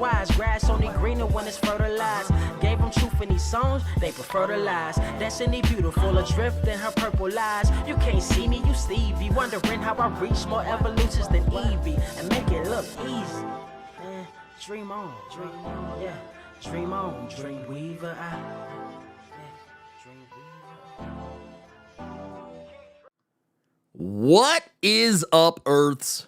wise. Grass only greener when it's fertilized. Gave them truth in these songs, they prefer to lies. Destiny beautiful, adrift in her purple eyes. You can't see me, you Stevie. Wondering how I reach more evolutions than Evie. And make it look easy. Dream on, yeah. Dream on, Dreamweaver. What is up, Earth's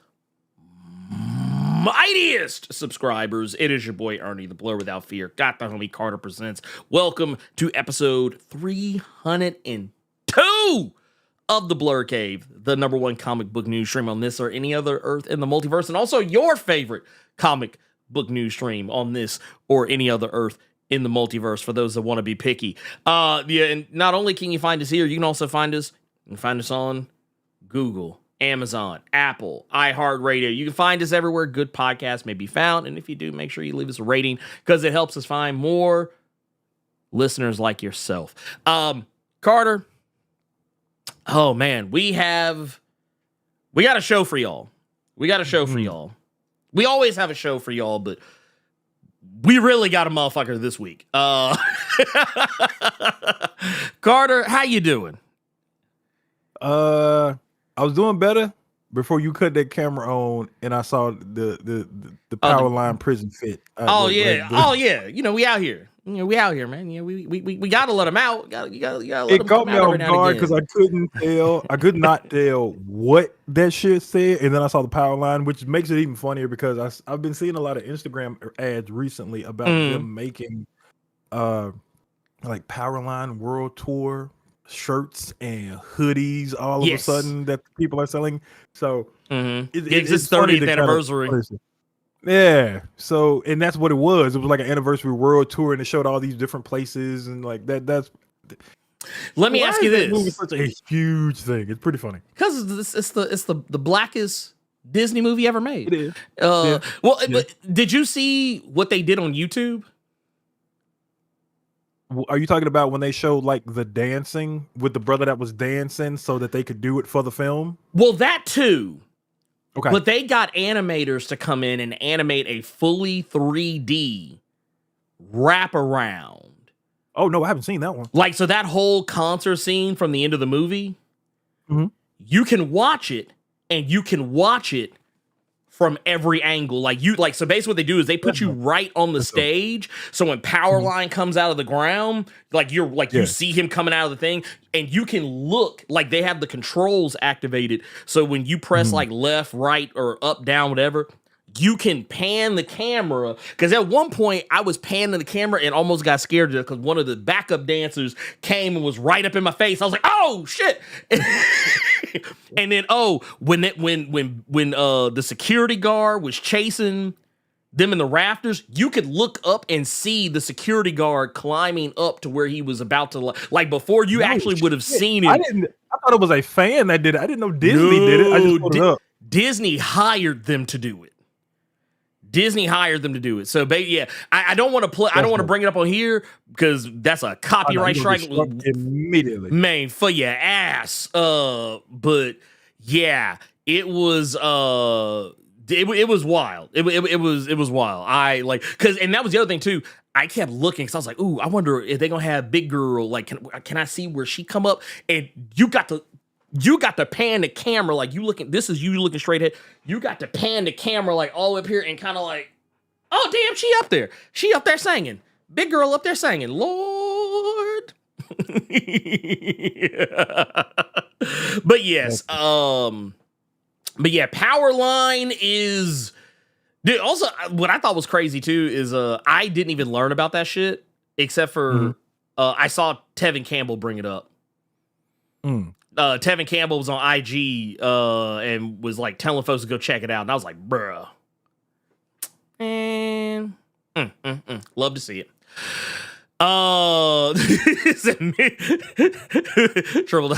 mightiest subscribers? It is your boy Ernie, the Blerd Without Fear. Got the homie Carter presents. Welcome to episode 302 of the Blerd Cave, the #1 comic book news stream on this or any other Earth in the multiverse, and also your favorite comic book news stream on this or any other Earth in the multiverse for those that want to be picky. And not only can you find us here, you can also find us. You can find us on Google, Amazon, Apple, iHeartRadio. You can find us everywhere good podcasts may be found. And if you do, make sure you leave us a rating because it helps us find more listeners like yourself. Carter, oh man, we got a show for y'all. We always have a show for y'all, but we really got a motherfucker this week. Carter, how you doing? I was doing better before you cut that camera on and I saw the power line prison fit. Yeah. You know, we out here. We out here, man. We gotta let them out. You gotta let it them caught come me out off guard because I could not tell what that shit said, and then I saw the power line, which makes it even funnier because I've been seeing a lot of Instagram ads recently about them making like power line world tour shirts and hoodies all of a sudden that people are selling. So it's its 30th anniversary. Yeah. So, and that's what it was. It was like an anniversary world tour, and it showed all these different places and like that. Let me ask you this: movie is such a huge thing. It's pretty funny because it's the blackest Disney movie ever made. It is. But did you see what they did on YouTube? Are you talking about when they showed like the dancing with the brother that was dancing so that they could do it for the film? Well, that too. Okay. But they got animators to come in and animate a fully 3D wraparound. Oh, no, I haven't seen that one. Like, so that whole concert scene from the end of the movie, you can watch it, and you can watch it from every angle. So basically what they do is they put you right on the stage. So when Powerline comes out of the ground, you see him coming out of the thing, and you can look, like they have the controls activated. So when you press like left, right, or up, down, whatever, you can pan the camera. Because at one point I was panning the camera and almost got scared because one of the backup dancers came and was right up in my face. I was like, oh shit. And then when the security guard was chasing them in the rafters, you could look up and see the security guard climbing up to where he was about to like before you actually would have seen it. I thought it was a fan that did it. I didn't know Disney did it. I just put it up. Disney hired them to do it. So, I don't want to play. I don't want to bring it up on here because that's a copyright strike immediately. Man, for your ass. But yeah, it was. It was wild. It was wild. And that was the other thing too. I kept looking because I was like, ooh, I wonder if they're gonna have Big Girl. Like, can I see where she come up? And you got to pan the camera like you looking. This is you looking straight ahead. You got to pan the camera like all up here and kind of like, oh damn, she up there. She up there singing. Big Girl up there singing. Lord. But yes, but yeah, Powerline is. Dude, also, what I thought was crazy too is I didn't even learn about that shit except for I saw Tevin Campbell bring it up. Tevin Campbell was on IG and was like telling folks to go check it out, and I was like, bruh, and love to see it. Triple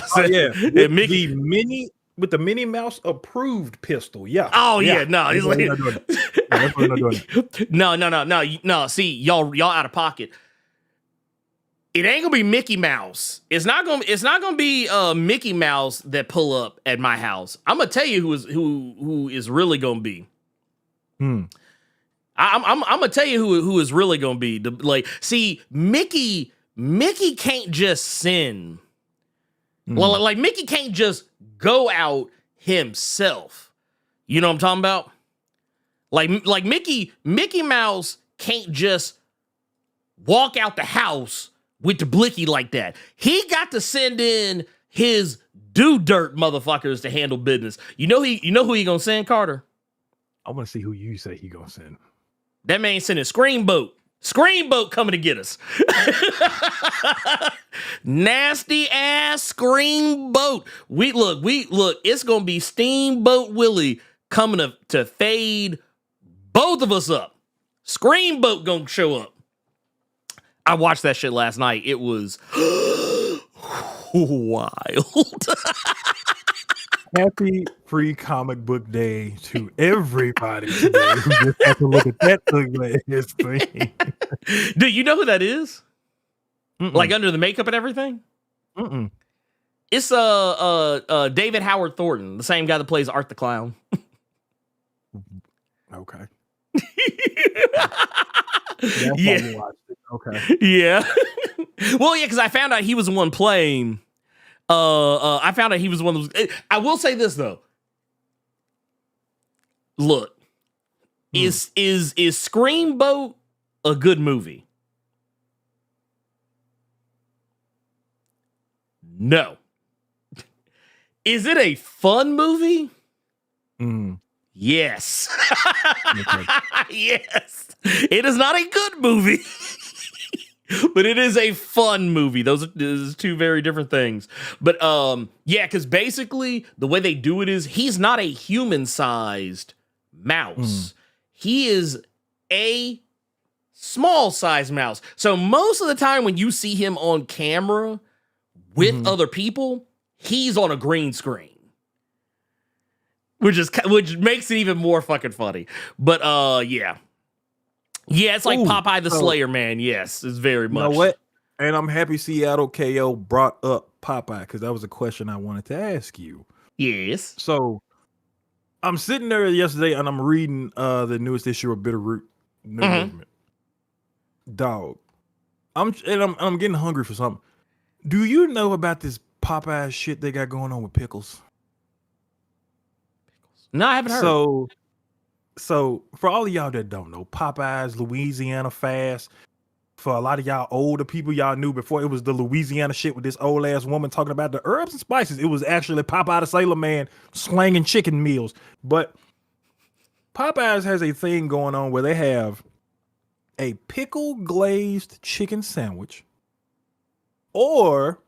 Mickey Minnie with the Minnie Mouse approved pistol. Yeah. Oh yeah. No, he's like, that's why not doing it. No. See, y'all out of pocket. It ain't gonna be Mickey Mouse. It's not gonna be Mickey Mouse that pull up at my house. I'm gonna tell you who is really gonna be. I'm gonna tell you who is really gonna be like. See, Mickey can't just sin. Well, like Mickey can't just go out himself. You know what I'm talking about? Like Mickey Mouse can't just walk out the house with the blicky like that. He got to send in his dirt motherfuckers to handle business. You know who he gonna send, Carter? I want to see who you say he gonna send. That man sending Screamboat. Screamboat coming to get us. Nasty ass Screamboat. We look, it's gonna be Steamboat Willie coming to fade both of us up. Screamboat gonna show up. I watched that shit last night. It was wild. Happy Free Comic Book Day to everybody today who just had to look at that ugly ass thing. Do you know who that is? Mm-mm. Like under the makeup and everything? Mm-mm. It's David Howard Thornton, the same guy that plays Art the Clown. Okay. Yeah. Okay. Yeah. Well, yeah, because I found out he was the one playing. I found out he was one of those. I will say this though. Look, is Screamboat a good movie? No. Is it a fun movie? Yes. Okay. Yes. It is not a good movie. But it is a fun movie. Those are two very different things. But yeah, because basically the way they do it is he's not a human-sized mouse. He is a small-sized mouse. So most of the time when you see him on camera with other people, he's on a green screen. Which makes it even more fucking funny. But yeah. Yeah, it's like Popeye the Slayer, man. Yes, it's very much. You know what? And I'm happy Seattle KO brought up Popeye because that was a question I wanted to ask you. Yes. So I'm sitting there yesterday and I'm reading the newest issue of Bitterroot. Dog. I'm getting hungry for something. Do you know about this Popeye shit they got going on with pickles? No, I haven't heard. So for all of y'all that don't know, Popeye's Louisiana Fast. For a lot of y'all older people, y'all knew before it was the Louisiana shit with this old ass woman talking about the herbs and spices. It was actually Popeye the Sailor Man slanging chicken meals. But Popeye's has a thing going on where they have a pickle glazed chicken sandwich, or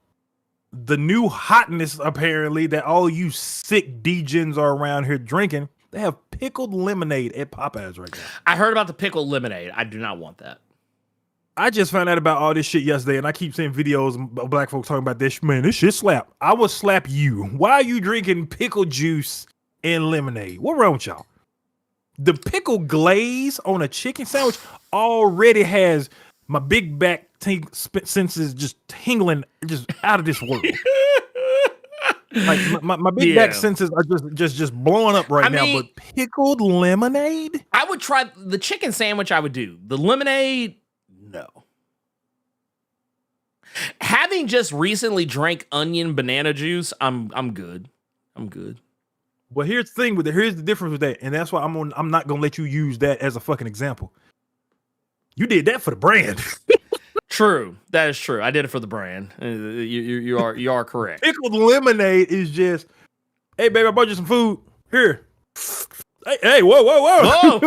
the new hotness apparently that all you sick degens are around here drinking. They have pickled lemonade at Popeye's right now. I heard about the pickled lemonade. I do not want that. I just found out about all this shit yesterday, and I keep seeing videos of black folks talking about this. Man, this shit slap. I will slap you. Why are you drinking pickle juice and lemonade? What wrong with y'all? The pickle glaze on a chicken sandwich already has my big back senses just tingling, just out of this world. Like my big back senses are just blowing up right now. But pickled lemonade? I would try the chicken sandwich. I would do the lemonade. No. Having just recently drank onion banana juice, I'm good. I'm good. Well, here's the thing with it. Here's the difference with that, and that's why I'm not gonna let you use that as a fucking example. You did that for the brand. True, that is true. I did it for the brand. You are correct. Pickled lemonade is just, hey baby, I bought you some food. Here. Hey, whoa.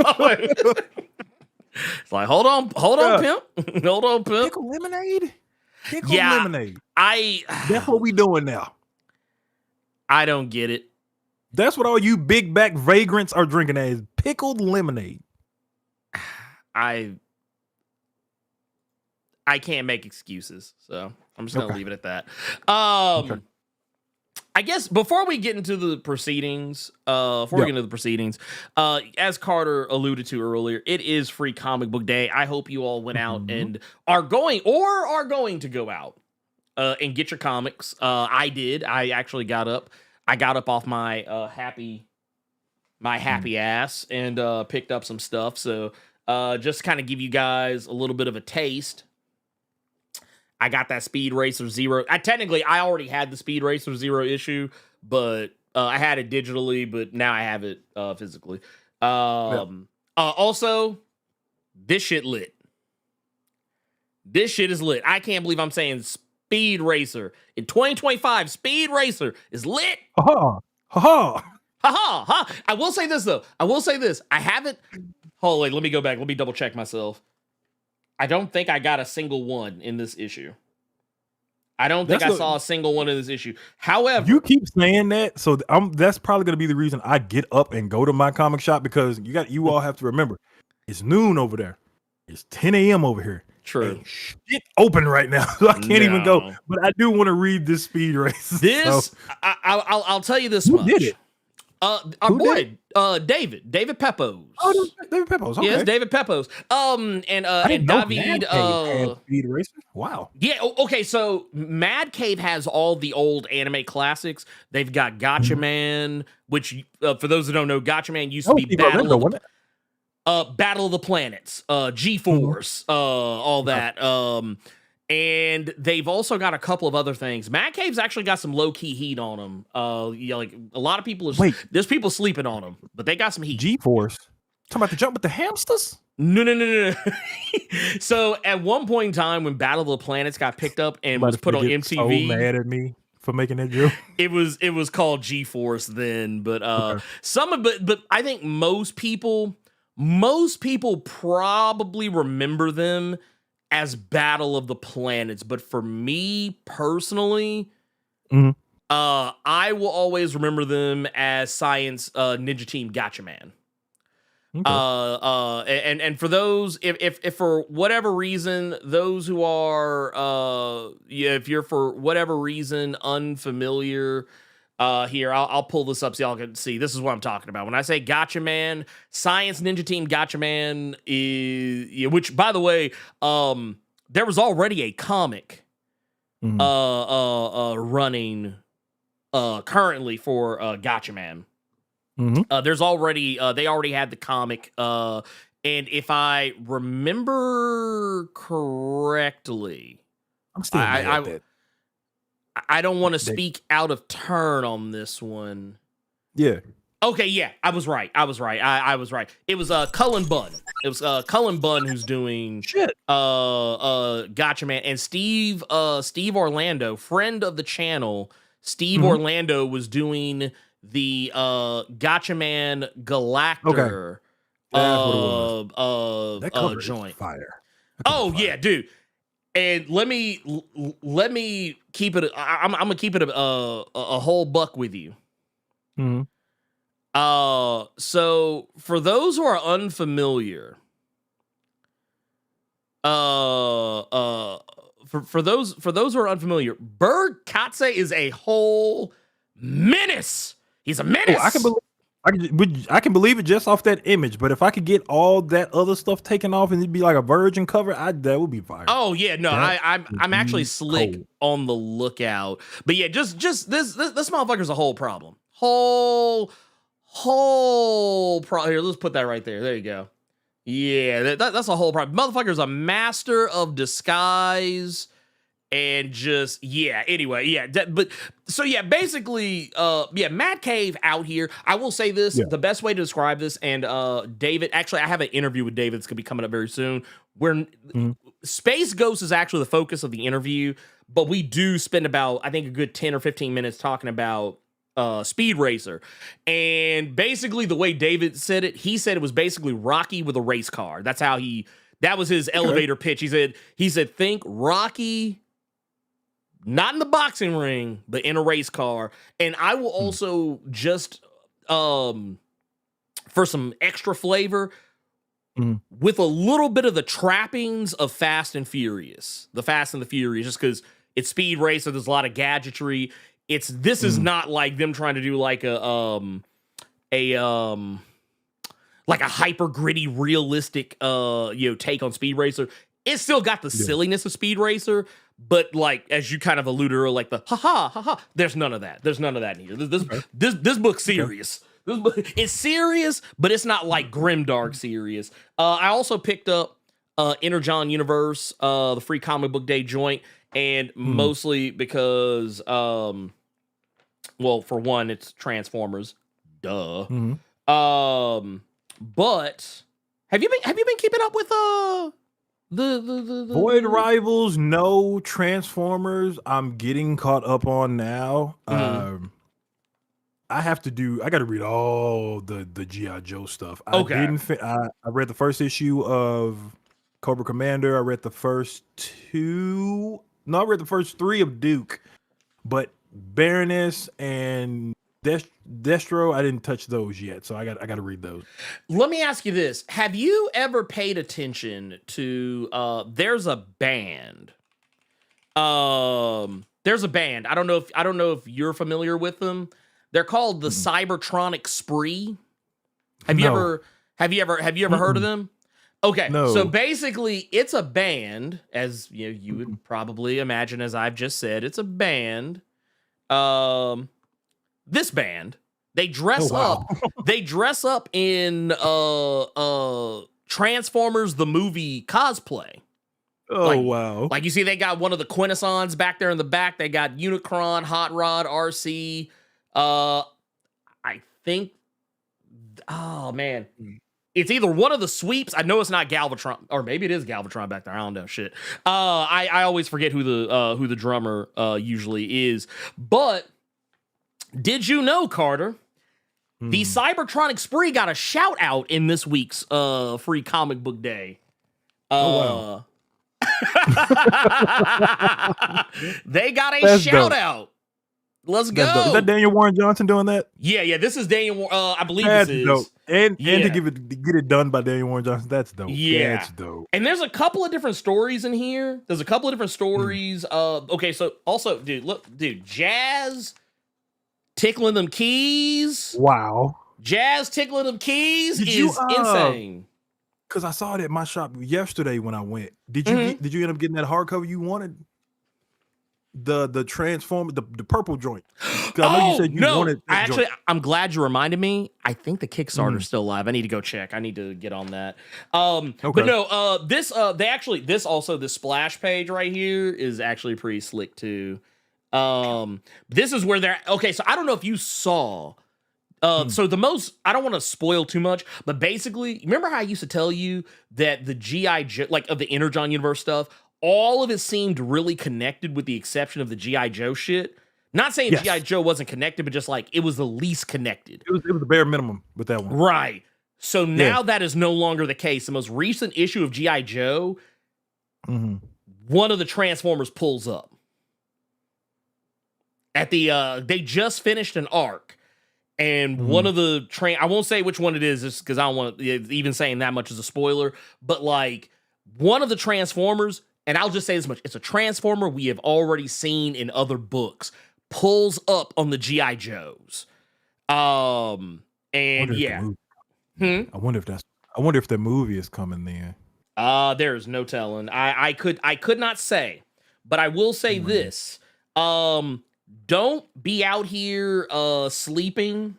It's like, hold on, pimp. Hold on, pimp. Pickled lemonade? Pickled lemonade. That's what we doing now. I don't get it. That's what all you big back vagrants are drinking as pickled lemonade. I can't make excuses, so I'm just gonna leave it at that. I guess before we get into the proceedings, as Carter alluded to earlier, it is Free Comic Book Day. I hope you all went out and are going to go out and get your comics. I did. I actually got up. I got up off my happy ass and picked up some stuff. So just kind of give you guys a little bit of a taste. I got that Speed Racer Zero. I already had the Speed Racer Zero issue, but I had it digitally, but now I have it physically. Also, this shit lit. This shit is lit. I can't believe I'm saying Speed Racer. In 2025, Speed Racer is lit. Ha ha. Ha. I will say this, though. I haven't. Hold on, wait, let me go back. Let me double check myself. I don't think I got a single one in this issue. I don't think I saw a single one in this issue. However, you keep saying that, so that's probably going to be the reason I get up and go to my comic shop, because you all have to remember, it's noon over there. It's 10 a.m. over here. True. Ain't shit open right now, so I can't even go. But I do want to read this Speed Race. I'll tell you this Who much. did it? Our boy, David Pepos. Oh, David Pepos. Okay. Yes, David Pepos. And David. Speed Racer. Wow. Yeah. Okay. So Mad Cave has all the old anime classics. They've got Gotcha Man, which for those who don't know, Gotcha Man used to be Battle of the Planets, G-Force, all that. And they've also got a couple of other things. Mad Cave's actually got some low-key heat on them. Like a lot of people there's people sleeping on them, but they got some heat. G-Force. Talking about the jump with the hamsters? No. So at one point in time, when Battle of the Planets got picked up and was put on MTV, so mad at me for making that joke. It was called G-Force then, but but I think most people probably remember them as Battle of the Planets, but for me personally, I will always remember them as Science Ninja Team Gotcha Man. Okay. And for those, if for whatever reason, those who are if you're for whatever reason unfamiliar, here I'll pull this up so y'all can see. This is what I'm talking about when I say Gotcha Man. Science Ninja Team Gotcha Man is, which by the way, there was already a comic running currently for Gotcha Man. There's already they already had the comic, and if I remember correctly, I'm still mad at that. I don't want to speak out of turn on this one. Yeah. Okay, yeah, I was right. I was right. It was Cullen Bunn. It was Cullen Bunn who's doing Gotcha Man, and Steve Orlando, friend of the channel. Steve Orlando was doing the Gotcha Man Galactor joint. Fire. Oh yeah, dude. And let me keep it. I'm gonna keep it a whole buck with you. So for those who are unfamiliar, for those who are unfamiliar, Blerd Katse is a whole menace. He's a menace. Oh, I can believe it just off that image, but if I could get all that other stuff taken off and it'd be like a virgin cover, that would be fire. Oh yeah, no, I'm actually slick on the lookout. But yeah, just this motherfucker's a whole problem. Whole problem. Here, let's put that right there. There you go. Yeah, that's a whole problem. Motherfucker's a master of disguise. And just, yeah, anyway, yeah. But so, yeah, basically, Mad Cave out here. I will say this, the best way to describe this, and David, actually, I have an interview with David that's going to be coming up very soon, where Space Ghost is actually the focus of the interview, but we do spend about, I think, a good 10 or 15 minutes talking about Speed Racer. And basically, the way David said it, he said it was basically Rocky with a race car. That's how that was his elevator pitch. He said, think Rocky, not in the boxing ring, but in a race car. And I will also just, for some extra flavor, with a little bit of the trappings of Fast and Furious, the Fast and the Furious, just because it's Speed Racer, there's a lot of gadgetry. This is not like them trying to do like a hyper gritty, realistic, take on Speed Racer. It's still got the silliness of Speed Racer, but like as you kind of alluded earlier, like the ha ha, there's none of that. There's none of that in here. This book's serious. It's serious, but it's not like grimdark serious. I also picked up Energon Universe, the free comic book day joint, and mostly because, well, for one, it's Transformers, duh. But have you been keeping up with the Void Rivals? No. Transformers, I'm getting caught up on now. I got to read all the G.I. Joe stuff. I read the first issue of Cobra Commander. I read the first two. No, I read the first three of Duke, but Baroness and Destro, I didn't touch those yet, so I got to read those. Let me ask you this: have you ever paid attention to? There's a band. There's a band. I don't know if you're familiar with them. They're called the Cybertronic Spree. Have you ever heard of them? Okay, no. So basically, it's a band, as you would probably imagine, as I've just said. It's a band. This band, they dress up. They dress up in Transformers the movie cosplay. Wow! Like you see, they got one of the Quintessons back there in the back. They got Unicron, Hot Rod, RC. I think. Oh man. It's either one of the sweeps. I know it's not Galvatron, or maybe it is Galvatron back there. I don't know. Shit. I always forget who the drummer usually is. But did you know, Carter? The Cybertronic Spree got a shout out in this week's free comic book day. Wow. They got a shout out. Let's go. Is that Daniel Warren Johnson doing that? Yeah. This is Daniel. I believe that's this is. Dope. And to get it done by Daniel Warren Johnson, that's dope. Yeah, that's dope. And there's a couple of different stories in here. There's a couple of different stories. Okay, so also, dude, Jazz tickling them keys. Wow. Jazz tickling them keys is insane. Because I saw it at my shop yesterday when I went. Did you end up getting that hardcover you wanted? The Transformer, the purple joint. I know you said you wanted that actually joint. I'm glad you reminded me. I think the Kickstarter's still live. I need to go check. I need to get on that. But no, this splash page right here is actually pretty slick too. This is where they're okay, so I don't know if you saw so I don't want to spoil too much, but basically, remember how I used to tell you that the G.I. Joe, like of the Energon Universe stuff, all of it seemed really connected with the exception of the G.I. Joe shit. Not saying G.I. Joe wasn't connected, but just like it was the least connected. It was the bare minimum with that one. Right. So now that is no longer the case. The most recent issue of G.I. Joe, one of the Transformers pulls up. At the they just finished an arc. And one of the I won't say which one it is, just because I don't want to, even saying that much is a spoiler. But like one of the Transformers, and I'll just say this much: it's a Transformer we have already seen in other books. Pulls up on the G.I. Joes, and yeah. I wonder if that movie is coming then. There is no telling. I could not say, but I will say this. Don't be out here sleeping.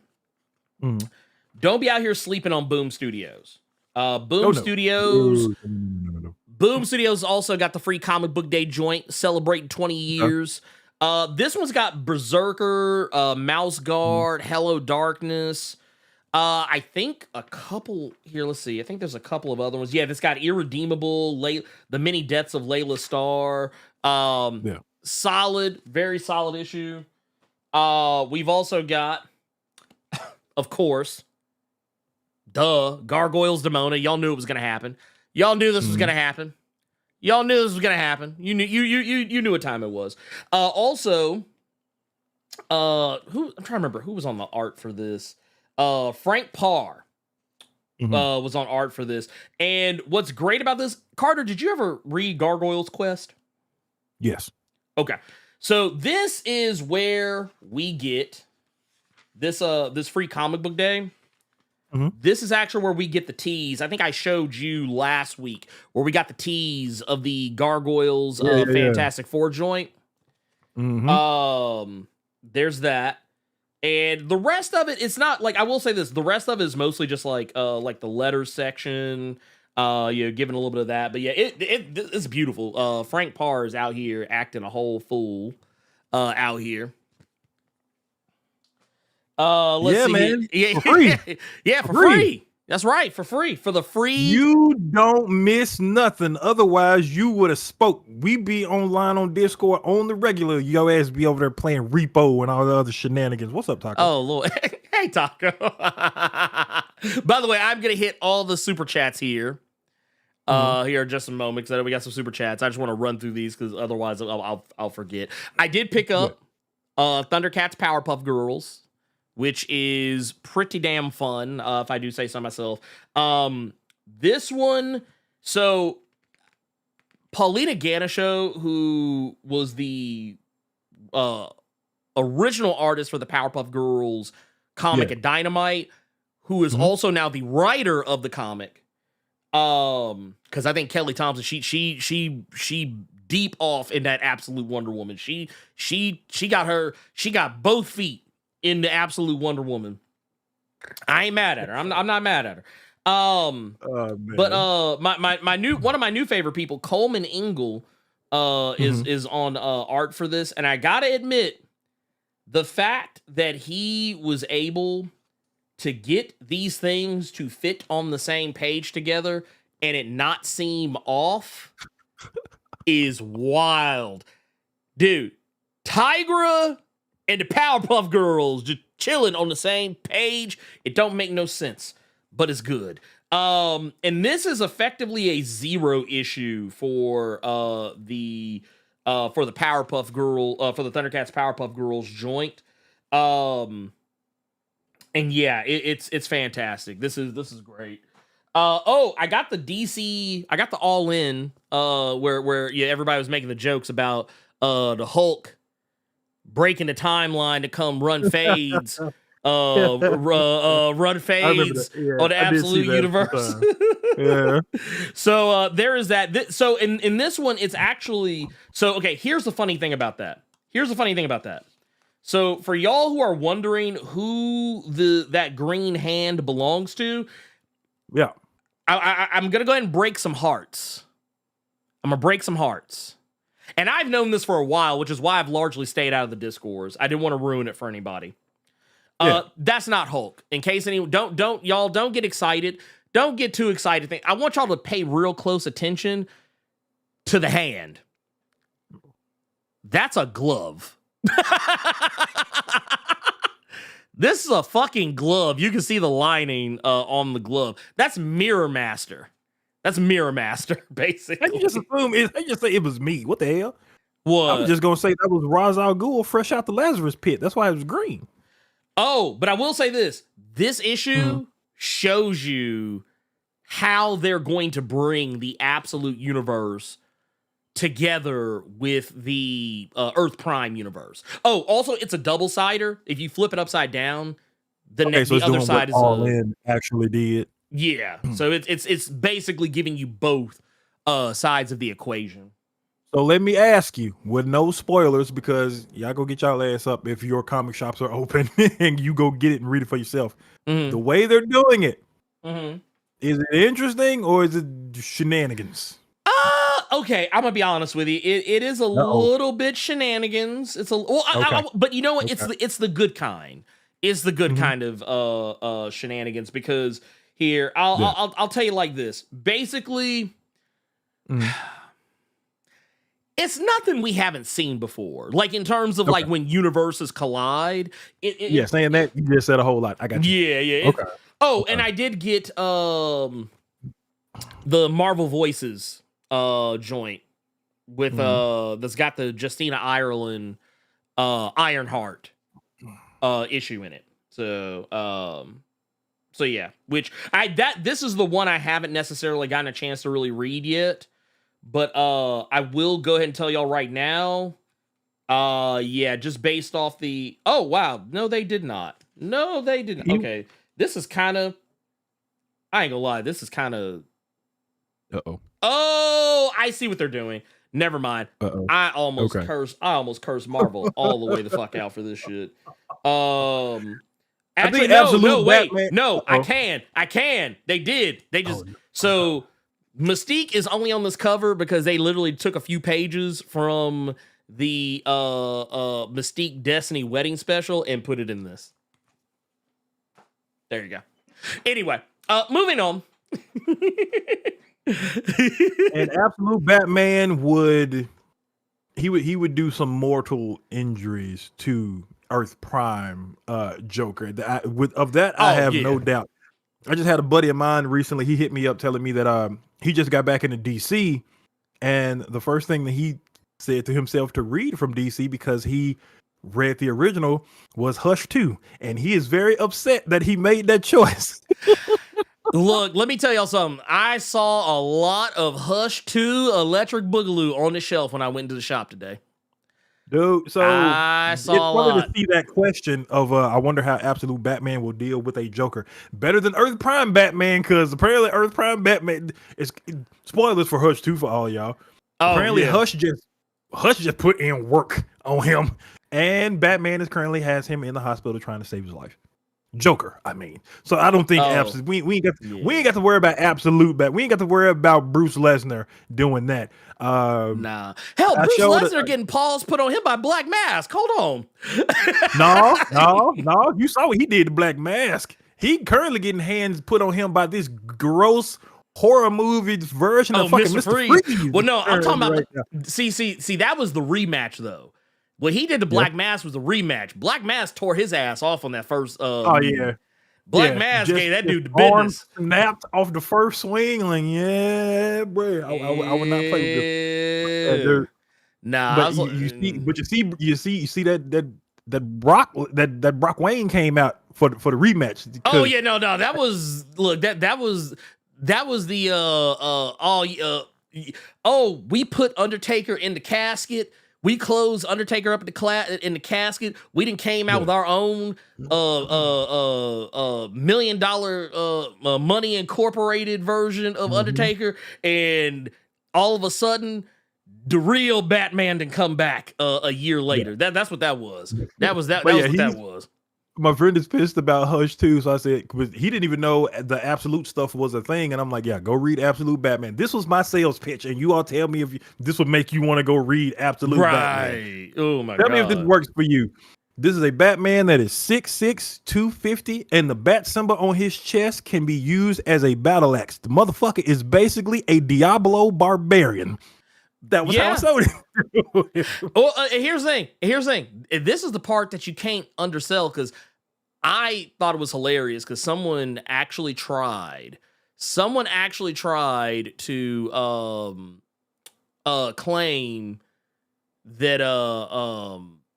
Don't be out here sleeping on Boom Studios. Boom Studios. No. Boom Studios also got the free comic book day joint celebrating 20 years. This one's got Berserker, Mouse Guard, Hello Darkness. I think a couple here. Let's see. I think there's a couple of other ones. Yeah, this got Irredeemable, The Many Deaths of Layla Starr. Solid, very solid issue. We've also got, of course, Gargoyles Demona. Y'all knew it was gonna happen. Y'all knew this was gonna happen. Y'all knew this was gonna happen. You knew what time it was. Also, I'm trying to remember who was on the art for this. Frank Parr was on art for this. And what's great about this, Carter, did you ever read Gargoyles Quest? Yes. Okay. So this is where we get this free comic book day. This is actually where we get the tease. I think I showed you last week where we got the tease of the Gargoyles Fantastic Four joint. There's that. And the rest of it, it's not like, I will say this, the rest of it is mostly just like the letters section, giving a little bit of that. But yeah, it's beautiful. Frank Parr is out here acting a whole fool out here. Let's see. Man. Yeah, for free. yeah, for free. That's right, for free. For the free. You don't miss nothing. Otherwise, you would have spoke. We be online on Discord on the regular. Your ass be over there playing Repo and all the other shenanigans. What's up, Taco? Oh, Lord. Hey, Taco. By the way, I'm going to hit all the super chats here. Here in just a moment, because we got some super chats. I just want to run through these because otherwise I'll forget. I did pick up Thundercats Powerpuff Girls, which is pretty damn fun, if I do say so myself. This one, so Paulina Ganesho, who was the original artist for the Powerpuff Girls comic at Dynamite, who is also now the writer of the comic. Because I think Kelly Thompson, she deep off in that Absolute Wonder Woman. She got both feet in the Absolute Wonder Woman. I ain't mad at her. I'm not mad at her. But one of my new favorite people, Coleman Ingle, is on art for this, and I gotta admit, the fact that he was able to get these things to fit on the same page together and it not seem off is wild, dude. Tigra and the Powerpuff Girls just chilling on the same page. It don't make no sense, but it's good. And this is effectively a zero issue for the Powerpuff Girl, for the Thundercats Powerpuff Girls joint. And yeah, it's fantastic. This is great. I got the DC, I got the All In, where everybody was making the jokes about the Hulk breaking the timeline to come run fades, run fades on the Absolute Universe. Yeah. So there is that. So in this one, it's actually okay. Here's the funny thing about that. So for y'all who are wondering who that green hand belongs to, yeah, I'm gonna go ahead and break some hearts. And I've known this for a while, which is why I've largely stayed out of the Discords. I didn't want to ruin it for anybody. That's not Hulk. In case anyone don't get excited. Don't get too excited. I want y'all to pay real close attention to the hand. That's a glove. This is a fucking glove. You can see the lining on the glove. That's Mirror Master. Basically. And you just assume they just say it was me. What the hell? What? I was just gonna say that was Ra's al Ghul fresh out the Lazarus pit. That's why it was green. Oh, but I will say this. This issue shows you how they're going to bring the Absolute Universe together with the Earth Prime universe. Oh, also, it's a double-sider. If you flip it upside down, the other side is All In actually did. Yeah, so it's basically giving you both sides of the equation. So let me ask you, with no spoilers, because y'all go get y'all ass up if your comic shops are open and you go get it and read it for yourself. The way they're doing it, is it interesting or is it shenanigans? Okay, I'm gonna be honest with you. It is a little bit shenanigans. It's but you know what? It's the good kind. It's the good kind of shenanigans, because here I'll tell you like this. Basically, it's nothing we haven't seen before. Like in terms of like when universes collide. Saying that you just said a whole lot. I got you. Yeah. Okay. And I did get the Marvel Voices joint with that's got the Justina Ireland Ironheart issue in it. So yeah, which this is the one I haven't necessarily gotten a chance to really read yet, but I will go ahead and tell y'all right now. Just based off the no, they did not. Okay, this is kind of, I ain't gonna lie, this is kind of Oh, I see what they're doing. Never mind. I almost cursed Marvel all the way the fuck out for this shit. Actually, think no, Absolute no, wait, Batman- no, Uh-oh. I can. They did. They just no. so Mystique is only on this cover because they literally took a few pages from the Mystique Destiny wedding special and put it in this. There you go. Anyway, moving on. And Absolute Batman would do some mortal injuries to Earth Prime Joker. I have no doubt. I just had a buddy of mine recently. He hit me up telling me that he just got back into DC, and the first thing that he said to himself to read from DC, because he read the original, was Hush 2, and he is very upset that he made that choice. Look, let me tell y'all something. I saw a lot of Hush 2 Electric Boogaloo on the shelf when I went into the shop today. Dude, so I saw it's a funny lot. to see that question of I wonder how Absolute Batman will deal with a Joker better than Earth Prime Batman, because apparently Earth Prime Batman is spoilers for Hush 2 for all y'all. Oh, Apparently yeah. Hush just put in work on him, and Batman currently has him in the hospital trying to save his life. Joker, I mean. So I don't think we ain't got to worry about Absolute Bat. We ain't got to worry about Bruce Lesnar doing that. Nah. Hell, Bruce Lesnar getting paws put on him by Black Mask. Hold on. No. You saw what he did to Black Mask. He currently getting hands put on him by this gross horror movie version of fucking Mr. Freeze. Well, no, I'm talking about see, that was the rematch though. What he did to Black Mask was a rematch. Black Mask tore his ass off on that first Black Mask gave that dude the business. Snapped off the first swing, like, yeah, bro. I would not play with this. Nah, but you see that Brock Wayne came out for the rematch. Oh yeah, no, that was that was the we put Undertaker in the casket. We closed Undertaker up in the casket. We didn't came out with our own $1 million Money Incorporated version of Undertaker, and all of a sudden, the real Batman didn't come back a year later. That's what that was. That was what that was. My friend is pissed about Hush 2, so I said, because he didn't even know the Absolute stuff was a thing, and I'm like, yeah, go read Absolute Batman. This was my sales pitch, and you all tell me if this would make you want to go read Absolute Batman. Oh my God. Tell me if this works for you. This is a Batman that is 6'6", 250, and the bat symbol on his chest can be used as a battle axe. The motherfucker is basically a Diablo barbarian. That was how I sold it. Here's the thing. This is the part that you can't undersell, because I thought it was hilarious because someone actually tried to claim that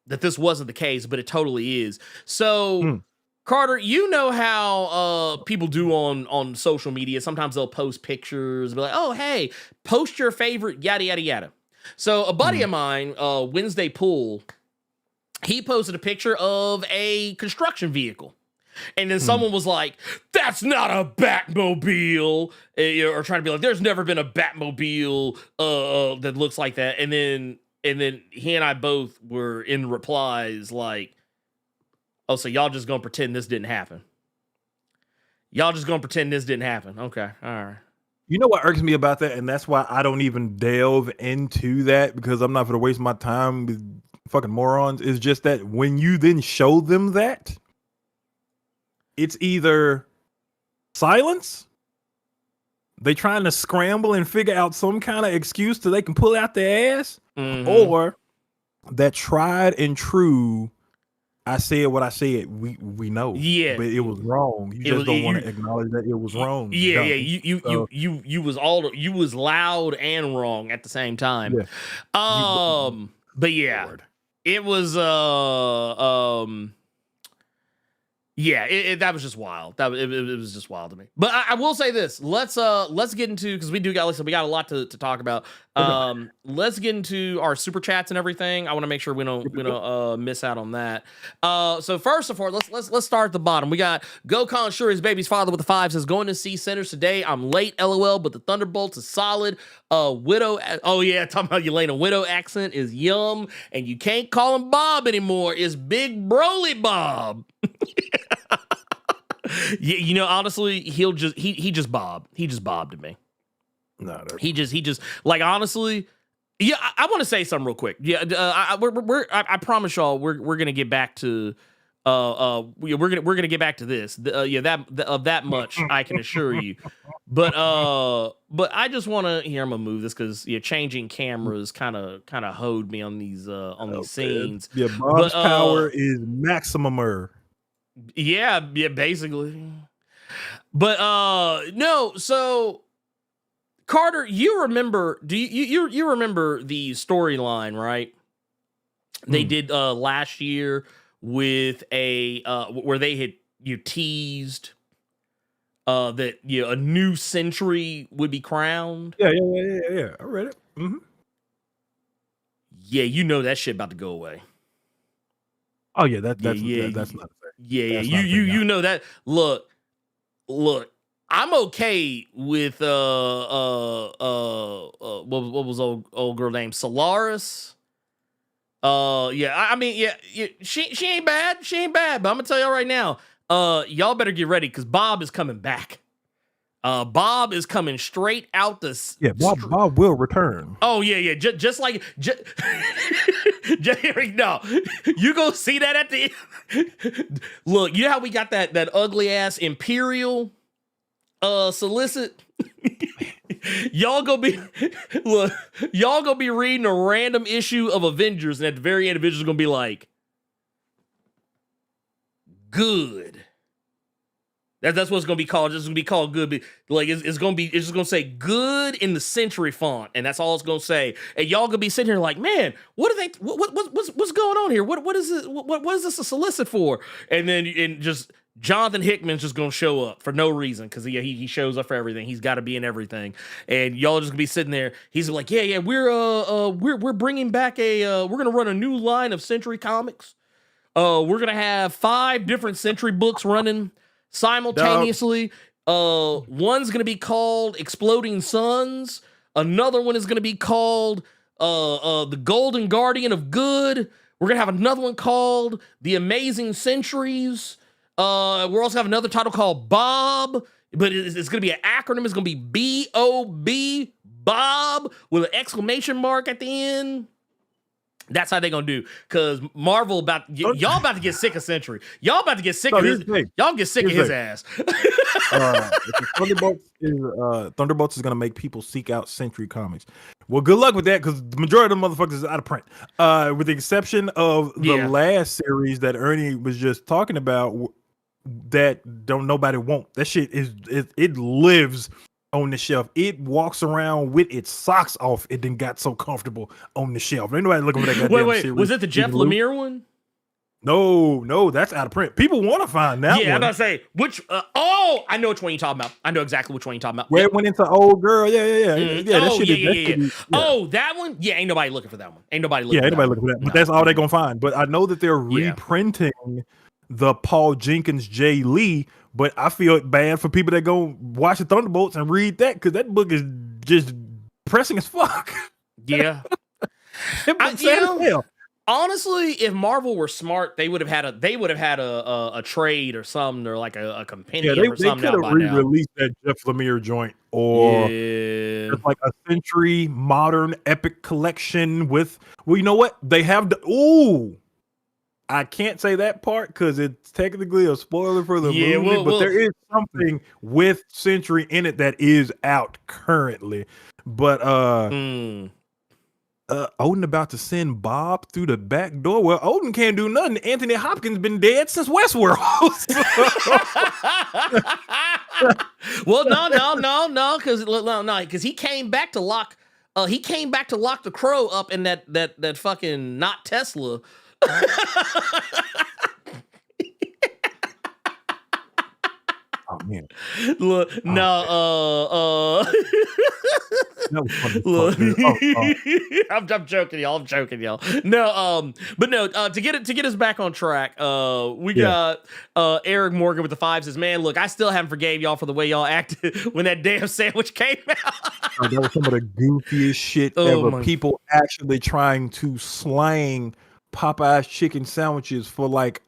that this wasn't the case, but it totally is. So Carter, you know how people do on social media. Sometimes they'll post pictures and be like, oh, hey, post your favorite yada, yada, yada. So a buddy of mine, Wednesday Pool, he posted a picture of a construction vehicle. And then someone was like, that's not a Batmobile. Or trying to be like, there's never been a Batmobile that looks like that. And then he and I both were in replies like, oh, so y'all just gonna pretend this didn't happen? Y'all just gonna pretend this didn't happen? Okay, all right. You know what irks me about that, and that's why I don't even delve into that, because I'm not going to waste my time with fucking morons, is just that when you then show them that, it's either silence, they trying to scramble and figure out some kind of excuse so they can pull out their ass, or that tried and true, I said what I said. We know, but it was wrong. You just don't want to acknowledge that it was wrong. Yeah. You was loud and wrong at the same time. But yeah, it was Yeah, that was just wild. It was just wild to me. But I will say this: let's get into, because we got a lot to talk about. Let's get into our super chats and everything. I want to make sure we don't miss out on that. So first of all, let's start at the bottom. We got Gokon Sure his baby's father with the 5 says, going to see Sinners today. I'm late, LOL, but the Thunderbolts is solid. Widow, oh yeah, talking about Yelena. Widow accent is yum, and you can't call him Bob anymore. It's Big Broly Bob. Yeah, you know, honestly, he just bobbed to me. No, he just like, honestly, yeah. I want to say something real quick. Yeah, I promise y'all we're gonna get back to we're gonna get back to this. That much I can assure you. But I just want to, here, I'm gonna move this because changing cameras kind of hoed me on these scenes. Yeah, Bob's power is maximumer. Yeah, basically. But no, so Carter, you remember? Do you remember the storyline, right? They did last year with a where they had teased that a new century would be crowned. Yeah. I read it. Mm-hmm. Yeah, you know that shit about to go away. Oh yeah, that's not fair. Yeah, you know that. Look, I'm okay with what was old girl named Solaris. I mean, she ain't bad. She ain't bad, but I'm gonna tell y'all right now, y'all better get ready because Bob is coming back. Bob is coming straight out the Bob will return. Oh yeah, just like no, you go see that at the end. Look, you know how we got that ugly ass Imperial solicit. y'all gonna be reading a random issue of Avengers, and at the very end, Avengers gonna be like, good. That's what it's gonna be called. It's gonna be called good. Like it's just gonna say good in the century font, and that's all it's gonna say. And y'all gonna be sitting here like, man, what's going on here? What is this? What is this a solicit for? And then just Jonathan Hickman's just gonna show up for no reason because he shows up for everything. He's got to be in everything, and y'all just gonna be sitting there. He's like, yeah, we're bringing back we're gonna run a new line of Century Comics. We're gonna have 5 different Century books running simultaneously. One's gonna be called Exploding Suns. Another one is gonna be called The Golden Guardian of Good. We're gonna have another one called The Amazing Centuries. We're also have another title called Bob, but it's gonna be an acronym. It's gonna be B-O-B, Bob, with an exclamation mark at the end. That's how they gonna do, because Marvel y'all about to get sick of Century. Y'all about to get sick of his. Y'all get sick of his ass. Thunderbolts is gonna make people seek out Century Comics. Well, good luck with that, because the majority of the motherfuckers is out of print. With the exception of the last series that Ernie was just talking about, that nobody want. That shit it lives on the shelf. It walks around with its socks off. It then got so comfortable on the shelf. Ain't nobody looking for that goddamn series. Was it the Jeff Lemire one? No, that's out of print. People want to find that one. Yeah, I'm about to say, which, I know which one you're talking about. I know exactly which one you're talking about. Where it went into Old Girl. Yeah. Mm-hmm. Yeah. Oh, that one? Yeah, ain't nobody looking for that one. Ain't nobody looking for that. But that's all they're going to find. But I know that they're reprinting the Paul Jenkins J. Lee, but I feel bad for people that go watch the Thunderbolts and read that, because that book is just depressing as fuck. Yeah. Honestly, if Marvel were smart, they would have had a trade or something, or like a compendium or something. They could have re-released that Jeff Lemire joint, or like a Century Modern Epic collection with. Well, you know what? They have I can't say that part because it's technically a spoiler for the movie, but there is something with Century in it that is out currently. But Odin about to send Bob through the back door. Well, Odin can't do nothing. Anthony Hopkins been dead since Westworld. Well, no, because he came back to lock. He came back to lock the Crow up in that fucking not Tesla. man. Look, no, That was funny as look, fuck, dude. I'm joking, y'all. I'm joking, y'all. No, but no. To get us back on track, we got Eric Morgan with the 5 says, "Man, look, I still haven't forgave y'all for the way y'all acted when that damn sandwich came out." That was some of the goofiest shit ever. People actually trying to slang Popeye's chicken sandwiches for like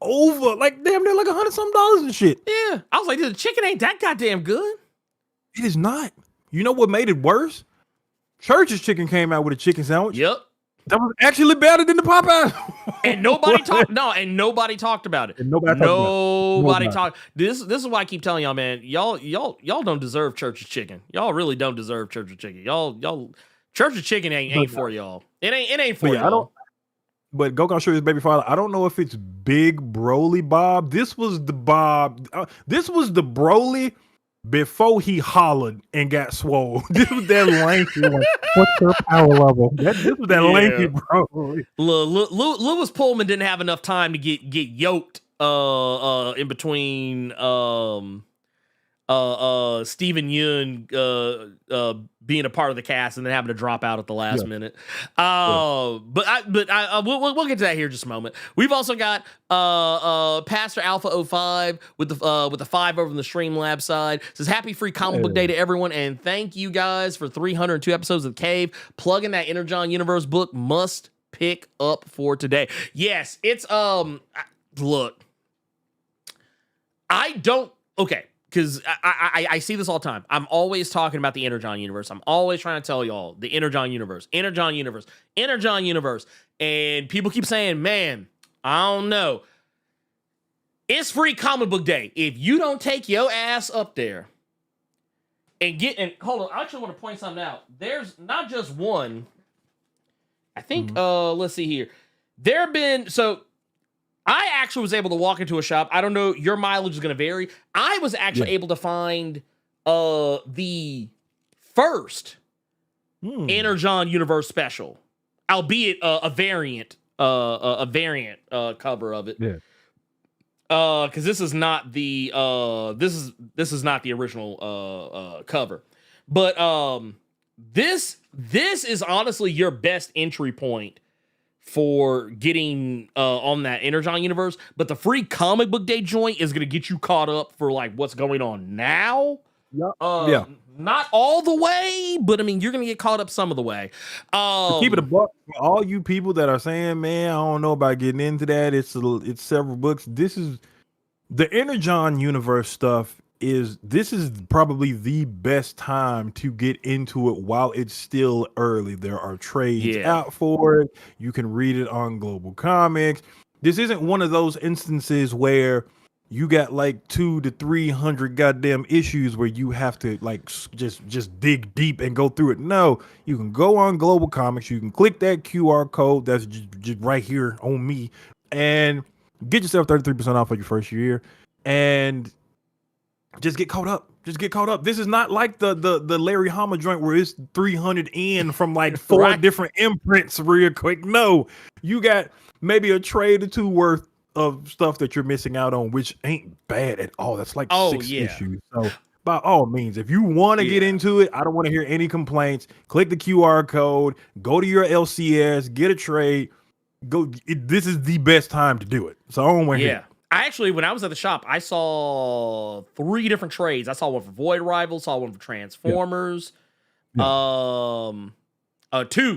damn near like $100 and shit. Yeah, I was like, the chicken ain't that goddamn good. It is not. You know what made it worse? Church's Chicken came out with a chicken sandwich. Yep. That was actually better than the Popeye. And nobody talked. No, and nobody talked about it. And nobody talked. This is why I keep telling y'all, man. Y'all don't deserve Church's Chicken. Y'all really don't deserve Church's Chicken. Y'all Church's Chicken ain't for y'all. It ain't for y'all. But Gokon Sugar's baby father, I don't know if it's Big Broly Bob. This was the Bob. This was the Broly before he hollered and got swole. This was that lengthy one. What's your power level? This was that lengthy Broly. Lewis Pullman didn't have enough time to get yoked in between Steven Yeun being a part of the cast and then having to drop out at the last minute. But we'll get to that here in just a moment. We've also got Pastor Alpha 05 with the 5 over on the Streamlabs side. Says happy free comic book day to everyone, and thank you guys for 302 episodes of The Cave. Plugging that Energon Universe book must pick up for today. Yes, it's look. Because I see this all the time. I'm always talking about the Energon Universe. I'm always trying to tell y'all the Energon Universe. And people keep saying, man, I don't know. It's free comic book day. If you don't take your ass up there and hold on, I actually want to point something out. There's not just one. I think, let's see here. I actually was able to walk into a shop. I don't know, your mileage is going to vary. I was actually able to find the first Energon Universe special, albeit a variant cover of it. Yeah. Because this is not the this is not the original cover, but this is honestly your best entry point for getting on that Energon Universe. But the free comic book day joint is gonna get you caught up for like what's going on now. Not all the way, but I mean you're gonna get caught up some of the way. To keep it a buck, for all you people that are saying, man, I don't know about getting into that. It's several books. This is the Energon Universe stuff. This is probably the best time to get into it while it's still early. There are trades out for it. You can read it on Global Comics. This isn't one of those instances where you got like 200 to 300 goddamn issues where you have to like just dig deep and go through it. No, you can go on Global Comics. You can click that QR code that's just right here on me and get yourself 33% off of your first year and just get caught up. This is not like the Larry Hama joint where it's 300 in from like 4 different imprints real quick. No, you got maybe a trade or 2 worth of stuff that you're missing out on, which ain't bad at all. That's like 6 issues. So by all means, if you want to get into it, I don't want to hear any complaints. Click the QR code, go to your LCS, get a trade. This is the best time to do it. So I don't want to hear. I actually, when I was at the shop, I saw 3 different trades. I saw one for Void Rivals, saw one for Transformers, 2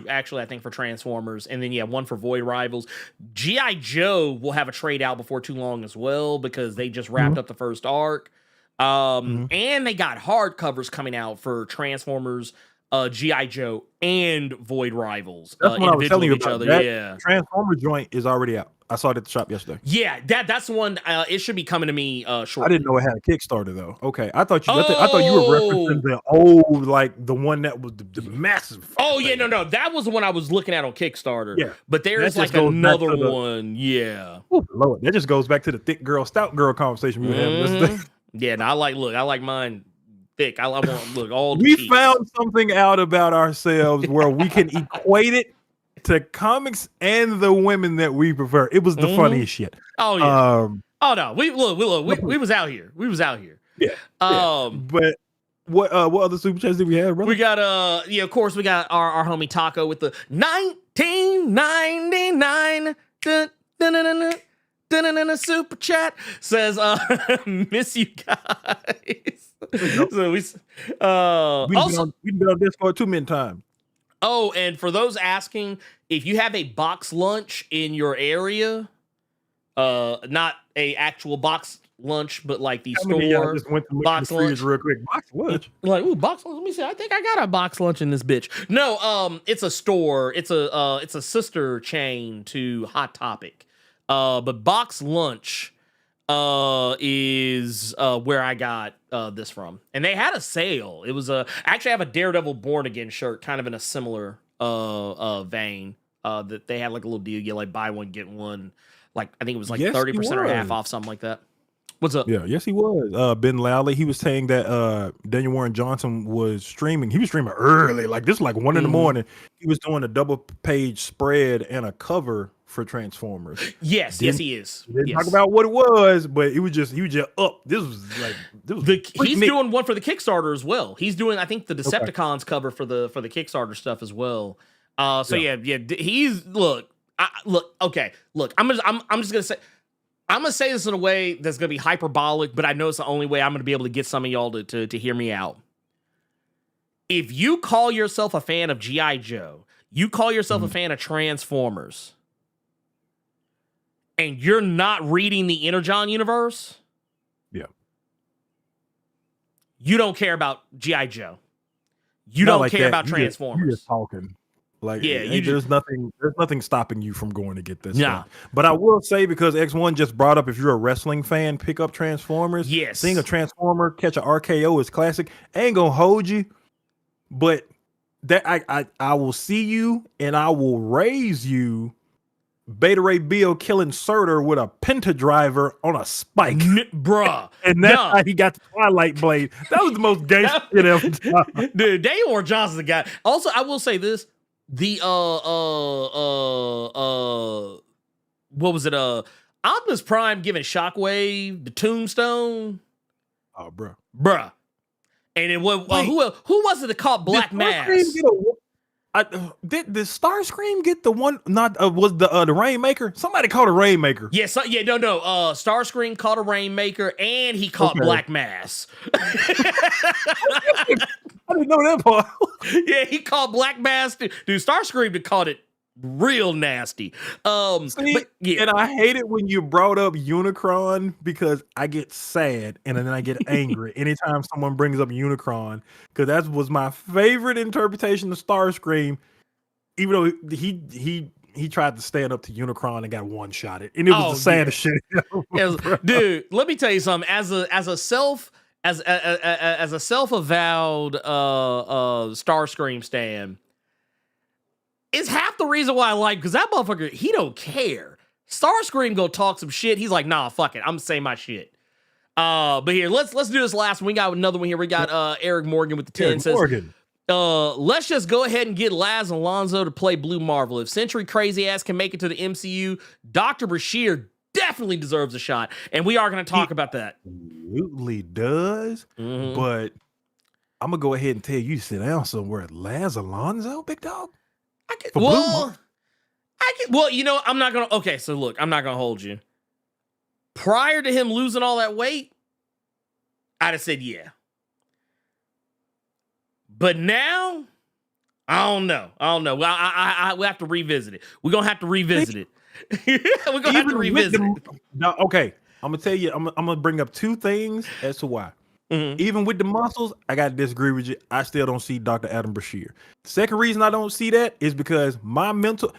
actually, I think, for Transformers, and then one for Void Rivals. G.I. Joe will have a trade out before too long as well because they just wrapped up the first arc, and they got hardcovers coming out for Transformers, G.I. Joe, and Void Rivals. That's what I was telling you about. That Transformer joint is already out. I saw it at the shop yesterday. Yeah, that's the one. It should be coming to me shortly. I didn't know it had a Kickstarter though. Okay, I thought you were referencing the old, like the one that was the massive. Oh yeah, no, that was the one I was looking at on Kickstarter. Yeah, but there's like another one. Yeah, Lord, that just goes back to the thick girl, stout girl conversation we were having. Yeah, no, I like mine thick. I want all. We found something out about ourselves where we can equate it to comics and the women that we prefer. It was the funniest shit. Oh yeah. Oh no, we was out here. Yeah. But what other super chats did we have, brother? We got of course we got our homie Taco with the 1999 super chat says miss you guys. So we've been on Discord 2 many times. Oh, and for those asking, if you have a box lunch in your area, not a actual box lunch, but like the store just went to box lunch real quick. Box lunch. Like, ooh, box lunch. Let me see. I think I got a box lunch in this bitch. No, it's a store. It's a sister chain to Hot Topic. But box lunch is where I got this from. And they had a sale. It was actually I have a Daredevil Born Again shirt, kind of in a similar vein. That they had like a little deal, you like buy one, get one. Like I think it was like 30% or half off, something like that. What's up? Yeah, yes, he was. Ben Lally, he was saying that Daniel Warren Johnson was streaming. He was streaming early, like this, like 1 in the morning. He was doing a double page spread and a cover for Transformers. Yes, yes, he is. Didn't talk about what it was, but he was just up. This was he's doing one for the Kickstarter as well. He's doing, I think, the Decepticons cover for the Kickstarter stuff as well. Yeah. He's okay. Look, I'm just gonna say. I'm going to say this in a way that's going to be hyperbolic, but I know it's the only way I'm going to be able to get some of y'all to hear me out. If you call yourself a fan of G.I. Joe, you call yourself a fan of Transformers, and you're not reading the Energon universe, you don't care about G.I. Joe. You don't care about Transformers. You're just talking. Like, there's nothing stopping you from going to get this. Yeah, but I will say, because X1 just brought up, if you're a wrestling fan, pick up Transformers. Yes, seeing a Transformer catch an RKO is classic. Ain't gonna hold you, but that I will see you and I will raise you. Beta Ray Bill killing Surtur with a Penta driver on a spike, bruh, and that's how he got the Twilight Blade. That was the most gangster shit ever. Dude, Daniel Warren Johnson's the guy. Also, I will say this. The what was it? Optimus Prime giving Shockwave the tombstone. Oh, bruh. And it was who was it that caught Black Mass? Did Starscream get the one? Not was the Rainmaker? Somebody caught a Rainmaker. Yes, no. Starscream caught a Rainmaker, and he caught Black Mass. I didn't know that part. Yeah, he caught Black Mass. Dude, Starscream had caught it real nasty. And I hate it when you brought up Unicron, because I get sad and then I get angry anytime someone brings up Unicron, because that was my favorite interpretation of Starscream. Even though he tried to stand up to Unicron and got one shot it, and it was the saddest shit. Dude, let me tell you something. As a self-avowed Starscream stan, it's half the reason why I like, because that motherfucker, he don't care. Starscream go talk some shit. He's like, nah, fuck it, I'm gonna say my shit. But here, let's do this last one. We got another one here. We got Eric Morgan with the 10 says, let's just go ahead and get Laz Alonso to play Blue Marvel. If Century crazy ass can make it to the MCU, Dr. Bashir definitely deserves a shot, and we are going to talk about that. Absolutely does, but I'm gonna go ahead and tell you to sit down somewhere. Laz Alonso, big dog. Well, I'm not gonna. Okay, so look, I'm not gonna hold you. Prior to him losing all that weight, I'd have said yeah. But now, I don't know. Well, we have to revisit it. We're gonna have to revisit it. We're gonna have to revisit it. Okay, I'm gonna tell you. I'm gonna bring up two things as to why. Even with the muscles, I gotta disagree with you. I still don't see Dr. Adam Bashir. The second reason I don't see that is because my mental.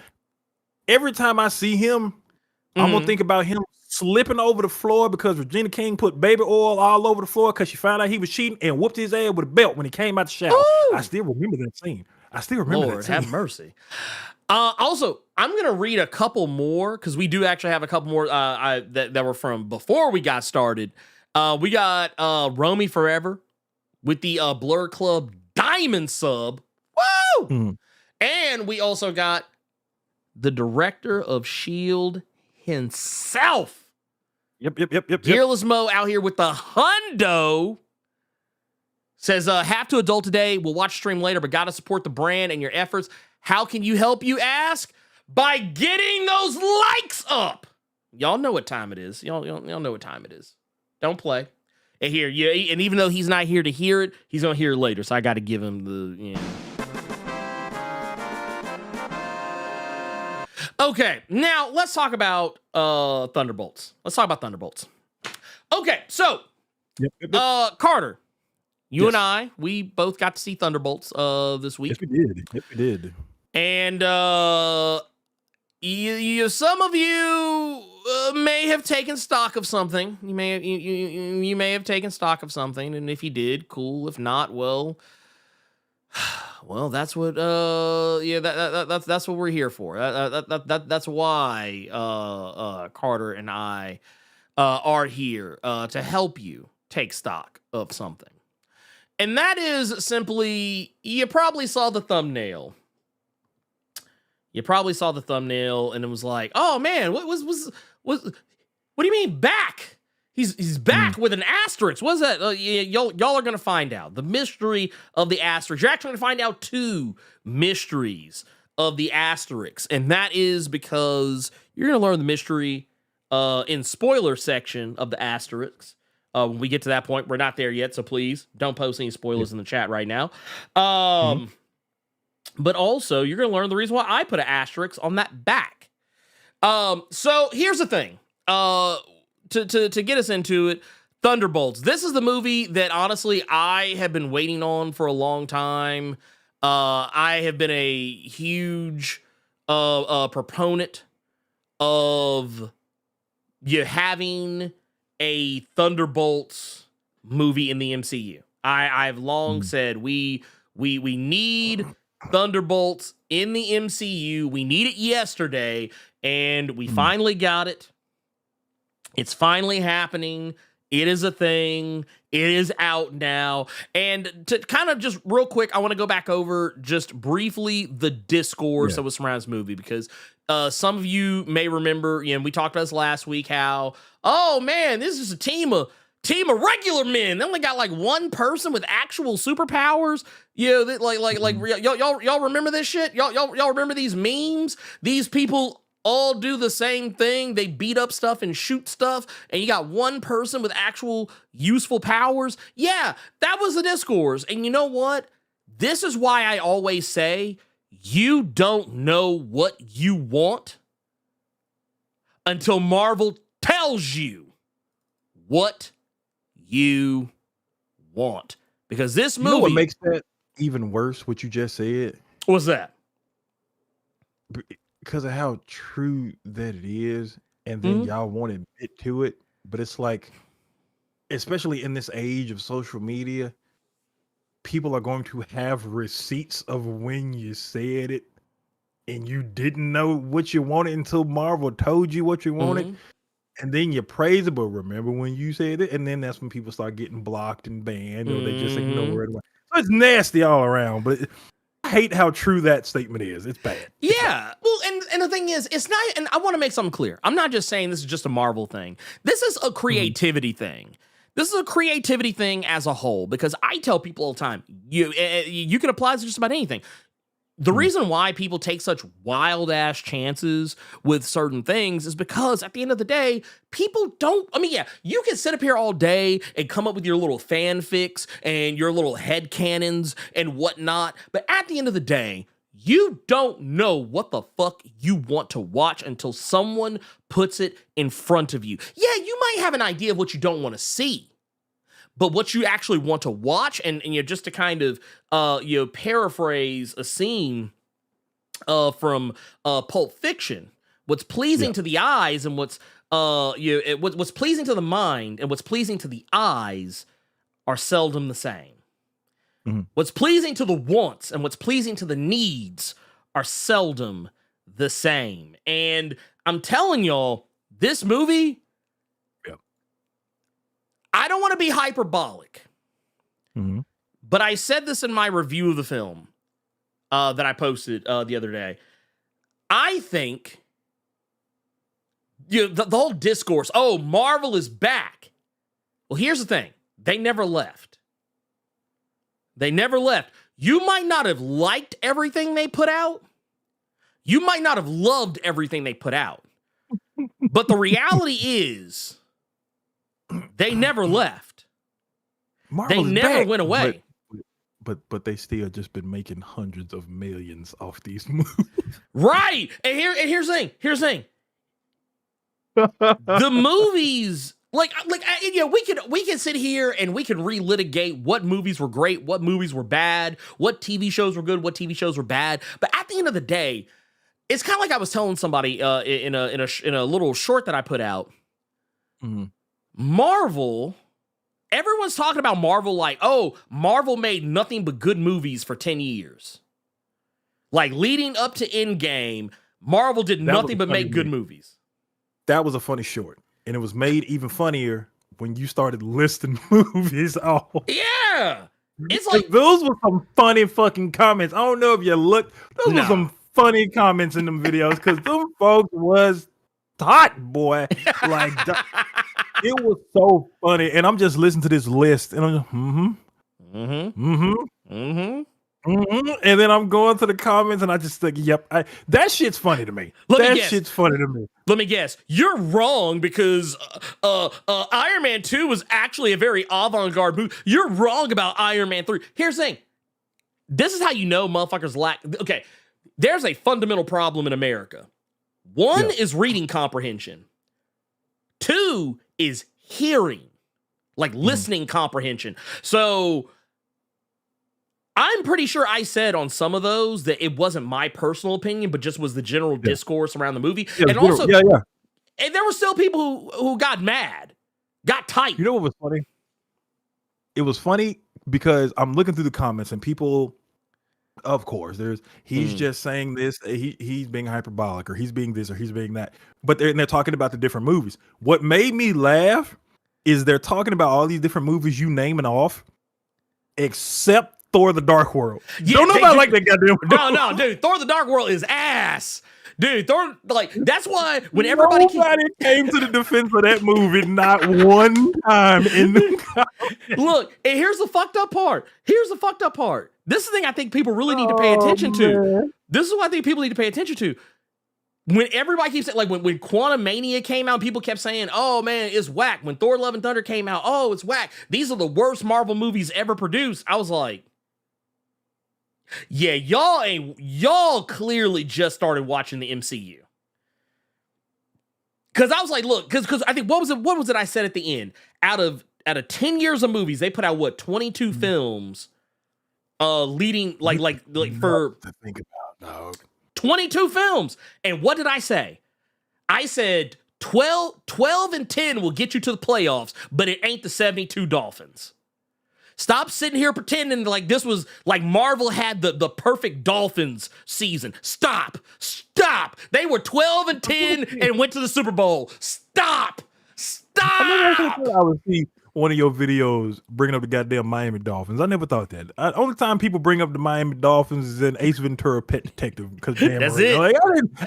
Every time I see him, I'm gonna think about him slipping over the floor because Regina King put baby oil all over the floor because she found out he was cheating and whooped his ass with a belt when he came out the shower. Ooh. I still remember that scene. Lord, have mercy. Also, I'm gonna read a couple more because we do actually have a couple more that were from before we got started. We got Romy Forever with the Blerd Club Diamond sub. Woo! And we also got the director of S.H.I.E.L.D. himself, Yep. Gearless Mo out here with the hundo. Says, have to adult today. We'll watch stream later, but got to support the brand and your efforts. How can you help, you ask? By getting those likes up. Y'all know what time it is. Y'all know what time it is. Don't play. And here, and even though he's not here to hear it, he's going to hear it later. So I got to give him the, Okay, now let's talk about Thunderbolts. Okay, so Carter, you and I, we both got to see Thunderbolts this week. Yes, we did. And some of you may have taken stock of something. You may have taken stock of something, and if you did, cool. If not, well, that's what that's what we're here for. That's why Carter and I are here to help you take stock of something. And that is simply, you probably saw the thumbnail. And it was like, oh man, what do you mean back? He's back with an asterisk. What's that? Y'all are gonna find out the mystery of the asterisk. You're actually gonna find out 2 mysteries of the asterisk, and that is because you're gonna learn the mystery in spoiler section of the asterisk. When we get to that point, we're not there yet, so please don't post any spoilers in the chat right now. But also, you're going to learn the reason why I put an asterisk on that back. So here's the thing. To get us into it, Thunderbolts. This is the movie that, honestly, I have been waiting on for a long time. I have been a huge proponent of you having a Thunderbolts movie in the MCU. I've long said we need Thunderbolts in the MCU. We need it yesterday, and we finally got it. It's finally happening. It is a thing. It is out now. And to kind of just real quick, I want to go back over just briefly the discourse that was surrounding this movie, because some of you may remember, we talked about this last week, how, oh man, this is a team of regular men. They only got like one person with actual superpowers. Y'all remember this shit? Y'all remember these memes? These people all do the same thing. They beat up stuff and shoot stuff, and you got one person with actual useful powers. Yeah, that was the discourse. And you know what? This is why I always say, you don't know what you want until Marvel tells you what you want. Because this movie... You know what makes that even worse, what you just said? What's that? Because of how true that it is, and then y'all want to admit to it, but it's like, especially in this age of social media, people are going to have receipts of when you said it, and you didn't know what you wanted until Marvel told you what you wanted, and then you praise it, but remember when you said it, and then that's when people start getting blocked and banned, or they just ignore it. So it's nasty all around, but... I hate how true that statement is. It's bad. Yeah. Well, and the thing is, it's not, and I want to make something clear. I'm not just saying this is just a Marvel thing. This is a creativity thing. This is a creativity thing as a whole, because I tell people all the time, you can apply this to just about anything. The reason why people take such wild ass chances with certain things is because at the end of the day, people don't, you can sit up here all day and come up with your little fanfics and your little headcanons and whatnot. But at the end of the day, you don't know what the fuck you want to watch until someone puts it in front of you. Yeah, you might have an idea of what you don't want to see. But what you actually want to watch, and just to kind of paraphrase a scene from Pulp Fiction, what's pleasing to the eyes and what's pleasing to the mind and what's pleasing to the eyes are seldom the same. What's pleasing to the wants and what's pleasing to the needs are seldom the same. And I'm telling y'all, this movie, I don't want to be hyperbolic, but I said this in my review of the film that I posted the other day. I think the whole discourse. Oh, Marvel is back. Well, here's the thing. They never left. They never left. You might not have liked everything they put out. You might not have loved everything they put out. But the reality is, they never left. Marvel's they never back, went away. But they still just been making hundreds of millions off these movies. Right. And here's the thing. The movies, we can sit here and we can relitigate what movies were great, what movies were bad, what TV shows were good, what TV shows were bad. But at the end of the day, it's kind of like I was telling somebody in a little short that I put out. Mm-hmm. Marvel, everyone's talking about Marvel like, oh, Marvel made nothing but good movies for 10 years. Like leading up to Endgame, Marvel did nothing but make good movies. That was a funny short. And it was made even funnier when you started listing movies off. Yeah. It's like those were some funny fucking comments. I don't know if you looked. Those were some funny comments in them videos because them folks was hot, boy. Like it was so funny. And I'm just listening to this list and I'm just, and then I'm going to the comments and I just think, yep, that shit's funny to me. Shit's funny to me. Let me guess. You're wrong because Iron Man 2 was actually a very avant-garde movie. You're wrong about Iron Man 3. Here's the thing. This is how you know motherfuckers lack. Okay, there's a fundamental problem in America. One is reading comprehension. Two is hearing, like listening comprehension. So I'm pretty sure I said on some of those that it wasn't my personal opinion, but just was the general discourse around the movie. And also, and there were still people who got mad, got tight. You know what was funny? It was funny because I'm looking through the comments and people, of course, he's just saying this, he's being hyperbolic or he's being this or he's being that. But they're talking about the different movies. What made me laugh is they're talking about all these different movies you naming off, except Thor: The Dark World. Yeah, don't nobody like that goddamn movie. No, dude. Thor: The Dark World is ass. Dude, Thor, like, that's why when everybody came to the defense of that movie, not one time in the Look, and here's the fucked up part. This is the thing I think people really need to pay attention to. This is what I think people need to pay attention to. When everybody keeps saying, like, when Quantum Mania came out, people kept saying, oh, man, it's whack. When Thor: Love and Thunder came out, oh, it's whack. These are the worst Marvel movies ever produced. I was like, yeah, y'all clearly just started watching the MCU. Because I was like, look, because I think what was it I said at the end? Out of 10 years of movies, they put out what, 22 films leading like for to think about, dog. 22 films. And what did I say? I said 12 and 10 will get you to the playoffs, but it ain't the 72 Dolphins. Stop sitting here pretending like this was like Marvel had the perfect Dolphins season. Stop. They were 12 and 10 and went to the Super Bowl. Stop. I would see one of your videos bringing up the goddamn Miami Dolphins. I never thought that. Only time people bring up the Miami Dolphins is in Ace Ventura: Pet Detective. Because that's it. Like,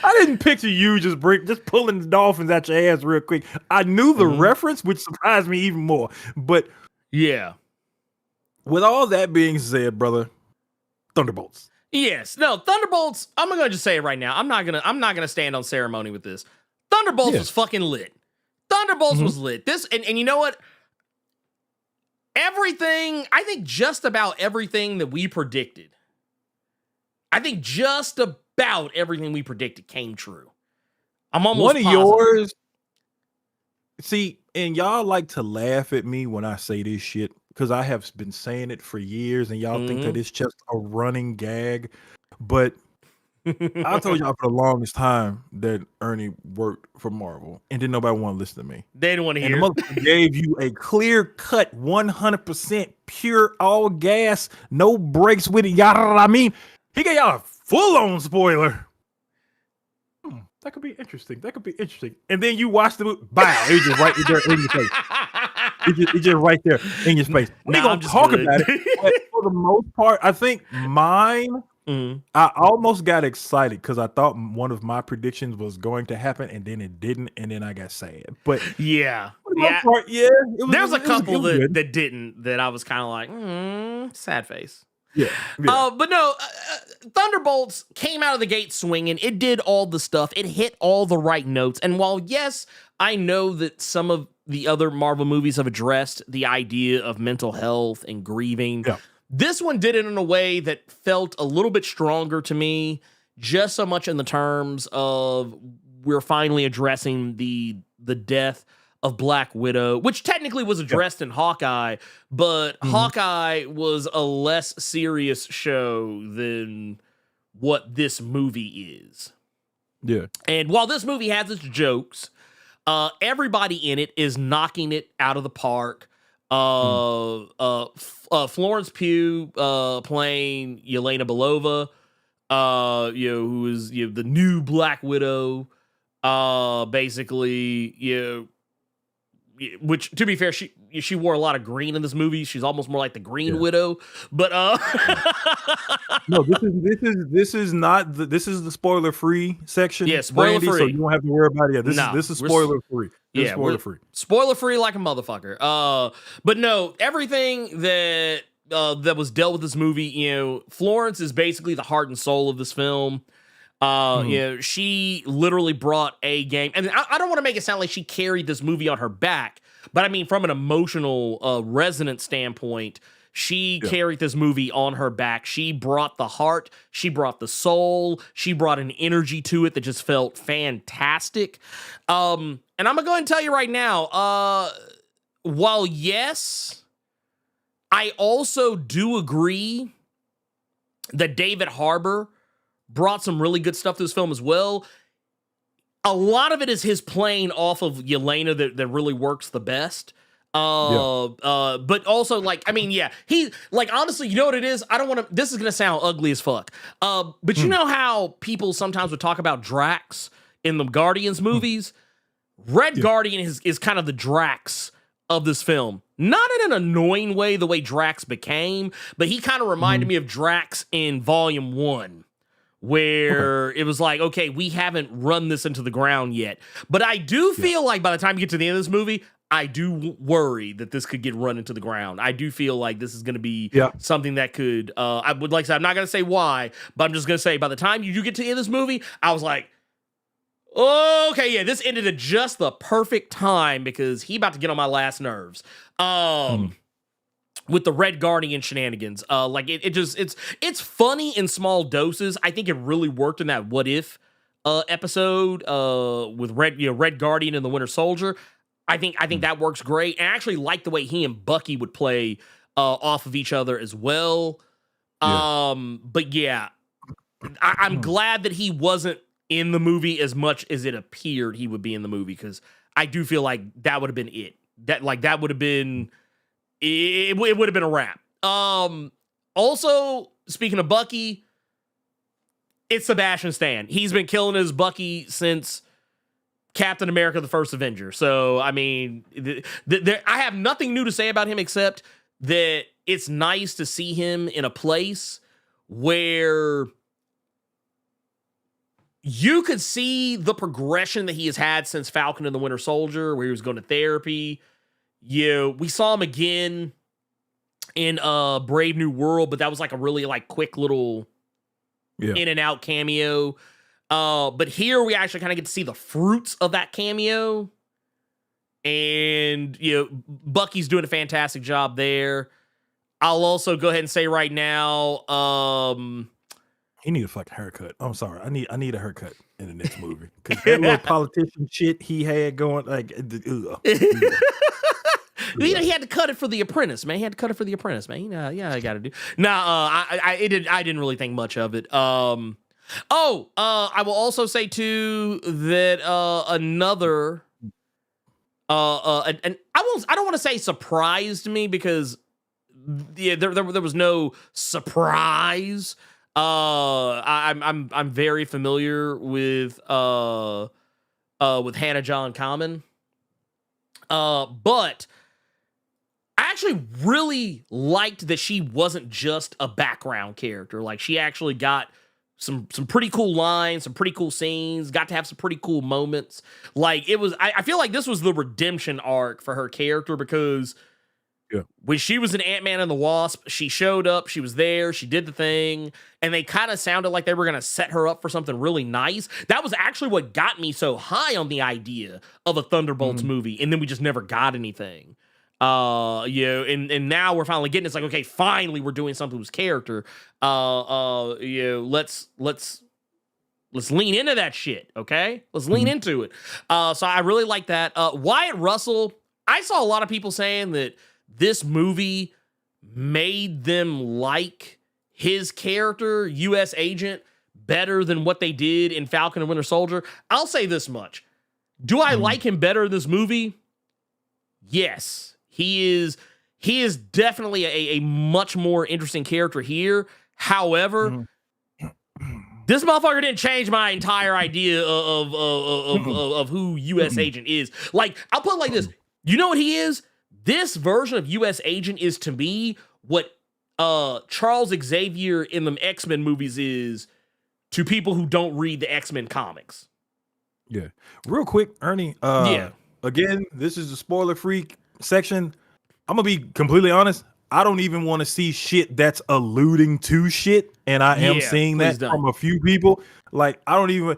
I didn't picture you just pulling the Dolphins out your ass real quick. I knew the reference, which surprised me even more. But yeah. With all that being said, brother, Thunderbolts. Yes. No, Thunderbolts, I'm gonna just say it right now. I'm not gonna stand on ceremony with this. Thunderbolts was fucking lit. Thunderbolts was lit. This and you know what? I think just about everything that we predicted. I think just about everything we predicted came true. I'm almost one of positive. Yours. See, and y'all like to laugh at me when I say this shit. Because I have been saying it for years, and y'all think that it's just a running gag. But I told y'all for the longest time that Ernie worked for Marvel, and didn't nobody want to listen to me. They didn't want to hear. And the motherfucker gave you a clear-cut, 100% pure, all gas, no breaks with it. Yada. I mean, he gave y'all a full-on spoiler. That could be interesting. And then you watch the movie. Bow. It's just right there in your face. It's just right there in your face. We gonna talk about it. But for the most part, I think mine I almost got excited because I thought one of my predictions was going to happen, and then it didn't, and then I got sad. But Yeah. for the most part, yeah, There's a couple good. that didn't, that I was kind of like, sad face. Yeah. But no, Thunderbolts came out of the gate swinging. It did all the stuff. It hit all the right notes. And while, yes, I know that some of the other Marvel movies have addressed the idea of mental health and grieving, this one did it in a way that felt a little bit stronger to me, just so much in the terms of we're finally addressing the death of Black Widow, which technically was addressed in Hawkeye, but Hawkeye was a less serious show than what this movie is. Yeah. And while this movie has its jokes, everybody in it is knocking it out of the park. Florence Pugh playing Yelena Belova, who is the new Black Widow. Basically, which, to be fair, she wore a lot of green in this movie. She's almost more like the Green Widow. But no, this is not this is the spoiler free section. Yeah, spoiler free, so you don't have to worry about it. This is spoiler free. Spoiler free. Spoiler free like a motherfucker. But no, everything that was dealt with this movie, Florence is basically the heart and soul of this film. She literally brought a game, and I don't want to make it sound like she carried this movie on her back, but I mean, from an emotional resonance standpoint, she carried this movie on her back. She brought the heart, she brought the soul, she brought an energy to it that just felt fantastic. And I'm gonna go ahead and tell you right now, while yes, I also do agree that David Harbour brought some really good stuff to this film as well. A lot of it is his playing off of Yelena that really works the best. But also, he, honestly, you know what it is? I don't want to, this is going to sound ugly as fuck. But you know how people sometimes would talk about Drax in the Guardians movies? Red Guardian is kind of the Drax of this film. Not in an annoying way, the way Drax became, but he kind of reminded me of Drax in Volume 1. Where it was like, okay, we haven't run this into the ground yet. But I do feel like by the time you get to the end of this movie, I do worry that this could get run into the ground. I do feel like this is going to be something that could, I would like to say, I'm not going to say why, but I'm just going to say by the time you do get to the end of this movie, I was like, okay, yeah, this ended at just the perfect time because he about to get on my last nerves. With the Red Guardian shenanigans. It's funny in small doses. I think it really worked in that What If episode with Red Guardian and the Winter Soldier. I think that works great. And I actually like the way he and Bucky would play off of each other as well. But yeah, I'm glad that he wasn't in the movie as much as it appeared he would be in the movie, because I do feel like that would have been it. That would have been... It would have been a wrap. Also, speaking of Bucky, it's Sebastian Stan. He's been killing his Bucky since Captain America: The First Avenger. So, I mean, I have nothing new to say about him except that it's nice to see him in a place where you could see the progression that he has had since Falcon and the Winter Soldier, where he was going to therapy. We saw him again in Brave New World, but that was like a really quick little in and out cameo. But here we actually kind of get to see the fruits of that cameo. And Bucky's doing a fantastic job there. I'll also go ahead and say right now, he need a fucking haircut. I'm sorry. I need a haircut in the next movie. Because that little politician shit he had going, he had to cut it for The Apprentice, man. I got to do. I didn't really think much of it. I will also say too that another and I don't want to say surprised me, because there was no surprise. I'm very familiar with Hannah John Kamen. But I actually really liked that she wasn't just a background character. Like, she actually got some pretty cool lines, some pretty cool scenes, got to have some pretty cool moments. Like, it was, I feel like this was the redemption arc for her character, because when she was in Ant-Man and the Wasp, she showed up, she was there, she did the thing, and they kind of sounded like they were going to set her up for something really nice. That was actually what got me so high on the idea of a Thunderbolts movie, and then we just never got anything. And now we're finally getting, it's like, okay, finally we're doing something with character. Let's lean into that shit, okay? Let's lean into it. So I really like that. Wyatt Russell, I saw a lot of people saying that this movie made them like his character, U.S. Agent, better than what they did in Falcon and Winter Soldier. I'll say this much. Do I like him better in this movie? Yes. He is definitely a much more interesting character here. However, this motherfucker didn't change my entire idea of who U.S. Agent is. Like, I'll put it like this. You know what he is? This version of U.S. Agent is, to me, what Charles Xavier in the X-Men movies is to people who don't read the X-Men comics. Yeah. Real quick, Ernie. Again, this is the spoiler-free section. I'm going to be completely honest. I don't even want to see shit that's alluding to shit, and I am seeing that from a few people. Like, I don't even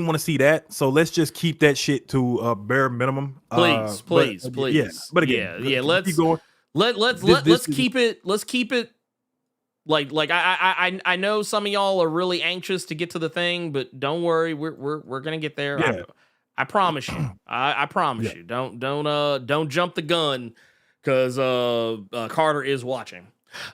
want to see that. So let's just keep that shit to a bare minimum. Please. Yeah, but again, let's keep going. Let's keep it. Like I know some of y'all are really anxious to get to the thing, but don't worry, we're gonna get there. Yeah. I promise you. I promise you. Don't jump the gun, because Carter is watching.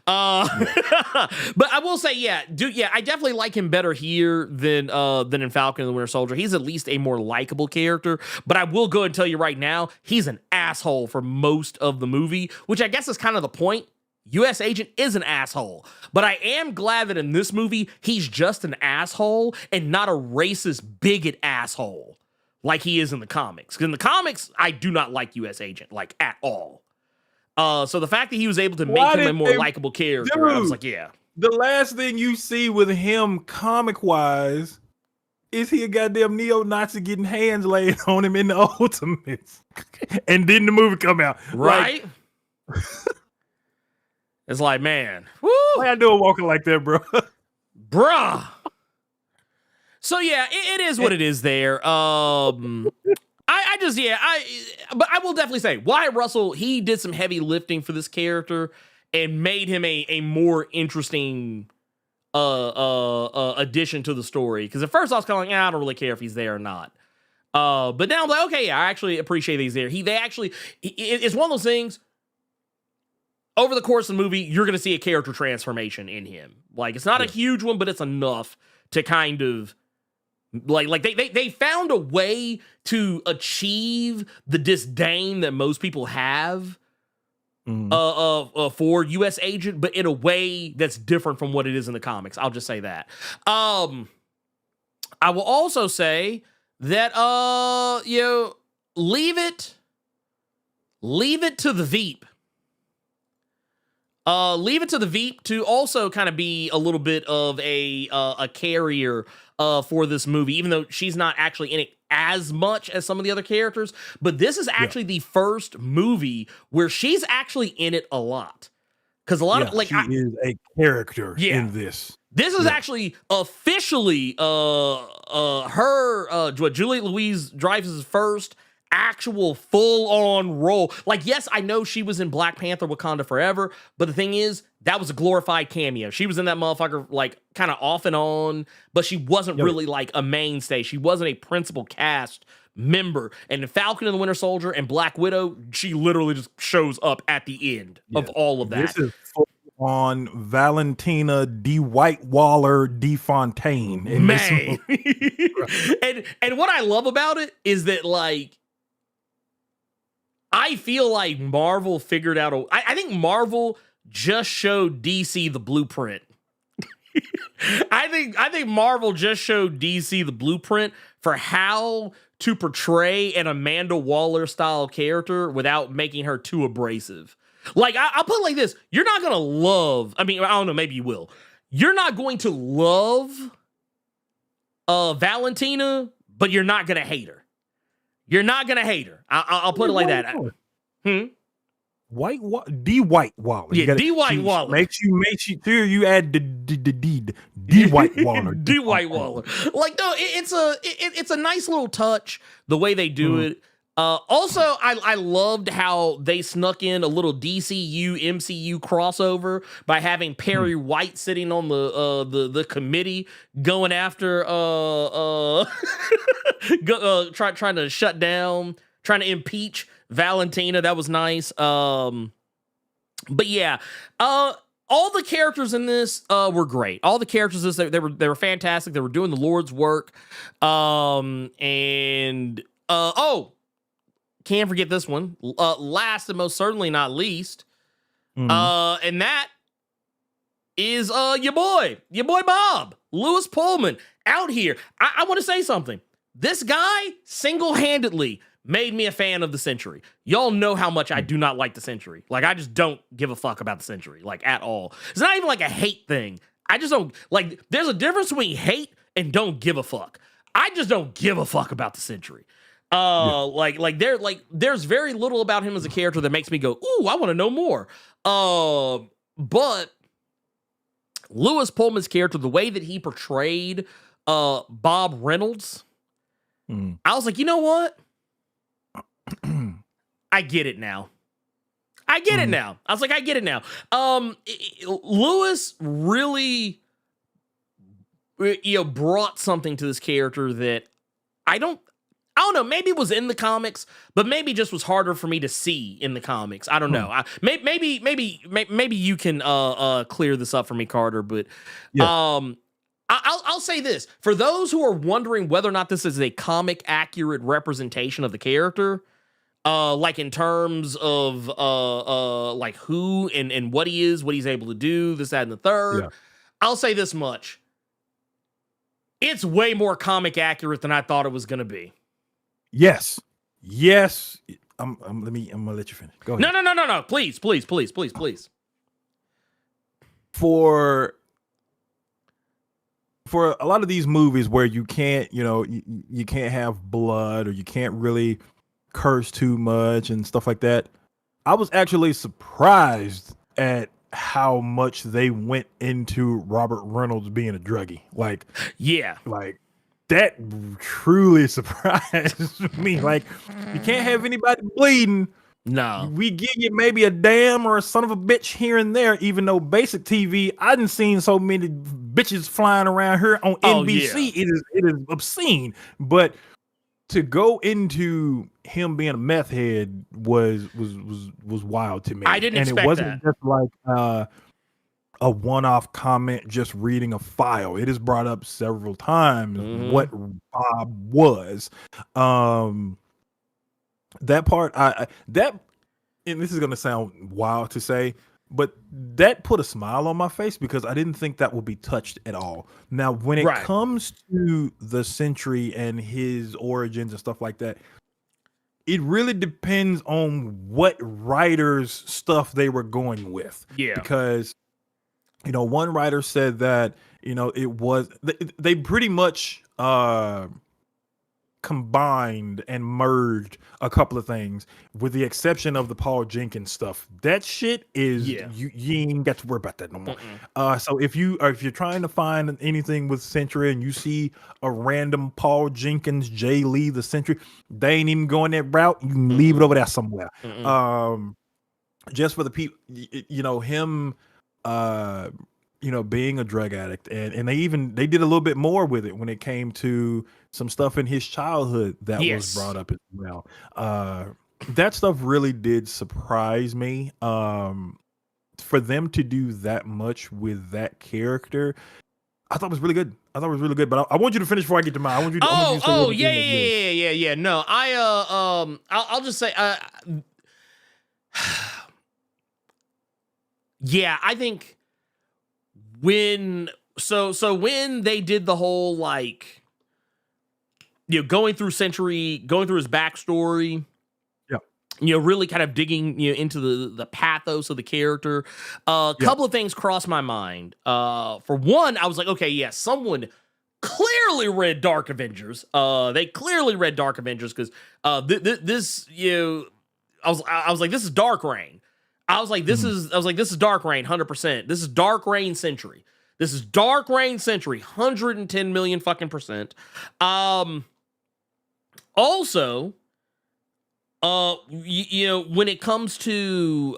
But I will say, I definitely like him better here than in Falcon and the Winter Soldier. He's at least a more likable character. But I will go and tell you right now, he's an asshole for most of the movie, which I guess is kind of the point. U.S. Agent is an asshole. But I am glad that in this movie, he's just an asshole and not a racist bigot asshole like he is in the comics. Because in the comics, I do not like U.S. Agent, like, at all. So the fact that he was able to make him a more likable character, I was like, yeah. The last thing you see with him comic-wise is he a goddamn neo-Nazi getting hands laid on him in the Ultimates. And didn't the movie come out? Right? It's like, man. Woo! Why I do walking like that, bro? Bruh. So yeah, it is what it is there. But I will definitely say Wyatt Russell, he did some heavy lifting for this character and made him a more interesting addition to the story. Because at first I was kind of like, I don't really care if he's there or not. But now I'm like, okay, yeah, I actually appreciate that he's there. It's one of those things. Over the course of the movie, you're going to see a character transformation in him. Like, it's not a huge one, but it's enough to kind of like they found a way to achieve the disdain that most people have for U.S. Agent, but in a way that's different from what it is in the comics. I'll just say that. I will also say that leave it to the Veep. Leave it to the Veep to also kind of be a little bit of a carrier for this movie, even though she's not actually in it as much as some of the other characters. But this is actually the first movie where she's actually in it a lot. Because a lot of she is a character in this. This is actually officially Juliette Louis-Dreyfus' first actual full-on role. Like, yes, I know she was in Black Panther Wakanda Forever, but the thing is, that was a glorified cameo. She was in that motherfucker, like, kind of off and on, but she wasn't really, like, a mainstay. She wasn't a principal cast member. And in Falcon and the Winter Soldier and Black Widow, she literally just shows up at the end of all of that. This is on Valentina D. Whitewaller D. Fontaine. Man. and what I love about it is that, like, I feel like Marvel figured out I think Marvel just showed DC the blueprint. I think Marvel just showed DC the blueprint for how to portray an Amanda Waller style character without making her too abrasive. Like, I'll put it like this. You're not going to love, I mean, I don't know, maybe you will. You're not going to love Valentina, but you're not going to hate her. You're not going to hate her. I'll put it like that. White Waller. Yeah, D White Waller. Makes you sure you add the D White Waller. D White Waller. Like, no, it's a nice little touch the way they do it. Also, I loved how they snuck in a little DCU MCU crossover by having Perry White sitting on the committee going after trying to shut down, trying to impeach Valentina. That was nice. But yeah, all the characters in this were great. All the characters in this, they were fantastic. They were doing the Lord's work. Can't forget this one. Last and most certainly not least. And that is your boy Bob, Lewis Pullman, out here. I want to say something. This guy single-handedly made me a fan of the Century. Y'all know how much I do not like the Century. Like, I just don't give a fuck about the Century, like, at all. It's not even like a hate thing. I just don't, like, there's a difference between hate and don't give a fuck. I just don't give a fuck about the Century. There's very little about him as a character that makes me go, ooh, I want to know more. But Lewis Pullman's character, the way that he portrayed Bob Reynolds, I was like, you know what? I get it now. I get it now. I was like, I get it now. Lewis really, brought something to this character that I don't know. Maybe it was in the comics, but maybe just was harder for me to see in the comics. I don't know. Maybe you can clear this up for me, Carter. But I'll say this for those who are wondering whether or not this is a comic accurate representation of the character. Like in terms of like who and what he is, what he's able to do, this, that, and the third. Yeah. I'll say this much. It's way more comic accurate than I thought it was gonna be. Yes. I'm gonna let you finish. Go ahead. No. Please. For a lot of these movies where you can't, you can't have blood or you can't really curse too much and stuff like that, I was actually surprised at how much they went into Robert Reynolds being a druggie. Like that truly surprised me. Like, you can't have anybody bleeding. No, we give you maybe a damn or a son of a bitch here and there, even though basic TV, I didn't seen so many bitches flying around here on NBC. Yeah. It is obscene. But to go into him being a meth head was wild to me. I didn't expect that. And it wasn't just like a one-off comment just reading a file. It is brought up several times what Bob was. That part, and this is going to sound wild to say, but that put a smile on my face because I didn't think that would be touched at all. Now, when it comes to the Sentry and his origins and stuff like that, it really depends on what writer's stuff they were going with. Yeah. Because, one writer said that, it was, they pretty much combined and merged a couple of things, with the exception of the Paul Jenkins stuff. That shit is you ain't got to worry about that no more. So if you're trying to find anything with Sentry and you see a random Paul Jenkins, Jay Lee the Sentry, they ain't even going that route. You can leave it over there somewhere. Just for the people, him being a drug addict, and they did a little bit more with it when it came to some stuff in his childhood that was brought up as well. That stuff really did surprise me. For them to do that much with that character, I thought it was really good. But I want you to finish before I get to mine. I want you to yeah. No, I'll just say, yeah, I think when So when they did the whole like, going through his backstory, really kind of digging into the pathos of the character, a couple of things crossed my mind. For one, I was like, okay, yeah, someone clearly read Dark Avengers. They clearly read Dark Avengers because this, I was like, this is Dark Reign. I was like, this is Dark Reign, 100%. This is Dark Reign Century. This is Dark Reign Century, 110 million fucking percent. Also, when it comes to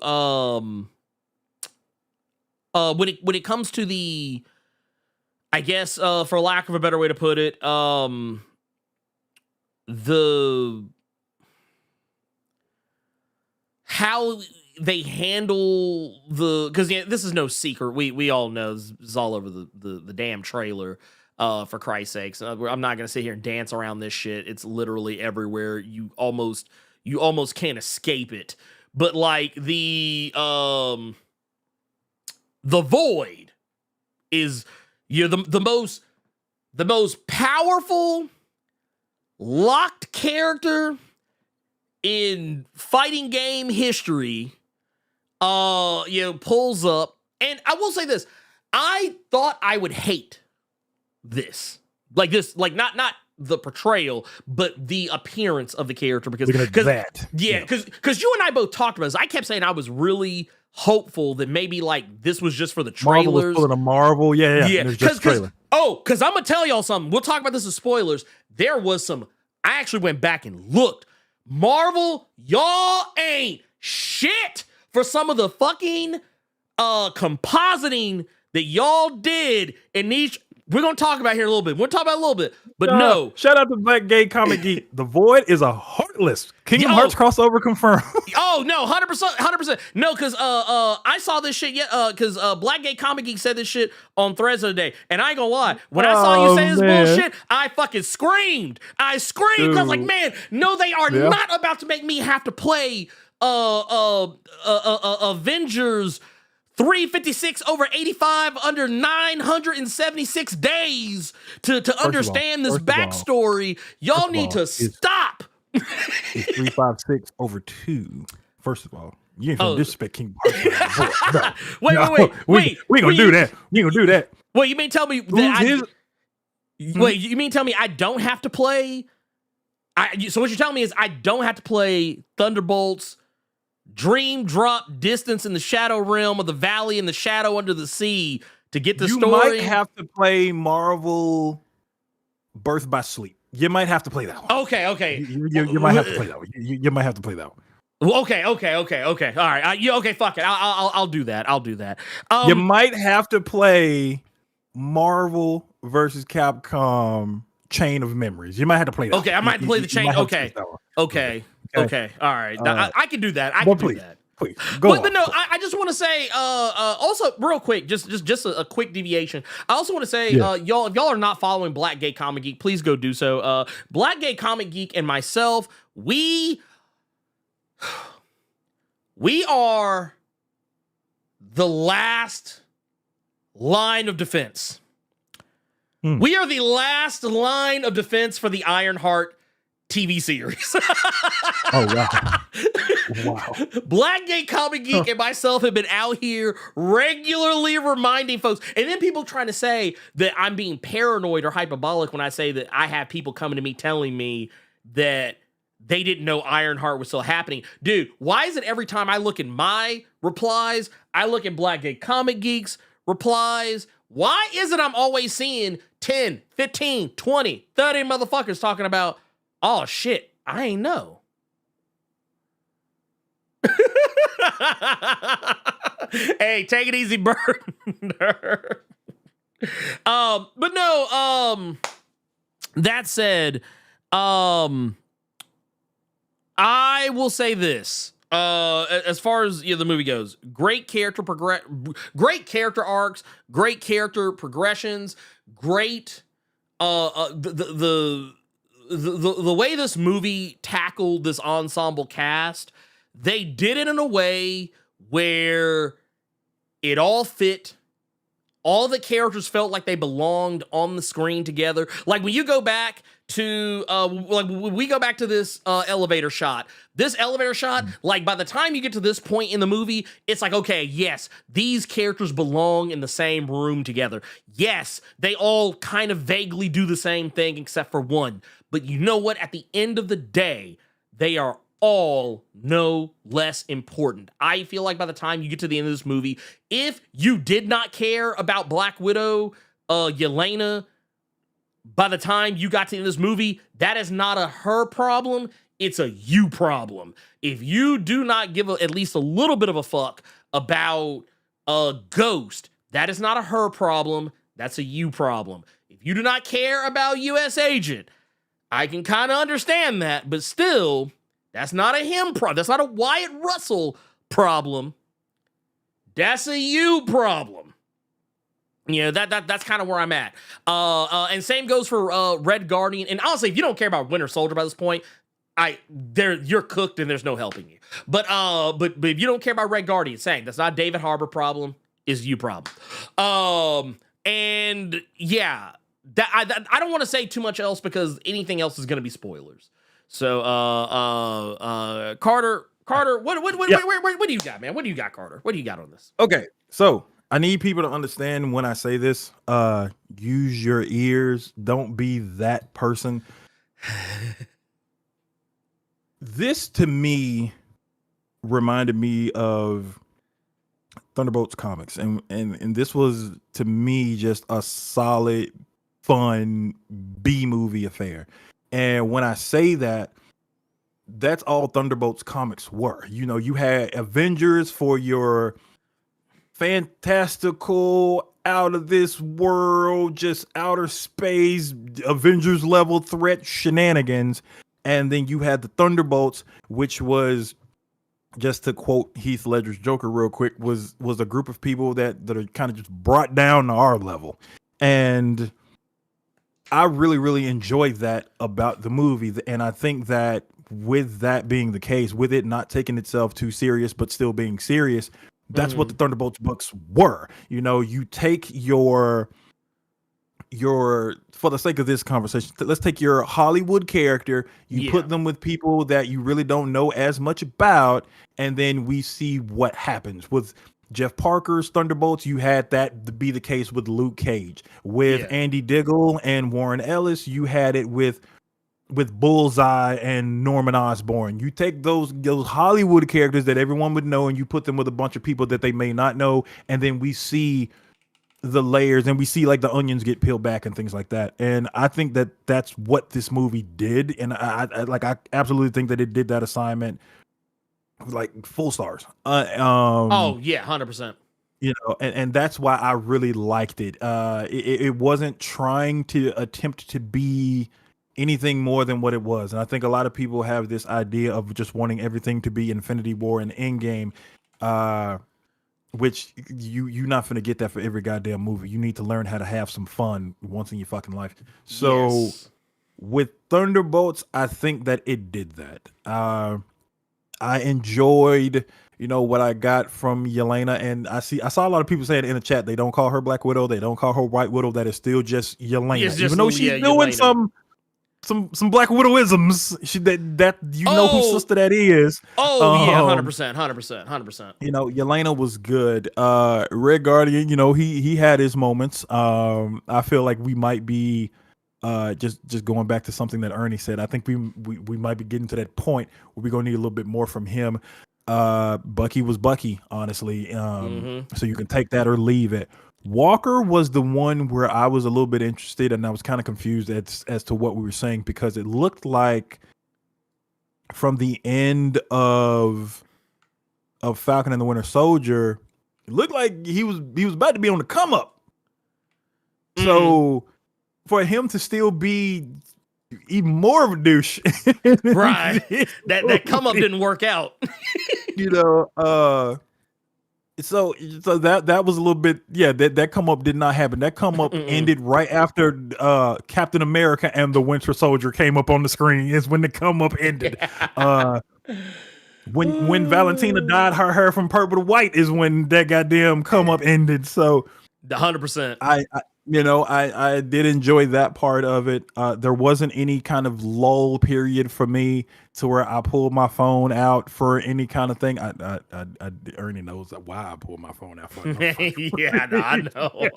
when it comes to the, I guess, for lack of a better way to put it, how they handle because this is no secret. We all know this is all over the damn trailer. For Christ's sakes, I'm not gonna sit here and dance around this shit. It's literally everywhere. You almost can't escape it. But like the Void is the most powerful locked character in fighting game history. Pulls up, and I will say this: I thought I would hate this, like not the portrayal, but the appearance of the character because you and I both talked about this. I kept saying I was really hopeful that maybe like this was just for the trailers. Marvel was pulling a Marvel, yeah. Because I'm gonna tell y'all something. We'll talk about this as spoilers. There was some. I actually went back and looked. Marvel, y'all ain't shit for some of the fucking compositing that y'all did in these. We're going to talk about here a little bit. We'll talk about it a little bit. But no. Shout out to Black Gay Comic Geek. The Void is a heartless. Kingdom Hearts crossover confirmed. Oh, no. 100%. No, because I saw this shit because Black Gay Comic Geek said this shit on Threads the other day. And I ain't going to lie. When I saw you say this bullshit, I fucking screamed. I screamed. I was like, man, no, they are not about to make me have to play Avengers 356 over 85 under 976 days to understand this backstory. Y'all need to stop. It's 356 over 2. First of all, you ain't gonna disrespect King Hearts. No. Wait. We ain't gonna do that. We ain't gonna do that. Wait, you mean tell me that you mean tell me I don't have to play? So what you're telling me is I don't have to play Thunderbolts, Dream Drop, Distance in the Shadow Realm of the Valley and the Shadow Under the Sea to get the story? You might have to play Marvel Birth by Sleep. You might have to play that one. Okay. You might have to play that one. You might have to play that one. Okay. All right. Okay, fuck it. I'll do that. You might have to play Marvel versus Capcom Chain of Memories. You might have to play that. Okay, I might play the chain. Okay. All right. I can do that. I can do that. Please go. But no, I just want to say, also real quick, just a quick deviation. I also want to say, y'all, if y'all are not following Black Gay Comic Geek, please go do so. Black Gay Comic Geek and myself, we are the last line of defense. We are the last line of defense for the Ironheart TV series. Wow. Black Gay Comic Geek and myself have been out here regularly reminding folks, and then people trying to say that I'm being paranoid or hyperbolic when I say that I have people coming to me telling me that they didn't know Ironheart was still happening. Dude, why is it every time I look in my replies, I look at Black Gay Comic Geek's replies? Why is it I'm always seeing 10, 15, 20, 30 motherfuckers talking about, oh shit, I ain't know. Hey, take it easy, Bird. But no, that said, I will say this. As far as the movie goes, great character arcs, great character progressions, great the way this movie tackled this ensemble cast, they did it in a way where it all fit all the characters felt like they belonged on the screen together. Like when you go back to like when we go back to this elevator shot, like by the time you get to this point in the movie, it's like, okay, yes, these characters belong in the same room together. Yes, they all kind of vaguely do the same thing except for one. But you know what? At the end of the day, they are all no less important. I feel like by the time you get to the end of this movie, if you did not care about Black Widow, Yelena, by the time you got to the end of this movie, that is not a her problem, it's a you problem. If you do not give at least a little bit of a fuck about a Ghost, that is not a her problem, that's a you problem. If you do not care about US Agent, I can kind of understand that, but still, that's not a him problem. That's not a Wyatt Russell problem. That's a you problem. You know, that's kind of where I'm at. And same goes for Red Guardian. And honestly, if you don't care about Winter Soldier by this point, you're cooked and there's no helping you. But if you don't care about Red Guardian, saying that's not a David Harbour problem, is you problem. And yeah, I don't want to say too much else because anything else is going to be spoilers. So, Carter, what do you got, man? What do you got, Carter? What do you got on this? Okay, so I need people to understand when I say this. Use your ears. Don't be that person. This to me reminded me of Thunderbolts comics, and this was to me just a solid, fun B-movie affair. And when I say that, that's all Thunderbolts comics were. You know, you had Avengers for your fantastical, out of this world, just outer space, Avengers level threat shenanigans. And then you had the Thunderbolts, which was, just to quote Heath Ledger's Joker real quick, was a group of people that are kind of just brought down to our level. And I really, really enjoyed that about the movie. And I think that with that being the case, with it not taking itself too serious, but still being serious, that's what the Thunderbolts books were. You know, you take your, for the sake of this conversation, let's take your Hollywood character, you put them with people that you really don't know as much about, and then we see what happens. With Jeff Parker's Thunderbolts, you had that to be the case with Luke Cage. With Andy Diggle and Warren Ellis, you had it with Bullseye and Norman Osborn. You take those Hollywood characters that everyone would know and you put them with a bunch of people that they may not know, and then we see the layers and we see like the onions get peeled back and things like that. And I think that that's what this movie did, and I absolutely think that it did that assignment like full stars. Oh yeah, 100%. You know, and that's why I really liked it. It wasn't trying to attempt to be anything more than what it was. And I think a lot of people have this idea of just wanting everything to be Infinity War and Endgame, which you're not going to get that for every goddamn movie. You need to learn how to have some fun once in your fucking life. So with Thunderbolts, I think that it did that. I enjoyed, you know, what I got from Yelena, and I saw a lot of people saying in the chat they don't call her Black Widow, they don't call her White Widow. That is still just Yelena, even though she's doing some Black Widowisms. That you know whose sister that is. Oh yeah, 100%. You know, Yelena was good. Red Guardian, you know, he had his moments. I feel like we might be just going back to something that Ernie said. I think we might be getting to that point where we're gonna need a little bit more from him. Bucky was Bucky, honestly. So you can take that or leave it. Walker was the one where I was a little bit interested, and I was kind of confused as to what we were saying, because it looked like from the end of Falcon and the Winter Soldier, it looked like he was about to be on the come up. So for him to still be even more of a douche, right? that come up didn't work out. You know, so that was a little bit, that come up did not happen. That come up ended right after Captain America and the Winter Soldier came up on the screen. Is when the come up ended. When Valentina dyed her hair from purple to white is when that goddamn come up ended. So 100%. I did enjoy that part of it. There wasn't any kind of lull period for me to where I pulled my phone out for any kind of thing. Ernie knows why I pulled my phone out for. Yeah, no, I know.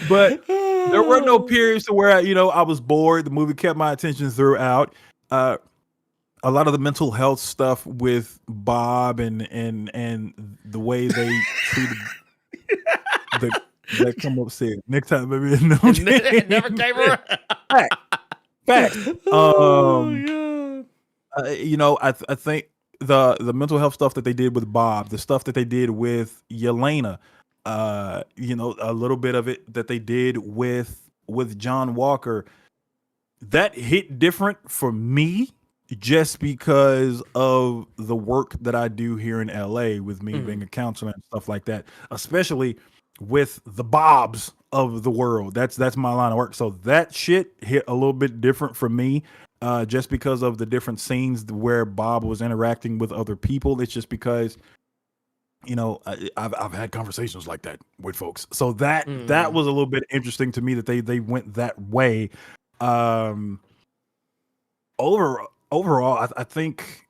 But there were no periods to where I was bored. The movie kept my attention throughout. A lot of the mental health stuff with Bob and the way they treated that come upstairs next time, maybe It never came around. Fact. Oh, I think the mental health stuff that they did with Bob, the stuff that they did with Yelena, a little bit of it that they did with John Walker, that hit different for me just because of the work that I do here in LA with me being a counselor and stuff like that, especially with the Bobs of the world. That's my line of work. So that shit hit a little bit different for me, just because of the different scenes where Bob was interacting with other people. It's just because, I've had conversations like that with folks. So that was a little bit interesting to me that they went that way. Overall, I think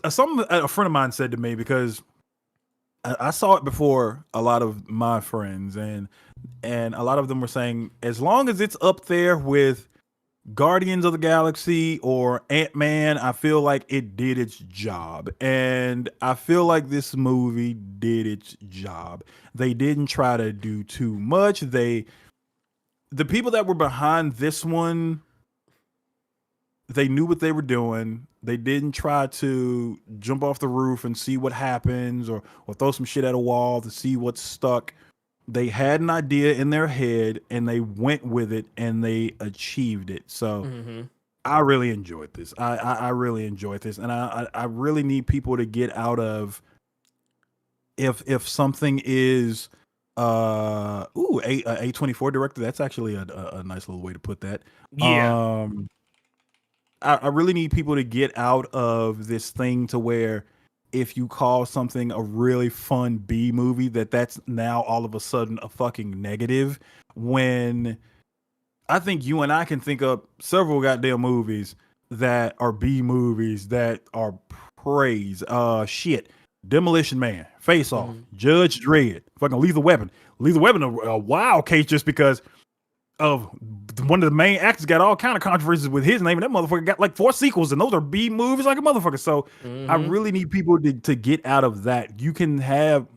something a friend of mine said to me, because I saw it before a lot of my friends, and a lot of them were saying, as long as it's up there with Guardians of the Galaxy or Ant-Man, I feel like it did its job. And I feel like this movie did its job. They didn't try to do too much. The people that were behind this one, they knew what they were doing. They didn't try to jump off the roof and see what happens, or throw some shit at a wall to see what's stuck. They had an idea in their head and they went with it and they achieved it. So I really enjoyed this. I really enjoyed this. And I really need people to get out of, if something is A24 director, that's actually a nice little way to put that. Yeah. I really need people to get out of this thing to where if you call something a really fun B movie, that's now all of a sudden a fucking negative, when I think you and I can think of several goddamn movies that are B movies that are praise. Demolition Man, Face Off, Judge Dredd, fucking Lethal Weapon. Lethal Weapon, a wild case just because of one of the main actors got all kind of controversies with his name, and that motherfucker got like 4 sequels, and those are B movies like a motherfucker. So I really need people to get out of that. You can have,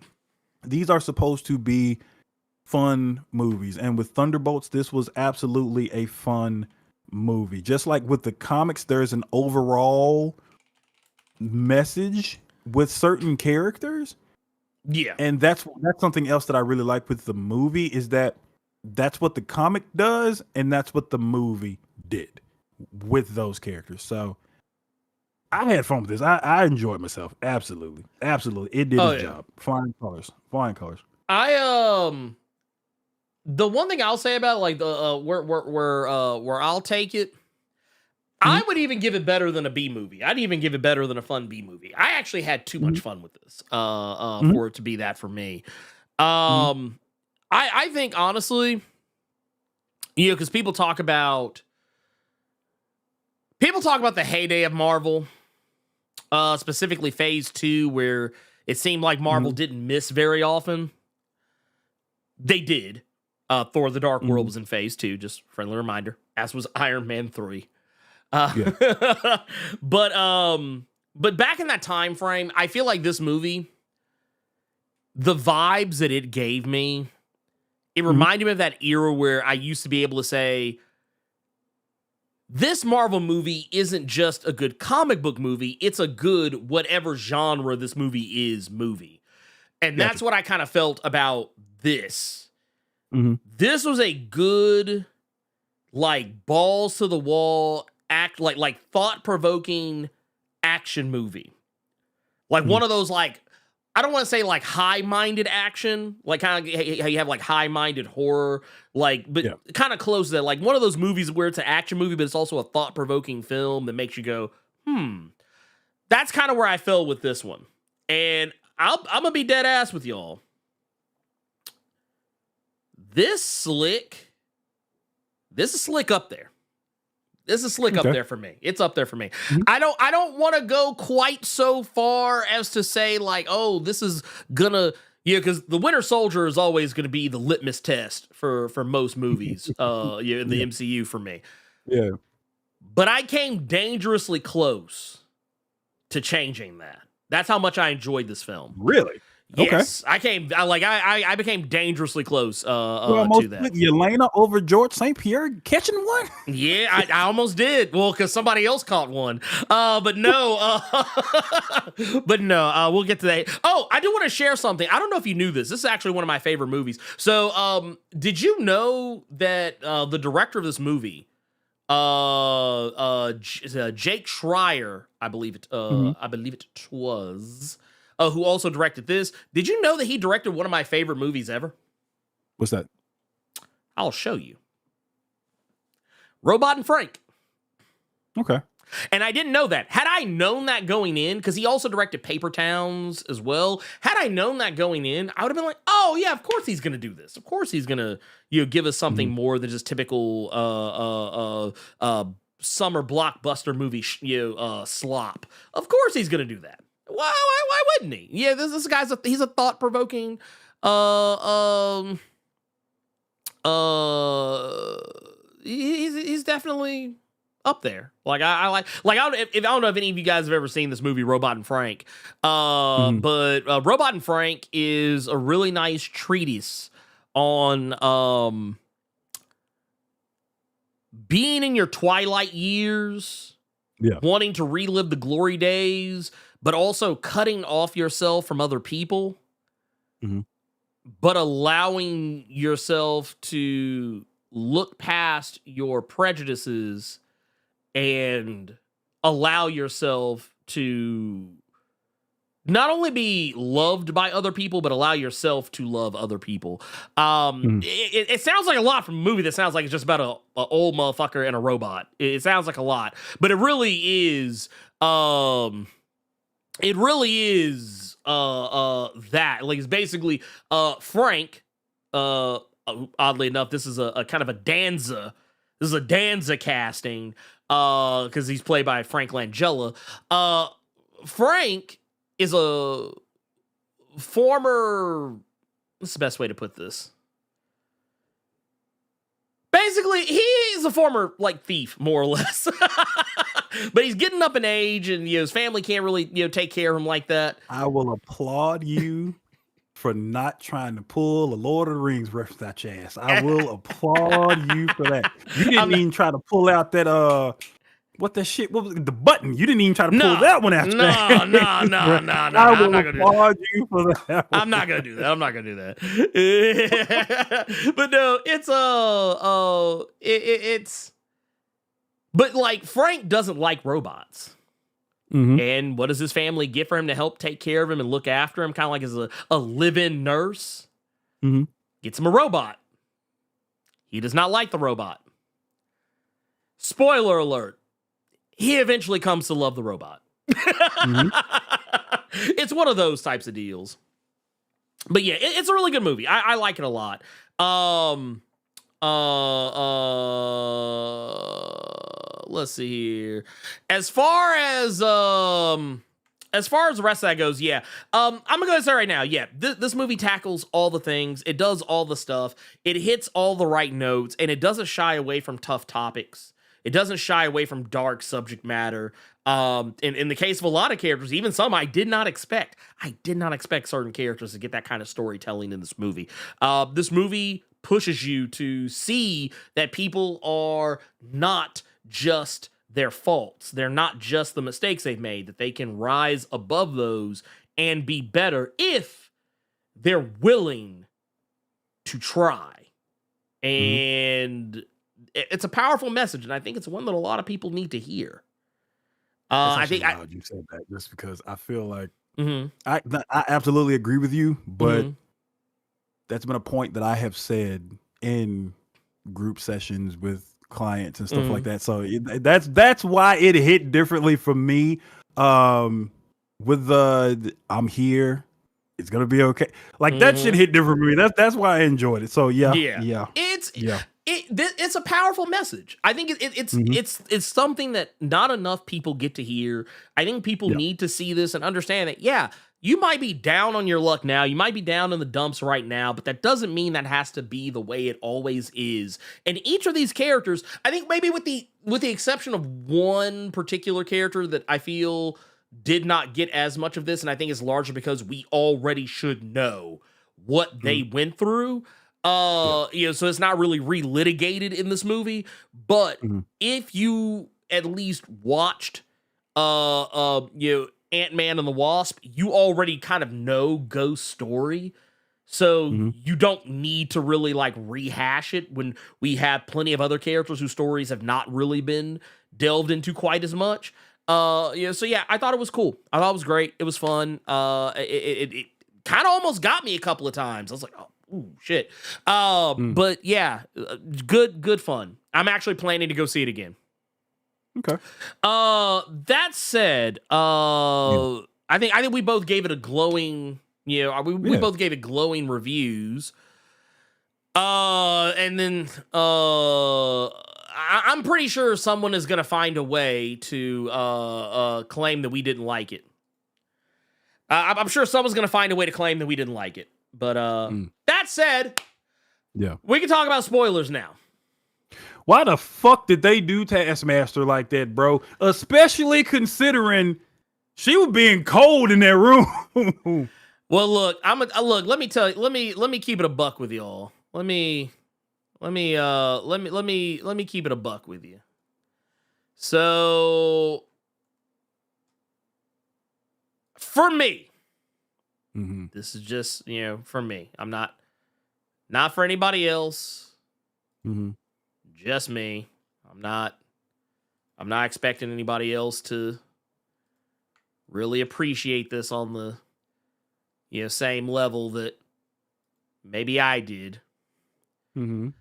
these are supposed to be fun movies, and with Thunderbolts, this was absolutely a fun movie. Just like with the comics, there's an overall message with certain characters. Yeah. And that's something else that I really like with the movie, is that that's what the comic does, and that's what the movie did with those characters. So I had fun with this. I enjoyed myself. Absolutely. It did its job. Flying colors. The one thing I'll say about like the where I'll take it, I would even give it better than a B movie. I'd even give it better than a fun B movie. I actually had too much fun with this for it to be that for me. I think honestly, because people talk about the heyday of Marvel, specifically Phase 2, where it seemed like Marvel didn't miss very often. They did. Thor: The Dark World was in Phase 2, just friendly reminder, as was Iron Man 3. But back in that time frame, I feel like this movie, the vibes that it gave me, it reminded me of that era where I used to be able to say, this Marvel movie isn't just a good comic book movie, it's a good whatever genre this movie is movie. And that's what I kind of felt about this. This was a good, like, balls to the wall, like thought-provoking action movie. Like one of those, like, I don't want to say like high-minded action, like kind of how you have like high-minded horror, like, but kind of close to that. Like one of those movies where it's an action movie, but it's also a thought-provoking film that makes you go, That's kind of where I fell with this one. And I'm going to be dead ass with y'all. This is slick up there. This is slick up there for me. It's up there for me. Mm-hmm. I don't want to go quite so far as to say like, oh, this is gonna, because the Winter Soldier is always going to be the litmus test for most movies, in the MCU for me. Yeah. But I came dangerously close to changing that. That's how much I enjoyed this film. Really? Yes, okay. I became dangerously close to that. Yelena over George St. Pierre catching one? Yeah, I almost did. Well, because somebody else caught one. But no, we'll get to that. Oh, I do want to share something. I don't know if you knew this. This is actually one of my favorite movies. So, did you know that the director of this movie, Jake Schreier, I believe it was. Who also directed this. Did you know that he directed one of my favorite movies ever? What's that? I'll show you. Robot and Frank. Okay. And I didn't know that. Had I known that going in, because he also directed Paper Towns as well. Had I known that going in, I would have been like, oh yeah, of course he's going to do this. Of course he's going to, give us something more than just typical summer blockbuster movie slop. Of course he's going to do that. Why wouldn't he? Yeah, this guy's he's a thought-provoking he's definitely up there. Like I don't know if any of you guys have ever seen this movie Robot and Frank. But Robot and Frank is a really nice treatise on being in your twilight years, wanting to relive the glory days, but also cutting off yourself from other people, but allowing yourself to look past your prejudices and allow yourself to not only be loved by other people, but allow yourself to love other people. It sounds like a lot from a movie that sounds like it's just about a old motherfucker and a robot. It sounds like a lot, but it really is. It really is that. Like, it's basically Frank. Oddly enough, this is a kind of a Danza. This is a Danza casting because he's played by Frank Langella. Frank is a former. What's the best way to put this? Basically, he's a former thief, more or less. But he's getting up in age, and his family can't really take care of him like that. I will applaud you for not trying to pull a Lord of the Rings reference out your ass. I will applaud you for that. You didn't even try to pull out that what the shit? What was it? The button? You didn't even try to pull that one out. No. I will applaud you for that. I'm not gonna do that. But no, it's but Frank doesn't like robots. And what does his family get for him to help take care of him and look after him? Kind of like as a live-in nurse. Gets him a robot. He does not like the robot. Spoiler alert. He eventually comes to love the robot. It's one of those types of deals. But yeah, it's a really good movie. I like it a lot. Let's see here. As far as the rest of that goes, I'm gonna go say right now, this movie tackles all the things. It does all the stuff. It hits all the right notes, and it doesn't shy away from tough topics. It doesn't shy away from dark subject matter. In the case of a lot of characters, even some I did not expect. I did not expect certain characters to get that kind of storytelling in this movie. This movie pushes you to see that people are not just their faults. They're not just the mistakes they've made, that they can rise above those and be better if they're willing to try. And it's a powerful message, and I think it's one that a lot of people need to hear. I think you said that just because I feel like I absolutely agree with you, but that's been a point that I have said in group sessions with clients and stuff like that. So that's why it hit differently for me. With the I'm here, it's gonna be okay. Like that shit hit different for me. That's why I enjoyed it. So yeah. It's a powerful message. I think it's something that not enough people get to hear. I think people need to see this and understand that. Yeah, you might be down on your luck now. You might be down in the dumps right now, but that doesn't mean that has to be the way it always is. And each of these characters, I think maybe with the exception of one particular character that I feel did not get as much of this, and I think it's largely because we already should know what they went through. So it's not really relitigated in this movie. But if you at least watched Ant-Man and the Wasp, you already kind of know Ghost's story. So you don't need to really like rehash it when we have plenty of other characters whose stories have not really been delved into quite as much. So yeah, I thought it was cool. I thought it was great. It was fun. It kind of almost got me a couple of times. I was like, oh, ooh, shit. But yeah, good fun. I'm actually planning to go see it again. Okay. That said, I think we both gave it a glowing, we both gave it glowing reviews. And then I'm pretty sure someone is gonna find a way to claim that we didn't like it. I'm sure someone's gonna find a way to claim that we didn't like it. But that said, we can talk about spoilers now. Why the fuck did they do Taskmaster like that, bro? Especially considering she was being cold in that room. Well, look, let me tell you, let me keep it a buck with y'all. Let me keep it a buck with you. So for me, this is just, for me. I'm not for anybody else. Just me. I'm not expecting anybody else to really appreciate this on the same level that maybe I did. But I'm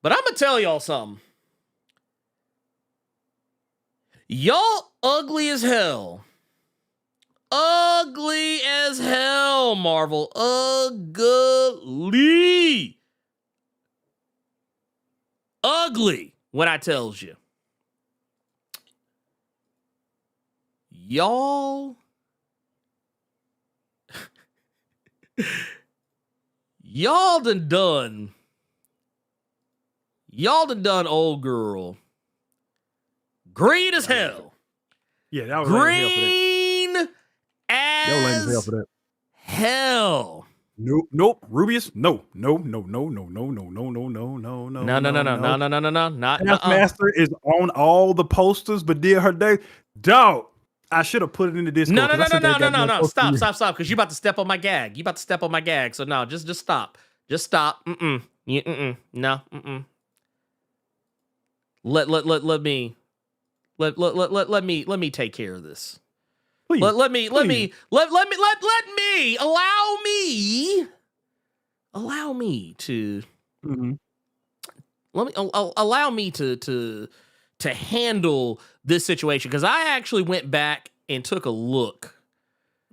gonna tell y'all something. Y'all ugly as hell. Ugly as hell, Marvel. Ugly. Ugly when I tells you. Y'all done old girl green as hell. Yeah, that was green as hell for that. Hell. Nope. Rubius, no. Not Taskmaster is on all the posters, but did her day. Dog, I should have put it in the Discord. No. Stop. Because you about to step on my gag. So no, just stop. Just stop. No. Let me take care of this. Please, let me allow me to allow me to handle this situation, because I actually went back and took a look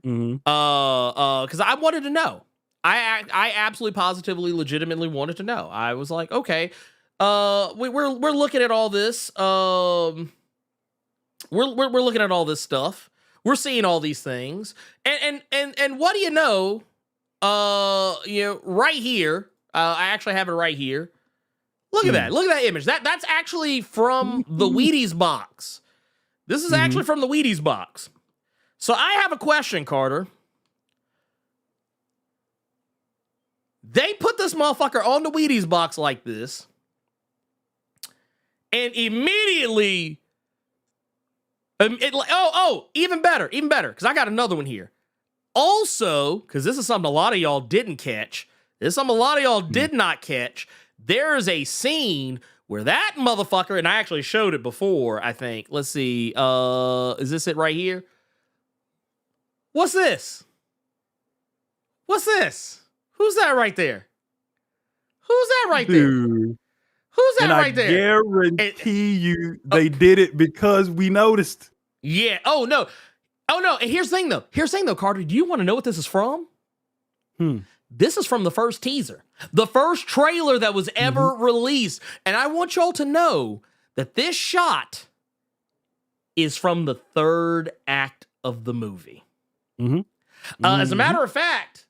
because I wanted to know. I absolutely positively legitimately wanted to know. I was like, okay, we're looking at all this, we're looking at all this stuff. We're seeing all these things, and what do you know? Right here, I actually have it right here. Look at that! Look at that image. That's actually from the Wheaties box. This is actually from the Wheaties box. So I have a question, Carter. They put this motherfucker on the Wheaties box like this, and immediately. Even better, because I got another one here. Also, because this is something a lot of y'all didn't catch. This is something a lot of y'all did not catch. There is a scene where that motherfucker, and I actually showed it before, I think. Let's see. Is this it right here? What's this? Who's that right there? Dude. Who's that right there? I guarantee you they did it because we noticed. Yeah. Oh, no. And here's the thing, though. Carter. Do you want to know what this is from? This is from the first teaser, the first trailer that was ever released. And I want y'all to know that this shot is from the third act of the movie. As a matter of fact,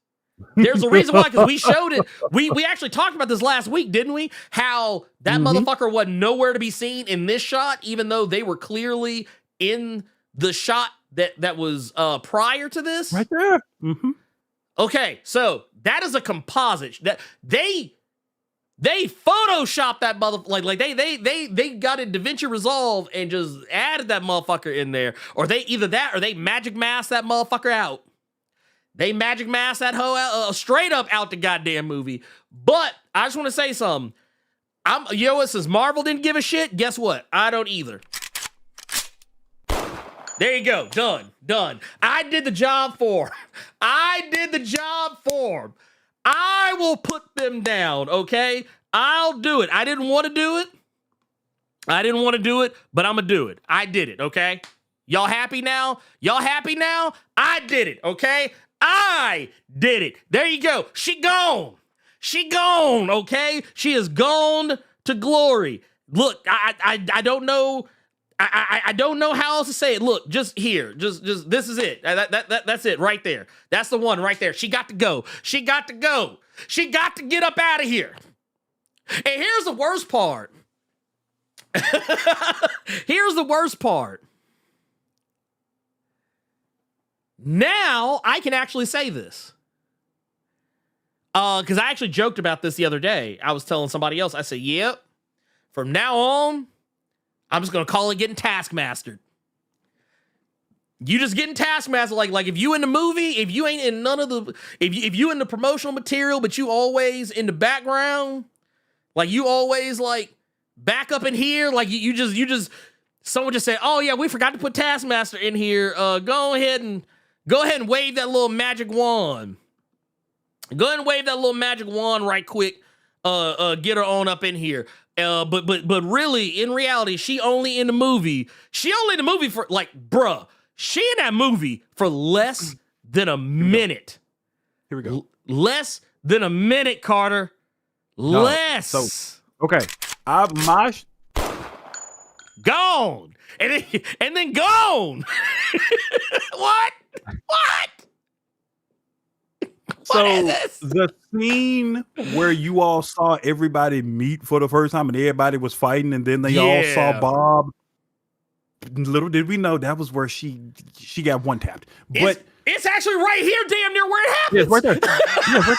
there's a reason why, because we showed it. We actually talked about this last week, didn't we? How that motherfucker was nowhere to be seen in this shot, even though they were clearly in the shot that was prior to this. Right there. Okay, so that is a composite that they photoshopped that motherfucker, like they got a DaVinci Resolve and just added that motherfucker in there, or they either that or they magic masked that motherfucker out. They magic masked that hoe out, straight up out the goddamn movie. But I just want to say something. You know what? Since Marvel didn't give a shit, guess what? I don't either. There you go. Done. I did the job for 'em. I will put them down, okay? I'll do it. I didn't want to do it, but I'm going to do it. I did it, okay? Y'all happy now? I did it, okay? I did it. There you go. She gone, okay? She is gone to glory. Look, I don't know. I don't know how else to say it. Look, just here. Just this is it. That's it right there. That's the one right there. She got to go. She got to get up out of here. And here's the worst part. Now I can actually say this. Because I actually joked about this the other day. I was telling somebody else. I said, yep, from now on, I'm just going to call it getting taskmastered. You just getting taskmaster. Like if you in the movie, if you ain't in none of the, if you in the promotional material, but you always in the background, like you always like back up in here, like you just, someone just say, oh yeah, we forgot to put taskmaster in here. Go ahead and wave that little magic wand. Go ahead and wave that little magic wand right quick. Get her on up in here. But really, in reality, she only in the movie for like, bruh, she in that movie for less than a minute. Here we go. Less than a minute, Carter. No, Less. So, okay. Gone. And then gone. What? So the scene where you all saw everybody meet for the first time and everybody was fighting and then they all saw Bob. Little did we know that was where she got one tapped. But it's actually right here, damn near where it happens. Yeah, right there. Yeah, right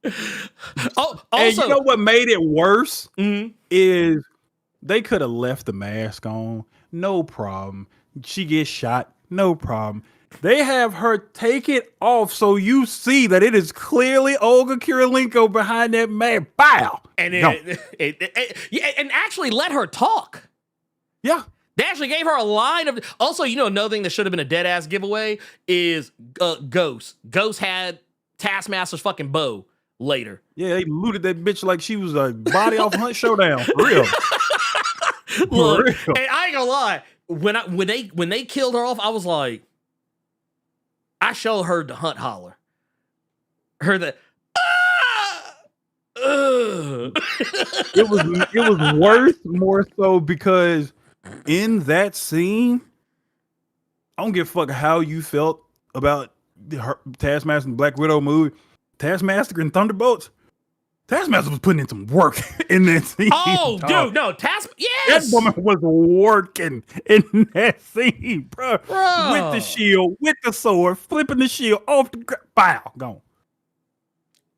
there. Oh, also, and you know what made it worse is they could have left the mask on, no problem. She gets shot, no problem. They have her take it off so you see that it is clearly Olga Kurylenko behind that man. Bow! And and actually let her talk. Yeah. They actually gave her a line of... Also, you know, another thing that should have been a dead-ass giveaway is Ghost. Ghost had Taskmaster's fucking bow later. Yeah, they looted that bitch like she was a body off Hunt Showdown. For real. Look, and I ain't gonna lie. When they killed her off, I was like... I sure heard the Hunt holler. Heard that. It was worse more so because in that scene, I don't give a fuck how you felt about Taskmaster and Black Widow movie. Taskmaster and Thunderbolts. Taskmaster was putting in some work in that scene. Oh, dude, no, yes! That woman was working in that scene, bro. With the shield, with the sword, flipping the shield off the ground. Bow, gone.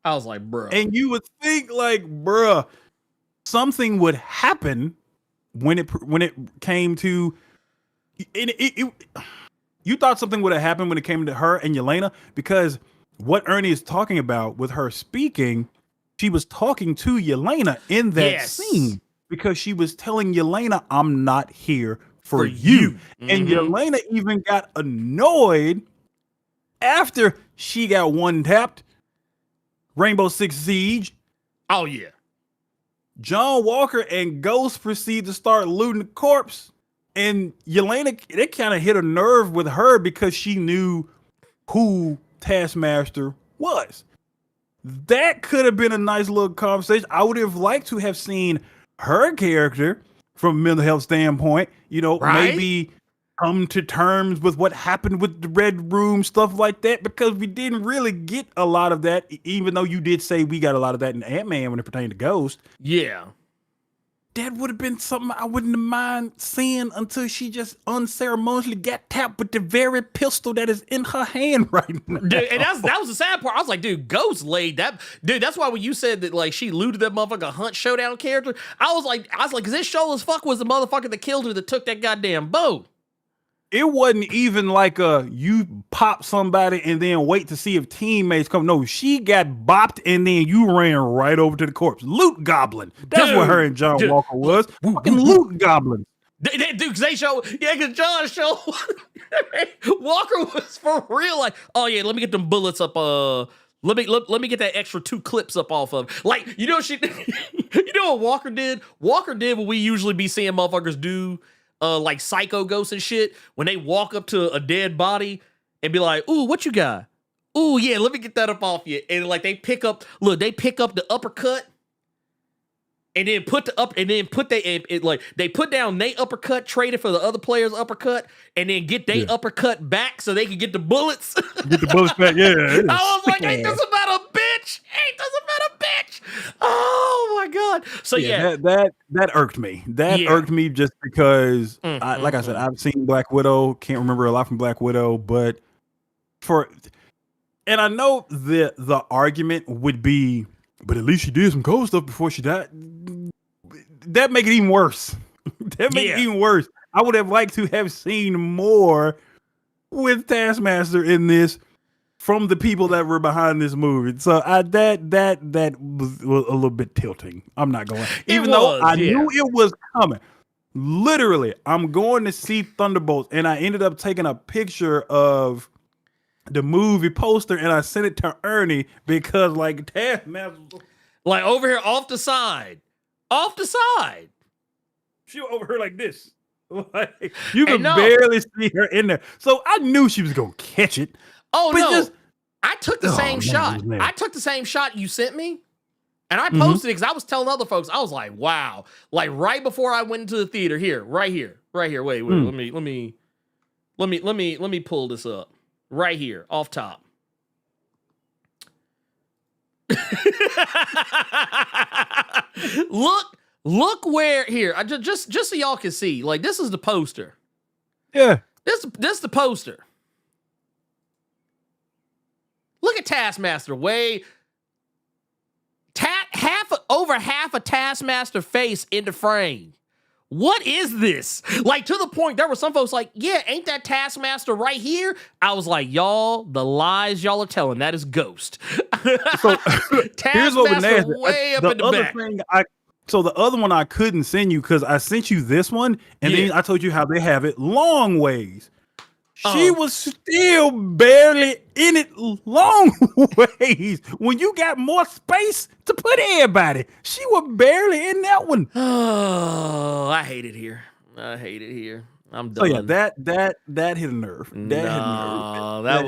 I was like, bro. And you would think, like, bruh, something would happen when it came to. You thought something would have happened when it came to her and Yelena, because what Ernie is talking about with her speaking. She was talking to Yelena in that scene because she was telling Yelena, I'm not here for you. Mm-hmm. And Yelena even got annoyed after she got one tapped. Rainbow Six Siege. Oh, yeah. John Walker and Ghost proceed to start looting the corpse. And Yelena, it kind of hit a nerve with her because she knew who Taskmaster was. That could have been a nice little conversation. I would have liked to have seen her character from a mental health standpoint, maybe come to terms with what happened with the Red Room, stuff like that, because we didn't really get a lot of that, even though you did say we got a lot of that in Ant-Man when it pertained to Ghost. Yeah. That would have been something I wouldn't have mind seeing until she just unceremoniously got tapped with the very pistol that is in her hand right now. Dude, and that was the sad part. I was like, dude, Ghost laid that. Dude, that's why when you said that, like, she looted that motherfucker Hunt Showdown character, I was like, because this show as fuck was the motherfucker that killed her that took that goddamn bow. It wasn't even like you pop somebody and then wait to see if teammates come. No, she got bopped and then you ran right over to the corpse. Loot Goblin. That's what her and John Walker was. Fucking Loot Goblin. Dude, because they show, because John showed Walker was for real. Like, oh yeah, let me get them bullets up. Let me get that extra 2 clips up off of. Like, you know what Walker did? Walker did what we usually be seeing motherfuckers do. Like psycho ghosts and shit, when they walk up to a dead body and be like, "Ooh, what you got? Ooh, yeah, let me get that up off you." And like they pick up the uppercut, and then they put down they uppercut, trade it for the other player's uppercut, and then get they uppercut back so they can get the bullets. Get the bullets back, yeah. I was like, ain't this about a bitch? Ain't this about a bitch? Oh my god! So yeah, that irked me. That irked me just because, like I said, I've seen Black Widow. Can't remember a lot from Black Widow, but and I know the argument would be, but at least she did some cool stuff before she died. That make it even worse. That make it even worse. I would have liked to have seen more with Taskmaster in this from the people that were behind this movie. So that was a little bit tilting. I'm not going. Even though I knew it was coming. Literally, I'm going to see Thunderbolts, and I ended up taking a picture of the movie poster, and I sent it to Ernie because, like, Taskmaster, like over here off the side. She was over here like this. Like, you can barely see her in there. So I knew she was gonna catch it. Oh no! I took the same shot. I took the same shot you sent me, and I posted it because I was telling other folks. I was like, "Wow!" Like right before I went into the theater. Right here. Wait. Let me pull this up. Right here, off top. Look where here. I just so y'all can see. Like this is the poster. Yeah. This the poster. Look at Taskmaster. Over half a Taskmaster face in the frame. What is this? Like, to the point, there were some folks like, yeah, ain't that Taskmaster right here? I was like, y'all, the lies y'all are telling, that is Ghost. So here's what was nasty. Way up in the back. So the other one I couldn't send you because I sent you this one, and then I told you how they have it long ways. She was still barely in it long ways. When you got more space to put everybody, she was barely in that one. Oh, I hate it here. I'm done. So yeah, that hit a nerve. That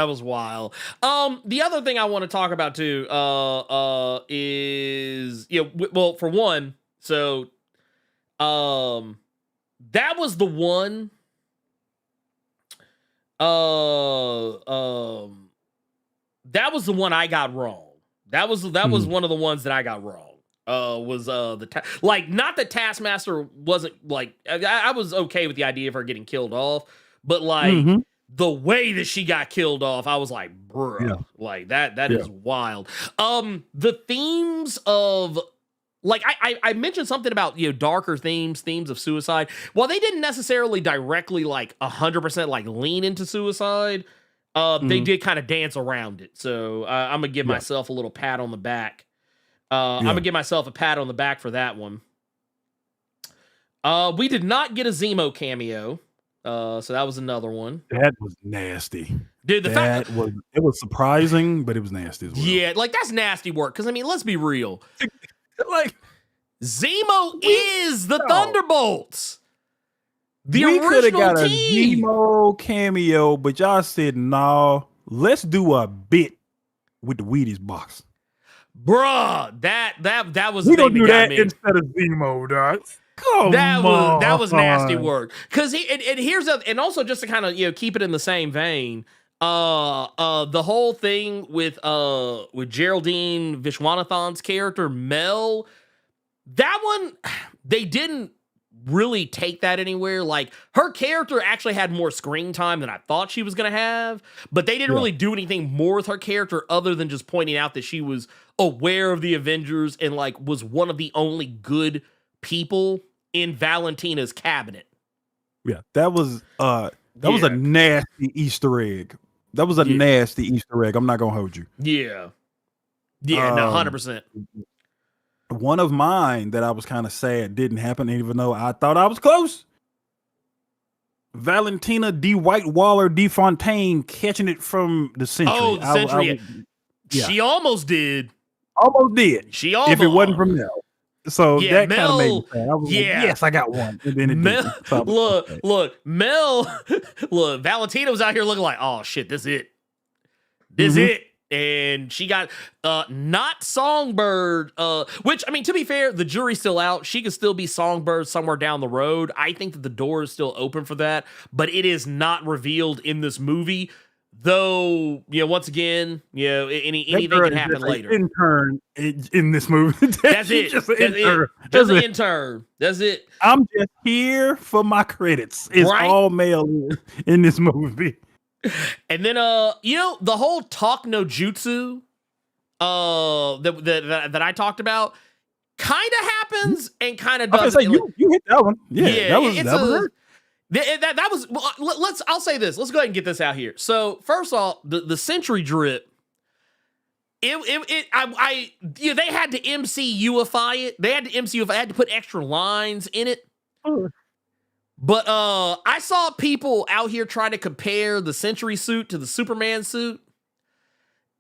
was wild. The other thing I want to talk about too, is well, for one, so, that was the one. That was the one I got wrong. That was one of the ones that I got wrong. Not that Taskmaster wasn't like, I was okay with the idea of her getting killed off, but like the way that she got killed off, I was like, bruh, like that is wild. The themes of, like, I mentioned something about, darker themes of suicide. While they didn't necessarily directly, like, 100%, like, lean into suicide, they did kind of dance around it. So I'm going to give myself a little pat on the back. I'm going to give myself a pat on the back for that one. We did not get a Zemo cameo. So that was another one. That was nasty. Dude, it was surprising, but it was nasty as well. Yeah, like, that's nasty work. Because, I mean, let's be real. Like, Zemo is the Thunderbolts. The we could have original got a team. Zemo cameo, but y'all said no. Let's do a bit with the Wheaties box. Bruh, that was We the gonna thing do that got that me. instead of Zemo, dog. Come That on. was nasty work. Cause and also just to kind of keep it in the same vein, the whole thing with Geraldine Vishwanathan's character Mel, that one they didn't really take that anywhere. Like her character actually had more screen time than I thought she was gonna have, but they didn't really do anything more with her character other than just pointing out that she was aware of the Avengers and like was one of the only good people in Valentina's cabinet. Yeah, that was a nasty Easter egg. That was a nasty Easter egg. I'm not gonna hold you. Yeah. Yeah, no, 100%. One of mine that I was kind of sad didn't happen, even though I thought I was close. Valentina D. Whitewaller D. Fontaine catching it from the Sentry. Oh, the Sentry. She almost did. Almost did. She almost. If it wasn't from Mel. So that kind of made me sad. I was like, yes, I got one. And then it Mel, look, Mel, look, Valentina was out here looking like, oh shit, this is it. This is it. And she got not Songbird, which, I mean, to be fair, the jury's still out. She could still be Songbird somewhere down the road. I think that the door is still open for that, but it is not revealed in this movie. Though, once again, anything can happen later. Intern in this movie. That's it. Just an intern. That's it. I'm just here for my credits. It's all male in this movie. And then, the whole talk no jutsu, that I talked about, kind of happens and kind of doesn't. You hit that one. Yeah, that was. I'll say this. Let's go ahead and get this out here. So first off, the Sentry drip. They had to MCUify it. They had to MCUify. I had to put extra lines in it. But I saw people out here trying to compare the Sentry suit to the Superman suit.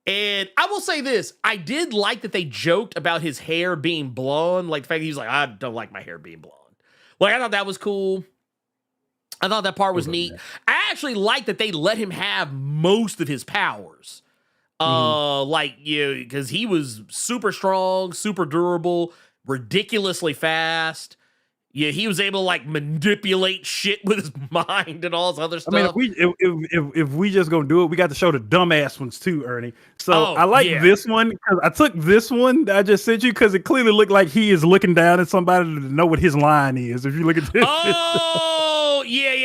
And I will say this. I did like that they joked about his hair being blonde. Like the fact that he was like, I don't like my hair being blonde. Like, I thought that was cool. I thought that part was neat. I actually like that they let him have most of his powers. Because he was super strong, super durable, ridiculously fast. Yeah, he was able to like manipulate shit with his mind and all this other stuff. I mean, if we just gonna do it, we got to show the dumbass ones too, Ernie. So I like this one because I took this one that I just sent you because it clearly looked like he is looking down at somebody to know what his line is. If you look at this, yeah.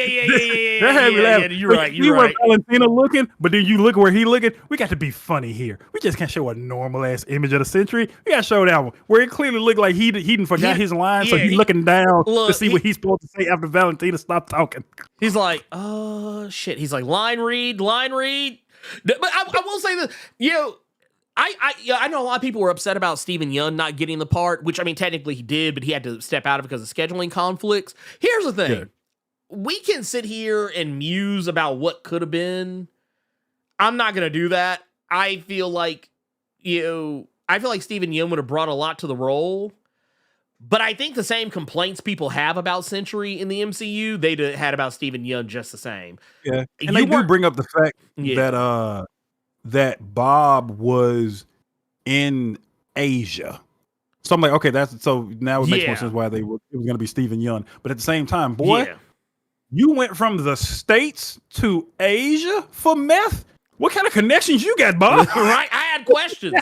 That had me laughing. You're right. Valentina looking, but then you look where he looking. We got to be funny here. We just can't show a normal ass image of the Sentry. We got to show that one where it clearly looked like he didn't forgot his line, so he's looking down to see what he's supposed to say after Valentina stopped talking. He's like, oh shit. He's like, line read. But I will say this, I know a lot of people were upset about Steven Yeun not getting the part, which I mean technically he did, but he had to step out of it because of scheduling conflicts. Here's the thing. Yeah. We can sit here and muse about what could have been. I'm not gonna do that. I feel like Steven Yeun would have brought a lot to the role. But I think the same complaints people have about Sentry in the MCU, they'd had about Steven Yeun just the same. Yeah, and they do bring up the fact that Bob was in Asia. So I'm like, okay, so now it makes more sense why it was going to be Steven Yeun. But at the same time, boy, you went from the States to Asia for meth? What kind of connections you got, Bob? Right? I had questions.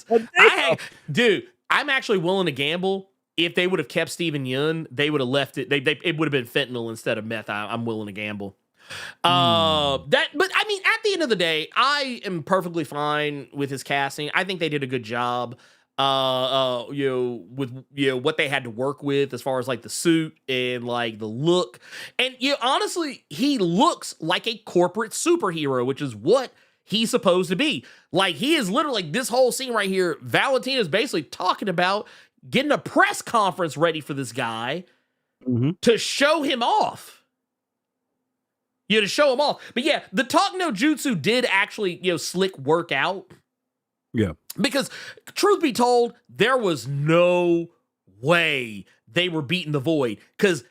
Dude, I'm actually willing to gamble. If they would have kept Steven Yeun, they would have left it. It would have been fentanyl instead of meth. I'm willing to gamble. But I mean, at the end of the day, I am perfectly fine with his casting. I think they did a good job. With what they had to work with as far as like the suit and like the look, and honestly, he looks like a corporate superhero, which is what he's supposed to be. Like he is literally like this whole scene right here. Valentina is basically talking about getting a press conference ready for this guy to show him off. To show him off. But yeah, the talk no jutsu did actually, slick work out. Yeah. Because truth be told, there was no way they were beating the Void. Because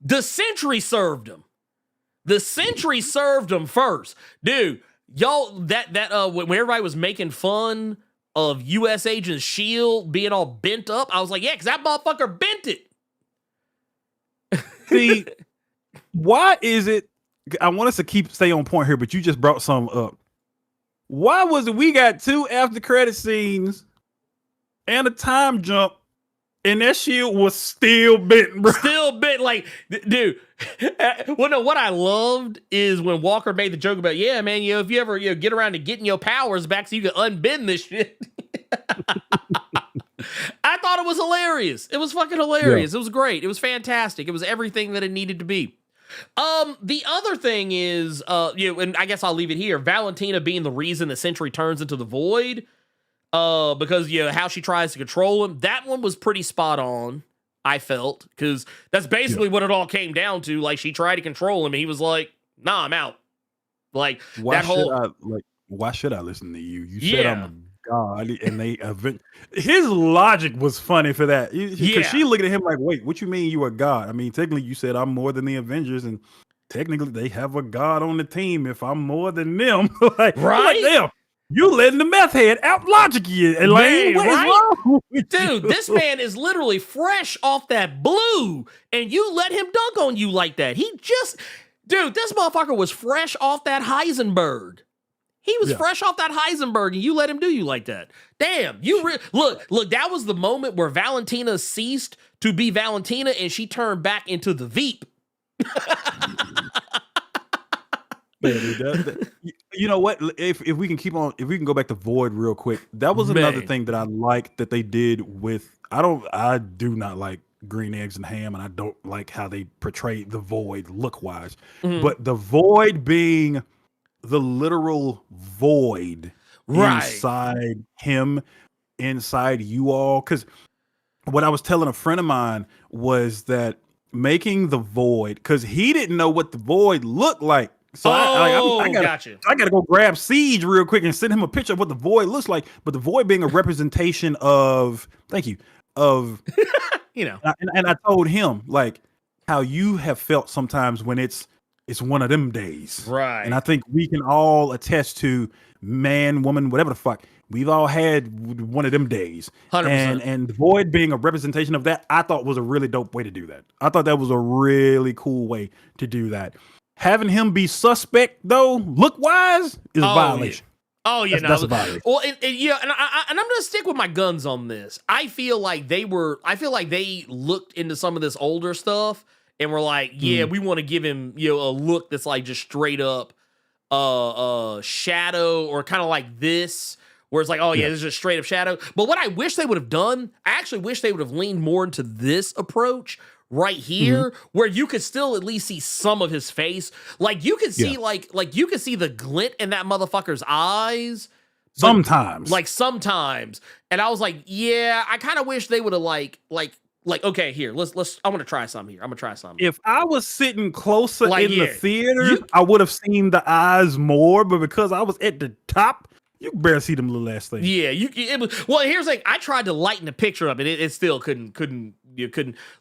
The Sentry served him. The Sentry served him first. Dude, y'all, when everybody was making fun of U.S. Agent S.H.I.E.L.D. being all bent up, I was like, yeah, because that motherfucker bent it. See, why is it? I want us to stay on point here, but you just brought some up. Why was it we got 2 after credit scenes and a time jump, and that shield was still bent, bro? Still bent, like, dude. Well, no, what I loved is when Walker made the joke about, yeah, man, if you ever get around to getting your powers back so you can unbend this shit. I thought it was hilarious. It was fucking hilarious. Yeah. It was great. It was fantastic. It was everything that it needed to be. The other thing is, and I guess I'll leave it here. Valentina being the reason the Sentry turns into the Void, because how she tries to control him. That one was pretty spot on, I felt, because that's basically what it all came down to. Like, she tried to control him, and he was like, "Nah, I'm out." Like, why should I listen to you? You said I'm a god, and his logic was funny for that. Because she looked at him like, "Wait, what you mean you a god? I mean, technically you said I'm more than the Avengers, and technically they have a god on the team. If I'm more than them, like, right? Like, damn, you letting the meth head out logic you, and like, what is wrong with dude? You? This man is literally fresh off that blue, and you let him dunk on you like that. Dude, this motherfucker was fresh off that Heisenberg. He was fresh off that Heisenberg, and you let him do you like that. Damn, look, that was the moment where Valentina ceased to be Valentina, and she turned back into the Veep. You know what? If we can go back to Void real quick, that was another thing that I liked that they did with. I do not like green eggs and ham, and I don't like how they portrayed the Void look wise. Mm-hmm. But the Void being the literal void inside him, inside you all. Because what I was telling a friend of mine was that making the Void, because he didn't know what the Void looked like. So I gotta go grab Siege real quick and send him a picture of what the Void looks like. But the Void being a representation of, and I told him like how you have felt sometimes when it's one of them days. Right. And I think we can all attest to, man, woman, whatever the fuck. We've all had one of them days. 100%. And the Void being a representation of that, I thought was a really dope way to do that. I thought that was a really cool way to do that. Having him be suspect, though, look-wise, is a violation. Yeah. Oh, yeah. That's a violation. Well, and I'm going to stick with my guns on this. I feel like they looked into some of this older stuff and were like, we want to give him, a look that's like just straight up Shadow, or kind of like this, where it's like, this is just straight up Shadow. But what I wish they would have done, I actually wish they would have leaned more into this approach right here, where you could still at least see some of his face. Like you could see like you could see the glint in that motherfucker's eyes. Sometimes. And I was like, I kind of wish they would have like, okay, here, let's I want to try something here. I'm gonna try something. If I was sitting closer in the theater, I would have seen the eyes more, but because I was at the top, you can barely see them little ass things. Yeah, well, here's the thing. I tried to lighten the picture up, and it still couldn't.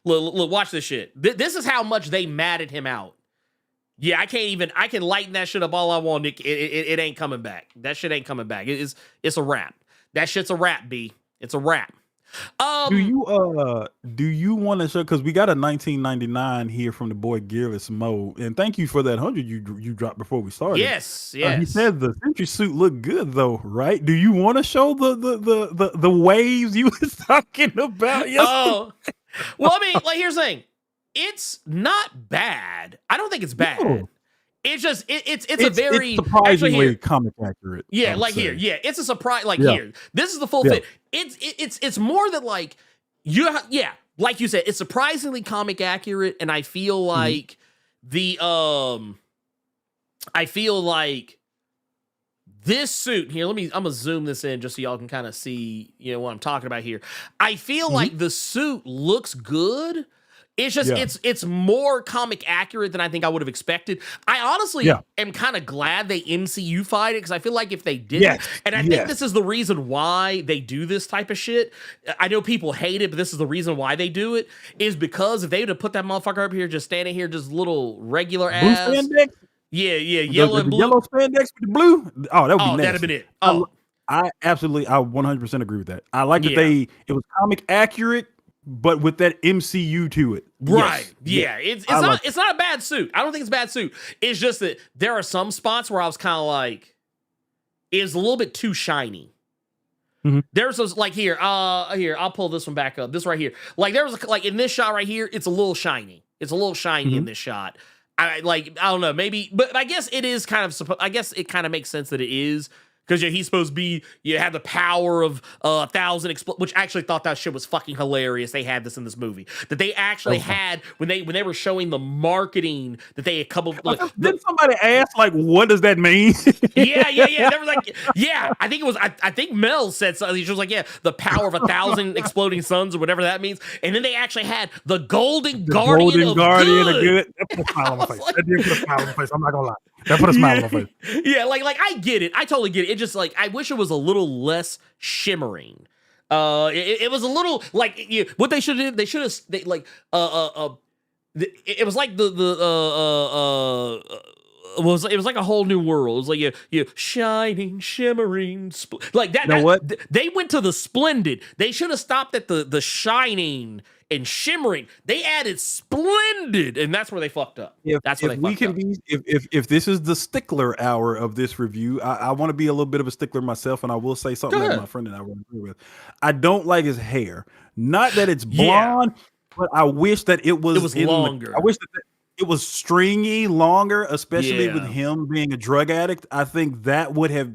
Look, watch this shit. This is how much they matted him out. Yeah, I can lighten that shit up all I want. It ain't coming back. That shit ain't coming back. It's a wrap. That shit's a wrap, B. It's a wrap. Do you want to show, because we got a 1999 here from the boy Garrus Mo, and thank you for that 100 you dropped before we started. Yes. He said the Sentry suit looked good though, right? Do you want to show the waves you was talking about yesterday? Oh, well, I mean, like, here's the thing. It's not bad. I don't think it's bad. No. It's just it's surprisingly comic accurate. Yeah, like say. Here, it's a surprise. Like here, this is the full fit. It's more that like like you said, it's surprisingly comic accurate, and I feel like this suit here. I'm gonna zoom this in just so y'all can kind of see what I'm talking about here. I feel like the suit looks good. It's just it's more comic accurate than I think I would have expected. I honestly am kind of glad they MCU-fied it because I feel like if they didn't, and I think this is the reason why they do this type of shit. I know people hate it, but this is the reason why they do it is because if they would have put that motherfucker up here just standing here, just little regular ass, yellow and blue, yellow spandex with the blue. Oh, that would be nasty. That'd have been it. Oh, I 100% agree with that. I like that it was comic accurate, but with that MCU to it. Right. Yes. It's not a bad suit. I don't think it's a bad suit. It's just that there are some spots where I was kind of like, it's a little bit too shiny. Mm-hmm. There's those like here, I'll pull this one back up. This right here. Like there was like in this shot right here, it's a little shiny. It's a little shiny in this shot. I don't know, maybe, but I guess it is kind of, I guess it kind of makes sense that it is. Because he's supposed to be, you have the power of 1,000 which I actually thought that shit was fucking hilarious. They had this in this movie that they actually had when they were showing the marketing that they had couple. Like, didn't somebody ask like, what does that mean? Yeah. They were like, I think it was. I think Mel said something. She was like, the power of 1,000 exploding suns or whatever that means. And then they actually had the Golden Guardian of Good. That put a smile on my face. That did put a smile on my face. I'm not gonna lie. That put a smile on my face. Yeah, like I get it. I totally get it. It just like I wish it was a little less shimmering. It was a little like what they should have. They should have it was like it was like a whole new world. It was like shining, shimmering, like that. You know what? They went to the splendid. They should have stopped at the shining and shimmering. They added splendid, and that's where they fucked up. If this is the stickler hour of this review, I want to be a little bit of a stickler myself, and I will say something that my friend and I would agree with. I don't like his hair. Not that it's blonde, but I wish that it was longer. I wish that it was stringy, longer, especially with him being a drug addict. I think that would have.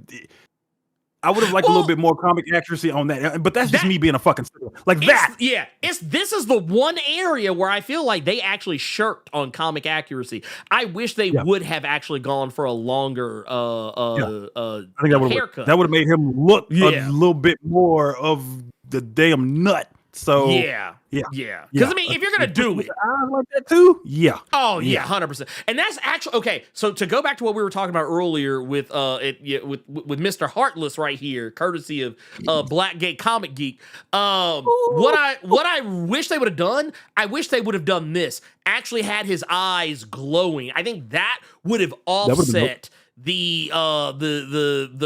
I would have liked a little bit more comic accuracy on that, but that's just me being a fucking stickler. Like that. Yeah, this is the one area where I feel like they actually shirked on comic accuracy. I wish they would have actually gone for a longer I think haircut. That would have made him look a little bit more of the damn nut. So yeah. Because I mean, if you're gonna do it, I like that too. Yeah. Oh yeah, 100%. And that's actually okay. So to go back to what we were talking about earlier with with Mr. Heartless right here, courtesy of Blackgate Comic Geek. What I wish they would have done, I wish they would have done this. Actually, had his eyes glowing. I think that would have offset the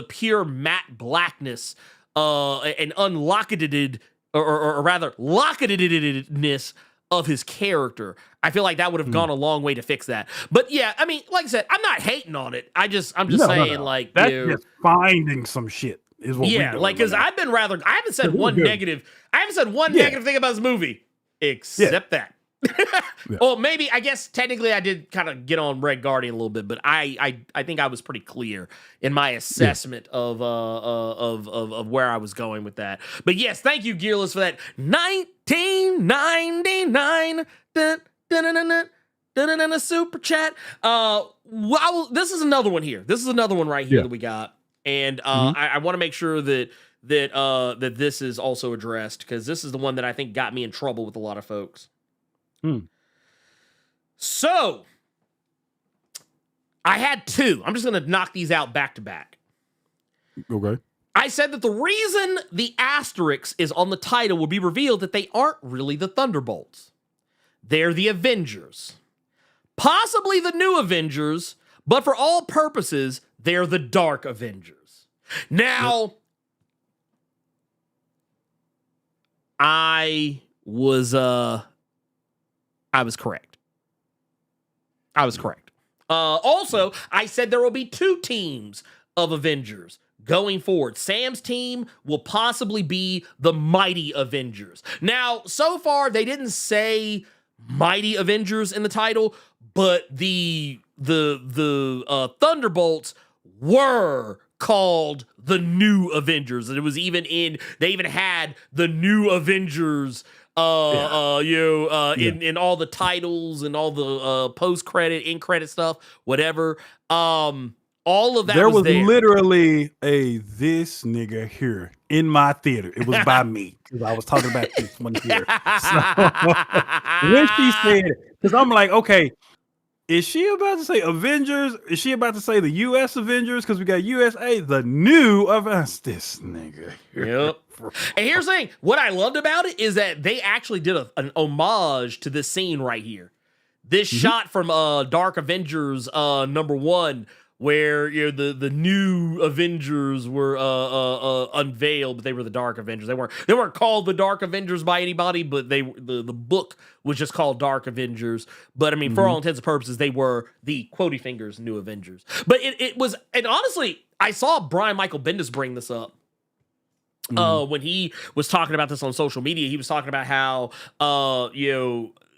pure matte blackness and unlocketed. Or rather, locketedness of his character. I feel like that would have gone a long way to fix that. But yeah, I mean, like I said, I'm not hating on it. I'm just saying, like, that's just finding some shit. Is what like because I haven't said one negative. I haven't said one negative thing about this movie except that. Well, maybe I guess technically I did kind of get on Red Guardian a little bit, but I think I was pretty clear in my assessment of where I was going with that. But yes, thank you, Gearless, for that 1999 super chat. This is another one here. This is another one right here that we got, and I want to make sure that this is also addressed because this is the one that I think got me in trouble with a lot of folks. So, I had two. I'm just going to knock these out back to back. Okay. I said that the reason the asterisk is on the title will be revealed that they aren't really the Thunderbolts. They're the Avengers. Possibly the new Avengers, but for all purposes, they're the Dark Avengers. Now, I was correct. Also, I said there will be two teams of Avengers going forward. Sam's team will possibly be the Mighty Avengers. Now, so far, they didn't say Mighty Avengers in the title, but the Thunderbolts were called the New Avengers. And it was even they even had the New Avengers in all the titles and all the post-credit, in-credit stuff, whatever. All of that there was there. literally this nigga here in my theater. It was by me because I was talking about this one here. So when she said it, because I'm like, okay, is she about to say Avengers? Is she about to say the U.S. Avengers? Because we got USA, the new Avengers. This nigga. Yep. And here's the thing. What I loved about it is that they actually did an homage to this scene right here. This shot from Dark Avengers #1, where the new Avengers were unveiled, but they were the Dark Avengers. They weren't called the Dark Avengers by anybody, but the book was just called Dark Avengers. But I mean, for all intents and purposes, they were the Quotey Fingers New Avengers. But it was, and honestly, I saw Brian Michael Bendis bring this up. When he was talking about this on social media, he was talking about how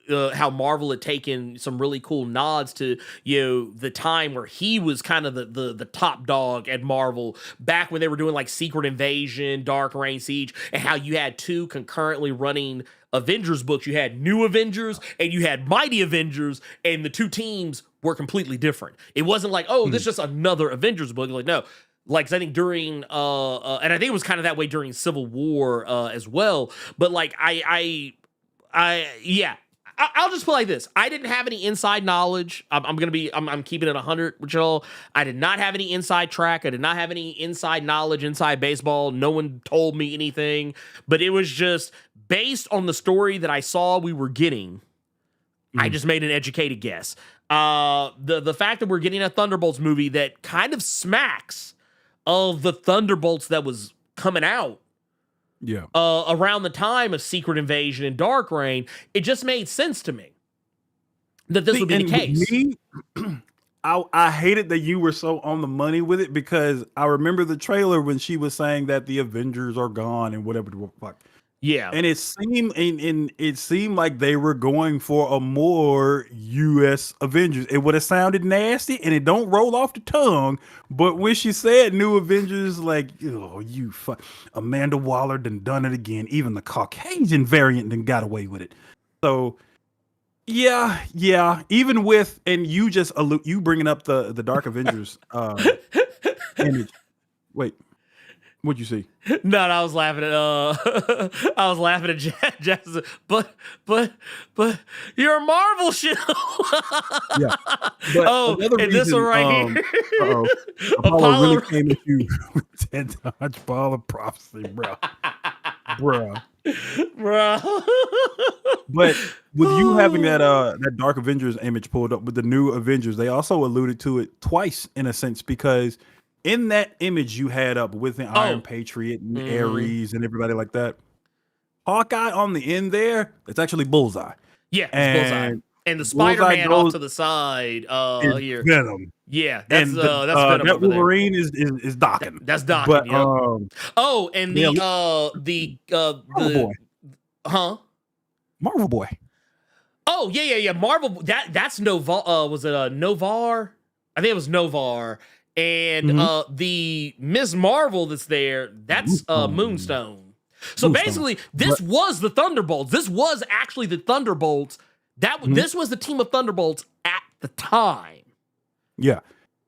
how Marvel had taken some really cool nods to the time where he was kind of the top dog at Marvel back when they were doing like Secret Invasion, Dark Reign, Siege, and how you had two concurrently running Avengers books. You had New Avengers and you had Mighty Avengers, and the two teams were completely different. It wasn't like, oh, this is just another Avengers book. Like, no. Like, 'cause I think during, and I think it was kind of that way during Civil War as well. But like, I'll just put it like this. I didn't have any inside knowledge. I'm keeping it 100 with y'all. I did not have any inside track. I did not have any inside knowledge, inside baseball. No one told me anything, but it was just based on the story that I saw we were getting. I just made an educated guess. The fact that we're getting a Thunderbolts movie that kind of smacks of the Thunderbolts that was coming out around the time of Secret Invasion and Dark Reign, it just made sense to me that this would be the case. Me, I hated that you were so on the money with it, because I remember the trailer when she was saying that the Avengers are gone and whatever the fuck. Yeah. And it seemed like they were going for a more US Avengers. It would have sounded nasty and it don't roll off the tongue, but when she said New Avengers, like, oh, Amanda Waller done it again. Even the Caucasian variant done got away with it. So yeah. Even with, and you just you bringing up the Dark Avengers image. Wait. What'd you see? No, I was laughing at Jackson. But you're a Marvel show. Yeah. But and this one right here. Apollo really came at you with 10 dodgeball of prophecy, bro. Bro. But with you having that Dark Avengers image pulled up with the New Avengers, they also alluded to it twice in a sense, because in that image you had up with the Iron Patriot and Ares and everybody like that, Hawkeye on the end there, it's actually Bullseye. Yeah, it's Bullseye. And the Spider-Man off to the side here. Venom. Yeah, that's Venom that over Wolverine is Docking. That's Docking. But, and the Marvel Boy. Huh? Marvel Boy. Oh, yeah. Marvel, that's Novar. Was it Novar? I think it was Novar. And the Ms. Marvel that's there, that's Moonstone. So basically, this was the Thunderbolts. This was actually the Thunderbolts. This was the team of Thunderbolts at the time. Yeah.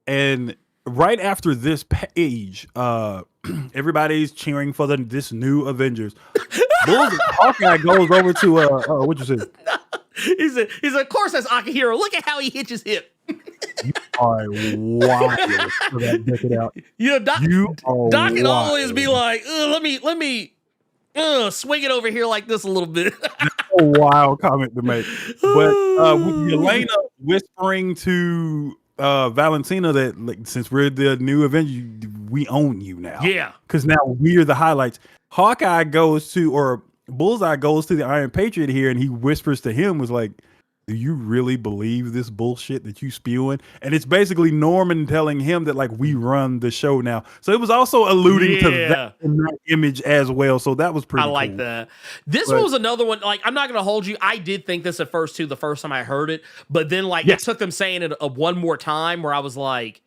And right after this page, everybody's cheering for this new Avengers. Hawkeye goes over to what you say? He said, of course that's Akihiro. Look at how he hits his hip. You are wild for that decade out. Doc can always be like, let me swing it over here like this a little bit. That's a wild comment to make. But with Yelena whispering to Valentina that, like, since we're the new Avengers, we own you now. Yeah. Because now we're the highlights. Hawkeye goes to, or Bullseye goes to the Iron Patriot here, and he whispers to him, was like, do you really believe this bullshit that you spewing? And it's basically Norman telling him that, like, we run the show now. So it was also alluding to that in that image as well. So that was pretty cool. I like that. This one was another one. Like, I'm not going to hold you. I did think this at first, too, the first time I heard it. But then, like, it took them saying it one more time where I was like,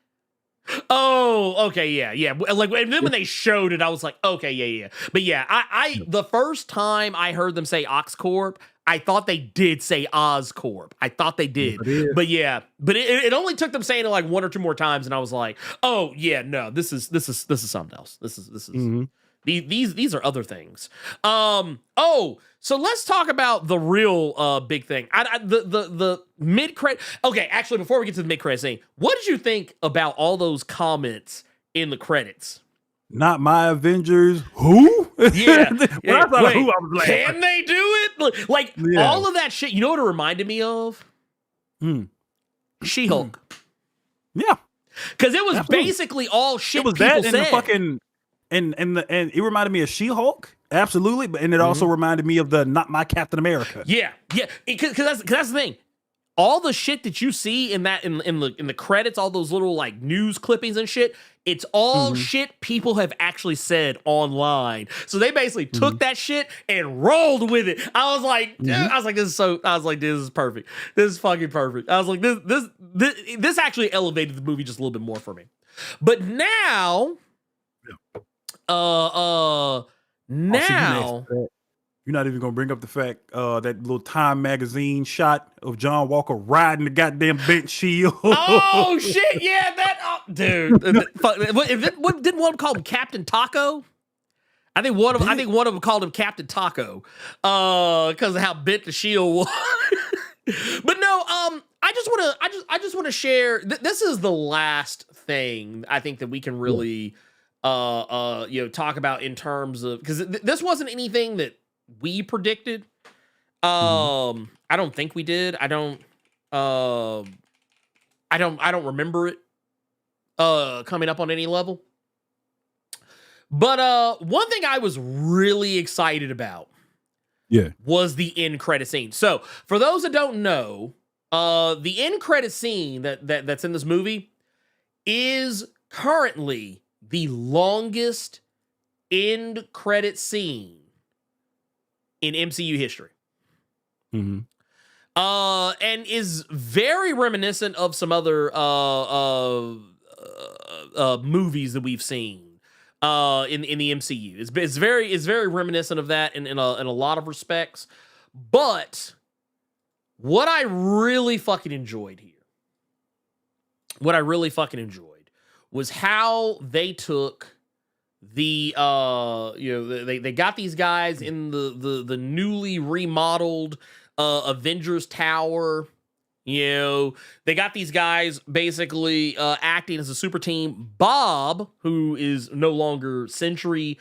oh, okay, yeah. Like, and then when they showed it, I was like, okay, yeah. But yeah, I the first time I heard them say OxCorp, I thought they did say Oscorp. I thought they did. But yeah, but it only took them saying it like one or two more times, and I was like, oh yeah, no, this is something else. This is these are other things. So let's talk about the real big thing. The mid credit. Okay, actually, before we get to the mid credit scene, what did you think about all those comments in the credits? Not my Avengers. Who? Yeah. When I thought of who, I was like, can they do it? Like all of that shit. You know what it reminded me of? She-Hulk. Yeah. Because it was basically all shit it was people that said. And the fucking and it reminded me of She-Hulk. Absolutely. But it also reminded me of the Not My Captain America. Yeah. Yeah. Because that's the thing. All the shit that you see in the credits, all those little like news clippings and shit, it's all shit people have actually said online. So they basically took that shit and rolled with it. I was like, this is perfect. This is fucking perfect. I was like, this actually elevated the movie just a little bit more for me. But now, You're not even gonna bring up the fact that little Time magazine shot of John Walker riding the goddamn bench shield. Oh shit! Yeah, dude. What did one call him Captain Taco? I think one of them called him Captain Taco, because of how bent the shield was. But no, I just want to share. This is the last thing I think that we can really, talk about in terms of, because this wasn't anything that we predicted. I don't think we did. I don't remember it coming up on any level. But one thing I was really excited about was the end credit scene. So for those that don't know, the end credit scene that's in this movie is currently the longest end credit scene in MCU history. And is very reminiscent of some other movies that we've seen in the MCU. It's very reminiscent of that in a lot of respects. But what I really fucking enjoyed here, was how they took the they got these guys in the newly remodeled Avengers Tower. They got these guys basically acting as a super team. Bob, who is no longer Sentry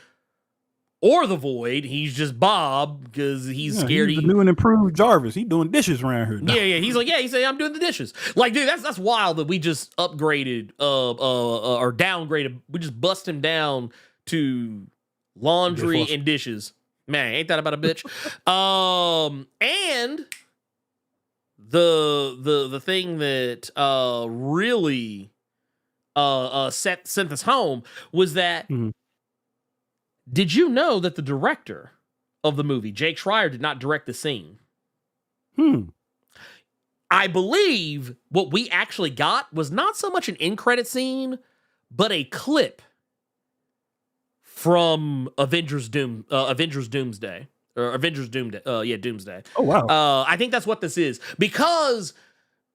or the Void, he's just Bob because he's scared. He's the new and improved Jarvis. He doing dishes around here now. Yeah. He said, I'm doing the dishes. Like, dude, that's wild that we just upgraded or downgraded. We just bust him down to laundry and dishes. Man, ain't that about a bitch? And the thing that really sent this home was that did you know that the director of the movie, Jake Schreier, did not direct the scene? I believe what we actually got was not so much an end credit scene, but a clip from Avengers Doomsday. Doomsday. Doomsday. Oh, wow. I think that's what this is. Because,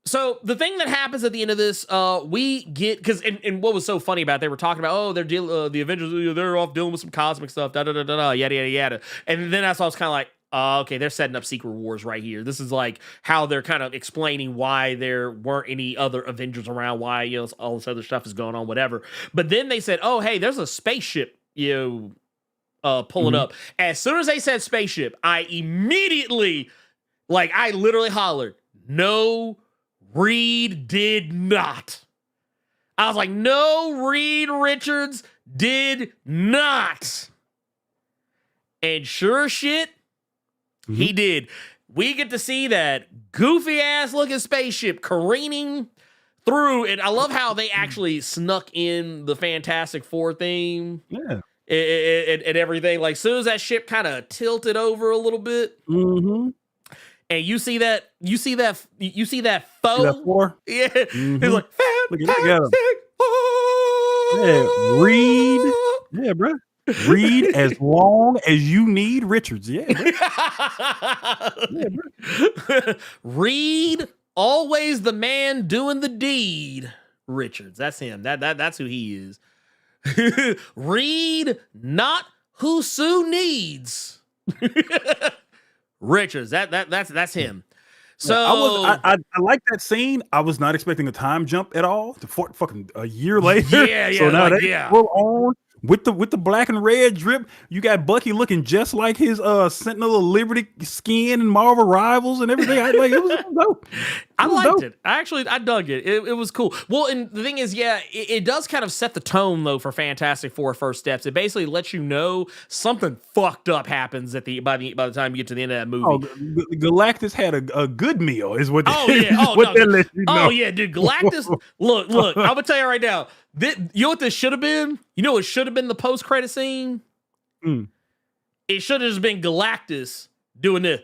so the thing that happens at the end of this, we get, because, and what was so funny about it, they were talking about, the Avengers, they're off dealing with some cosmic stuff, yada, yada. And then I was kind of like, okay, they're setting up Secret Wars right here. This is like how they're kind of explaining why there weren't any other Avengers around, why, all this other stuff is going on, whatever. But then they said, oh, hey, there's a spaceship, pulling up. As soon as they said spaceship, I immediately, I literally hollered, no, Reed did not. I was like, no, Reed Richards did not. And sure as shit, he did. We get to see that goofy ass looking spaceship careening through, and I love how they actually snuck in the Fantastic Four theme. Yeah. And everything. Like, soon as that ship kind of tilted over a little bit, and you see that foe. See that four? Yeah, it's like Fantastic Four. Yeah, Reed. Yeah, bro. Read as long as you need Richards. Yeah. Read, always the man doing the deed. Richards, that's him. That's who he is. Read, not who Sue needs. Richards, that's him. So I like that scene. I was not expecting a time jump at all. To fucking a year later. Yeah. So now like, they full on with the black and red drip. You got Bucky looking just like his Sentinel of Liberty skin and Marvel Rivals and everything. It was dope. I liked it. I dug it. It was cool. Well, and the thing is, it does kind of set the tone though for Fantastic Four First Steps. It basically lets you know something fucked up happens by the time you get to the end of that movie. Oh, Galactus had a good meal, is what. That lets you know. Oh yeah, dude. Galactus. look. I'm gonna tell you right now. You know what this should have been? You know what should have been the post credit scene? It should have just been Galactus doing this.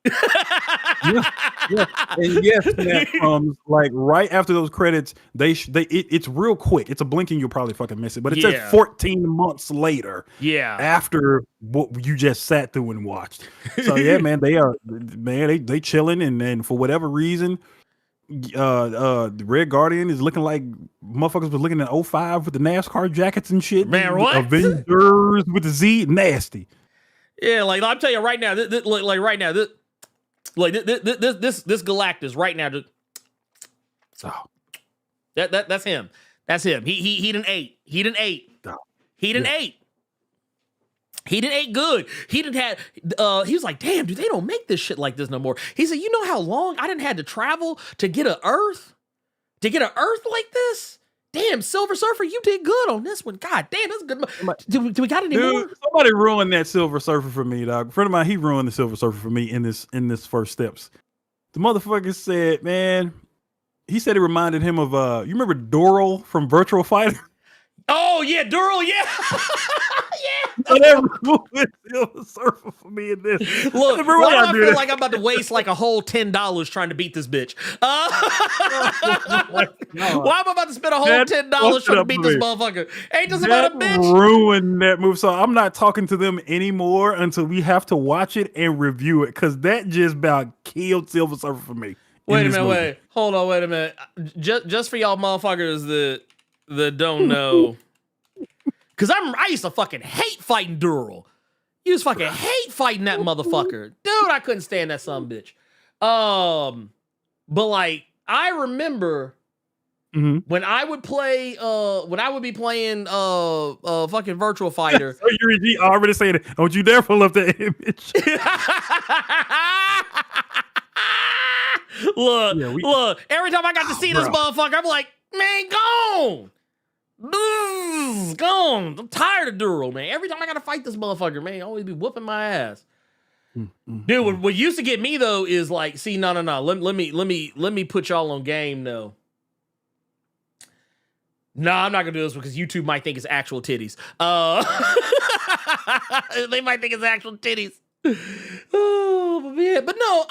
Yeah. And yes, that comes like right after those credits. It's real quick. It's a blink and you'll probably fucking miss it. But it says 14 months later. Yeah. After what you just sat through and watched. So yeah, man, they chilling and for whatever reason, the Red Guardian is looking like motherfuckers was looking at 05 with the NASCAR jackets and shit. Man, what? Avengers with the Z, nasty. Yeah, like I'm telling you right now, this Galactus right now, that's him. That's him. He done ate. He done ate. He done ate. He done ate good. He done had. He was like, damn, dude, they don't make this shit like this no more. He said, you know how long I done had to travel to get an Earth like this. Damn, Silver Surfer, you did good on this one. God damn, that's good. Do we got any more? Somebody ruined that Silver Surfer for me, dog. A friend of mine, he ruined the Silver Surfer for me in this First Steps. The motherfucker said, man, he said it reminded him of you remember Doral from Virtual Fighter? Oh yeah, Doral, yeah. So that ruined Silver Surfer for me in this. Look, why do I feel like I'm about to waste like a whole $10 trying to beat this bitch? Why am I about to spend a whole $10 trying to beat this motherfucker? Ain't this about a bitch? Ruined that move. So I'm not talking to them anymore until we have to watch it and review it, because that just about killed Silver Surfer for me. Wait a minute, hold on, wait a minute. Just for y'all motherfuckers that don't know. Cause I used to fucking hate fighting Dural. You just fucking hate fighting that motherfucker. Dude, I couldn't stand that son of a bitch. But like, I remember when I would play, when I would be playing fucking Virtual Fighter. So you're already saying it. Don't you dare pull up that image. Look, every time I got to see this motherfucker, I'm like, man, gone. Gone. I'm tired of Dural, man. Every time I gotta fight this motherfucker, man, he always be whooping my ass. Dude, what used to get me though is like, see, no. Let me put y'all on game though. No, I'm not gonna do this because YouTube might think it's actual titties. They might think it's actual titties. Oh man, but no,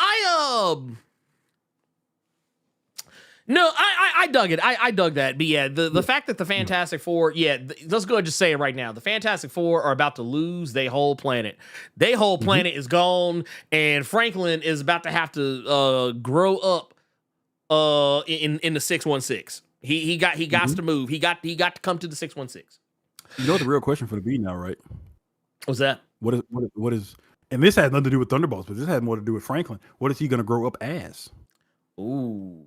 I dug it. I dug that. But yeah, the fact that the Fantastic Four, let's go ahead and just say it right now. The Fantastic Four are about to lose their whole planet. Their whole planet is gone, and Franklin is about to have to grow up in the 616. He got to move. He got to come to the 616. You know what the real question for the B now, right? What's that? What is and this has nothing to do with Thunderbolts, but this has more to do with Franklin. What is he gonna grow up as? Ooh.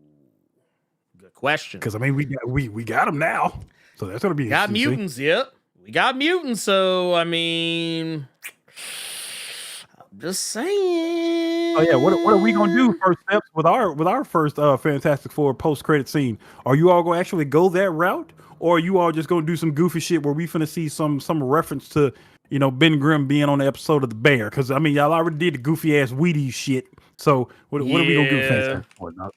Question, because I mean we got them now, so that's gonna be got mutants. Yep, we got mutants. So I mean, I'm just saying. Oh yeah, what are we gonna do First Steps with our first Fantastic Four post credit scene? Are you all gonna actually go that route, or are you all just gonna do some goofy shit where we finna see some reference to Ben Grimm being on the episode of the Bear? Because I mean y'all already did the goofy ass Wheaties shit. So what are we gonna do Fantastic Four now?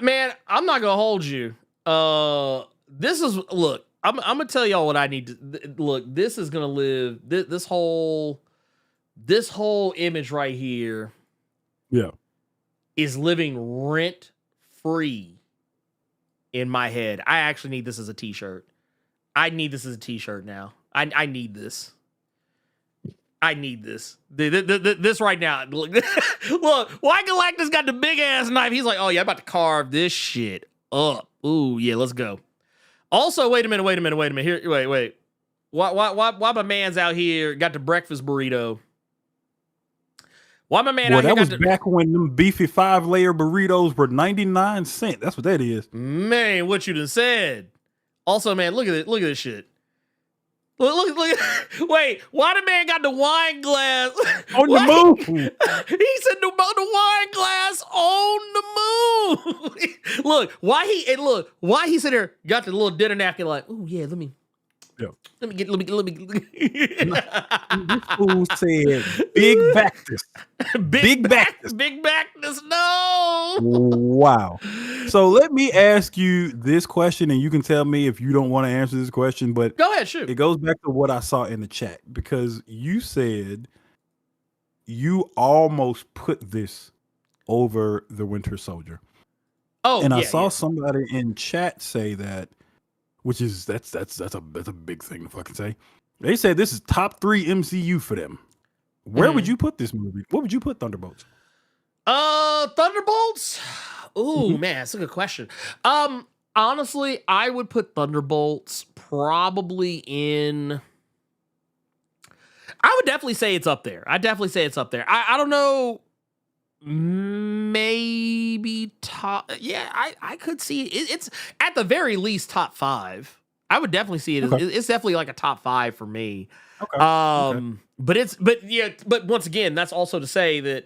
Man, I'm not gonna hold you. Look, I'm gonna tell y'all what I need to look. This is gonna live. This whole image right here, is living rent free in my head. I actually need this as a t-shirt. I need this as a t-shirt now. I need this. I need this. This right now. Look, why Galactus got the big ass knife? He's like, oh yeah, I'm about to carve this shit up. Ooh, yeah, let's go. Also, wait a minute. Here, wait. Why my man's out here got the breakfast burrito? Why my man out here got that was back when them beefy 5-layer burritos were 99 cents. That's what that is. Man, what you done said. Also, man, look at it. Look at this shit. Look. Wait, why the man got the wine glass On the moon? He said the wine glass on the moon. Look, why he sit there, got the little dinner napkin like, oh yeah, let me. This fool said big Bactus. Big Bactus. Big Bactus, no. Wow. So let me ask you this question, and you can tell me if you don't want to answer this question, but go ahead, shoot. It goes back to what I saw in the chat, because you said you almost put this over the Winter Soldier. Oh, and I saw somebody in chat say that, which is that's a big thing to fucking say. They said this is top 3 MCU for them. Where would you put this movie? What would you put Thunderbolts? Thunderbolts? Ooh, man, that's a good question. Honestly, I would put Thunderbolts probably in. I would definitely say it's up there. I don't know. Maybe top. Yeah, I could see it. It's at the very least top 5. I would definitely see it. Okay. It's definitely like a top 5 for me. Okay. But once again, that's also to say that,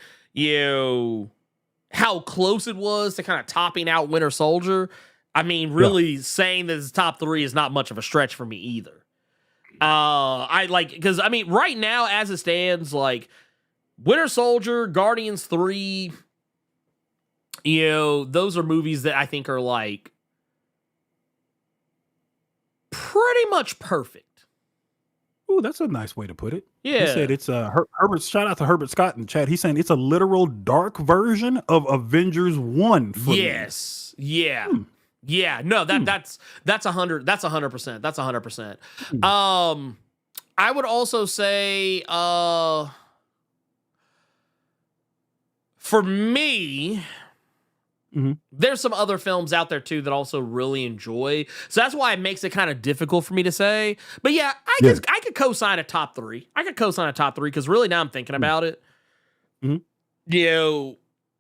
how close it was to kind of topping out Winter Soldier. I mean, really saying that it's top 3 is not much of a stretch for me either. Because I mean, right now as it stands, like Winter Soldier, Guardians 3, those are movies that I think are like pretty much perfect. Ooh, that's a nice way to put it. Yeah. He said it's Herbert. Shout out to Herbert Scott in the chat. He's saying it's a literal dark version of Avengers 1 for me. Yes. Yeah. Yeah. No, that's 100%. That's 100%. That's 100%. I would also say for me, there's some other films out there too that I also really enjoy. So that's why it makes it kind of difficult for me to say. But yeah, I could co-sign a top 3. I could co-sign a top 3 because really now I'm thinking about it. It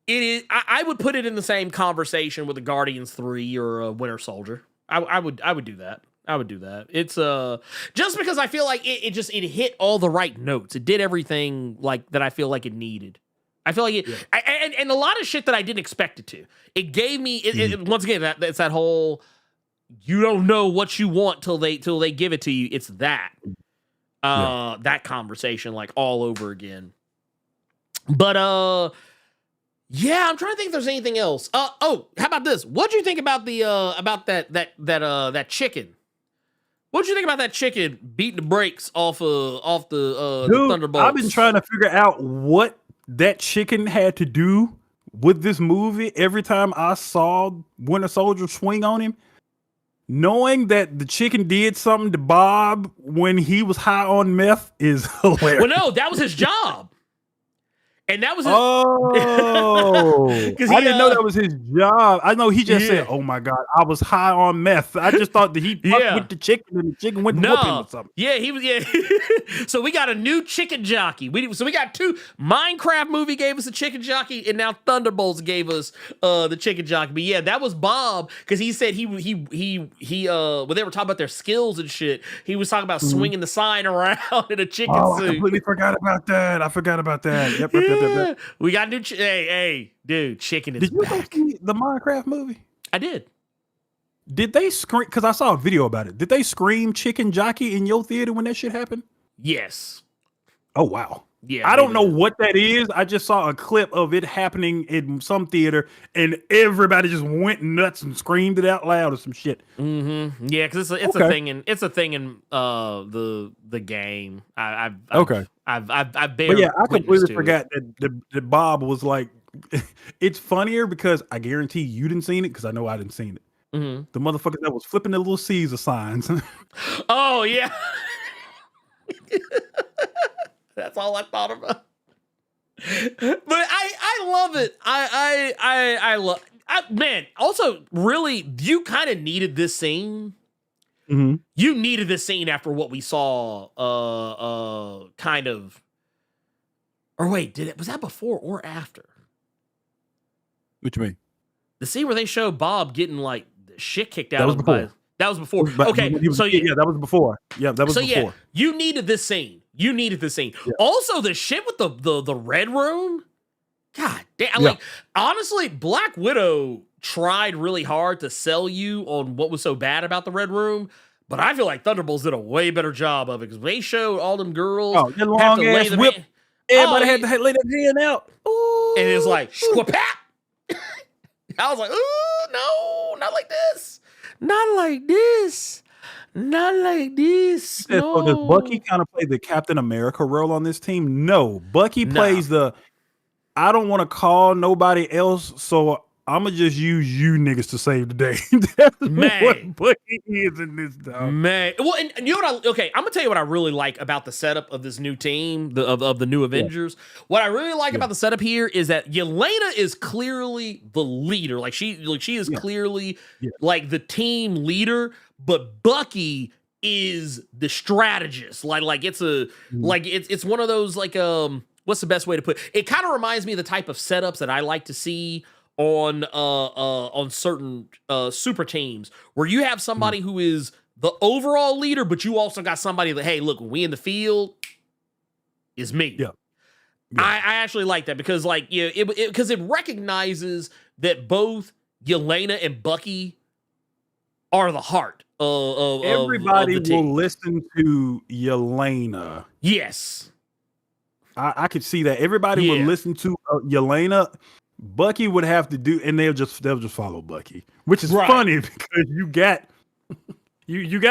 is. I would put it in the same conversation with the Guardians 3 or a Winter Soldier. I would do that. I would do that. It's just because I feel like it hit all the right notes. It did everything like that I feel like it needed. I feel like it, and a lot of shit that I didn't expect it to. It gave me once again it's that whole you don't know what you want till they give it to you. It's that that conversation like all over again. But yeah, I'm trying to think if there's anything else. How about this? What'd you think about the about that chicken? What'd you think about that chicken beating the brakes off the Thunderbolts? I've been trying to figure out what that chicken had to do with this movie. Every time I saw Winter Soldier swing on him, knowing that the chicken did something to Bob when he was high on meth is hilarious. Well, no, that was his job. And that was his... I didn't know that was his job. I know he just said, "Oh my god, I was high on meth." I just thought that he fucked with the chicken and the chicken went to whoop him or something. Yeah, he was. Yeah. So we got a new chicken jockey. We got 2. Minecraft movie gave us a chicken jockey, and now Thunderbolts gave us the chicken jockey. But yeah, that was Bob because he said he when they were talking about their skills and shit, he was talking about swinging the sign around in a chicken suit. I completely forgot about that. Yep. We got new. Hey, dude, chicken is back. Did you back. see the Minecraft movie? I did. Did they scream? Because I saw a video about it. Did they scream "chicken jockey" in your theater when that shit happened? Yes. Oh wow. Yeah. I don't know what that is. I just saw a clip of it happening in some theater, and everybody just went nuts and screamed it out loud or some shit. Mm-hmm. Yeah, because it's a thing in the game. I've barely. But yeah, I completely forgot that Bob was like. It's funnier because I guarantee you didn't seen it because I know I didn't seen it. Mhm. The motherfucker that was flipping the little Caesar signs. Oh yeah. That's all I thought about. But I love it. I love man, also really you kind of needed this scene. Mhm. You needed this scene after what we saw kind of, or wait, was that before or after? What you mean? The scene where they show Bob getting like the shit kicked out That was of him before. that was before. But Okay, so yeah, that was before. Yeah, that was so before. yeah, you needed this scene. You needed this scene. Yeah. Also, the shit with the Red Room. God damn! Yeah. Like honestly, Black Widow tried really hard to sell you on what was so bad about the Red Room, but I feel like Thunderbolts did a way better job of it because they showed all them girls Oh, that have long to lay ass them whip. in- Everybody Oh, had to lay their hand out. Ooh. and it's like squapap. I was like, ooh, no, not like this, not like this, not like this. Yeah, No. so does Bucky kind of play the Captain America role on this team? No, Bucky Nah. plays the I don't want to call nobody else, so I'm gonna just use you niggas to save the day. That's Man. what Bucky is in this dog. Man, well, and you know what? I'm gonna tell you what I really like about the setup of this new team, of the new Avengers. What I really like about the setup here is that Yelena is clearly the leader. Like she is clearly like the team leader, but Bucky is the strategist. Like it's a like it's one of those like what's the best way to put it? It kind of reminds me of the type of setups that I like to see on certain super teams where you have somebody who is the overall leader, but you also got somebody that, hey, look, when we in the field, is me. Yeah. I actually like that because like because it recognizes that both Yelena and Bucky are the heart of Everybody of the team. will listen to Yelena. Yes. I could see that. Everybody would listen to Yelena. Bucky would have to do, and they'll just follow Bucky, which is funny because you got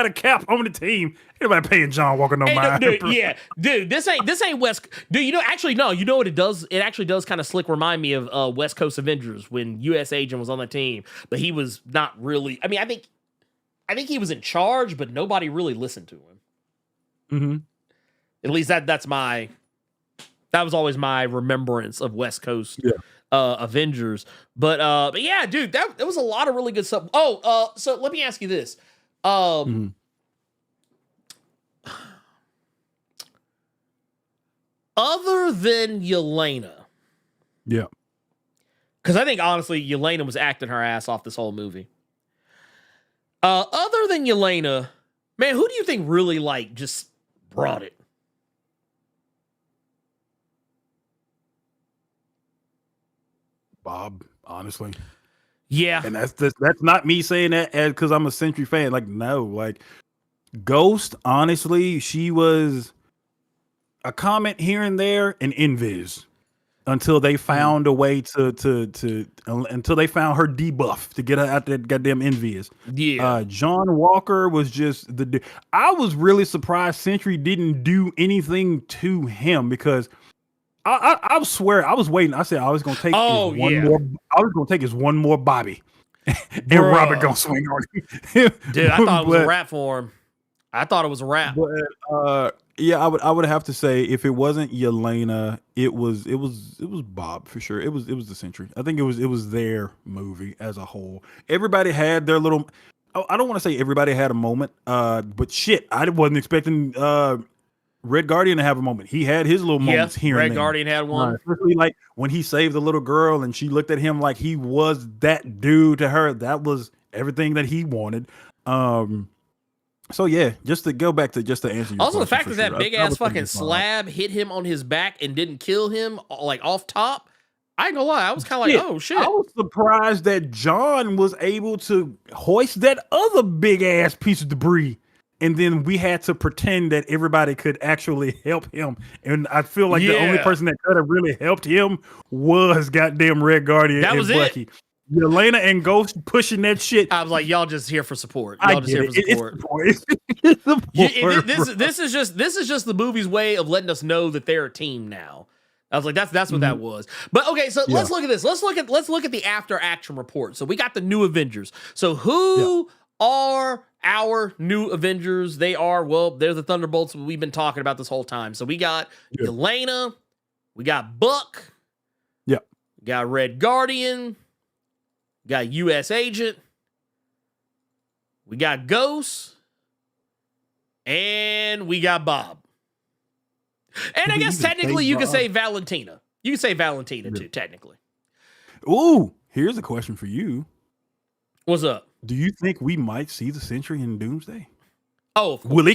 a cap on the team. Anybody paying John Walker no mind? Dude, this ain't West. Dude, actually no. You know what it does? It actually does kind of slick remind me of West Coast Avengers when US Agent was on the team, but he was not really. I mean, I think he was in charge, but nobody really listened to him. Mm-hmm. At least that was always my remembrance of West Coast. Avengers, but yeah, dude, that was a lot of really good stuff. So let me ask you this: other than Yelena, because I think honestly, Yelena was acting her ass off this whole movie. Other than Yelena, man, who do you think really like just brought it? Bob, honestly. Yeah. And that's not me saying that because I'm a Sentry fan. Like, no, like Ghost, honestly, she was a comment here and there and Invis until they found a way to until they found her debuff to get her out that goddamn Invis. Yeah. John Walker was just I was really surprised Sentry didn't do anything to him because I swear I was waiting. I said I was gonna take one more. I was gonna take his one more Bobby, and Robert gonna swing on him. Dude, I thought it was a wrap for him. I thought it was a wrap. But yeah, I would have to say if it wasn't Yelena, it was Bob for sure. It was the Sentry. I think it was their movie as a whole. Everybody had their little. I don't want to say everybody had a moment. But shit, I wasn't expecting Red Guardian to have a moment. He had his little moments here. Red and there. Guardian had one. Especially like when he saved the little girl and she looked at him like he was that dude to her. That was everything that he wanted. So yeah, just to go back to just to answer your also the fact question that big ass fucking slab hit him on his back and didn't kill him like off top. I ain't gonna lie, I was kind of like, oh shit. I was surprised that John was able to hoist that other big ass piece of debris. And then we had to pretend that everybody could actually help him. And I feel like the only person that could have really helped him was goddamn Red Guardian that and was Bucky. It. Yelena and Ghost pushing that shit. I was like, y'all just here for support. Y'all just here for support. It's support. This is just the movie's way of letting us know that they're a team now. I was like, that's what that was. But okay, so let's look at this. Let's look at the after action report. So we got the new Avengers. So who are our new Avengers? They are, well, they're the Thunderbolts we've been talking about this whole time. So we got Yelena, we got Buck, we got Red Guardian, we got US Agent, we got Ghost, and we got Bob. And I guess technically you could say Valentina. You can say Valentina too, technically. Ooh, here's a question for you. What's up? Do you think we might see the Sentry in Doomsday? Oh, of course. Will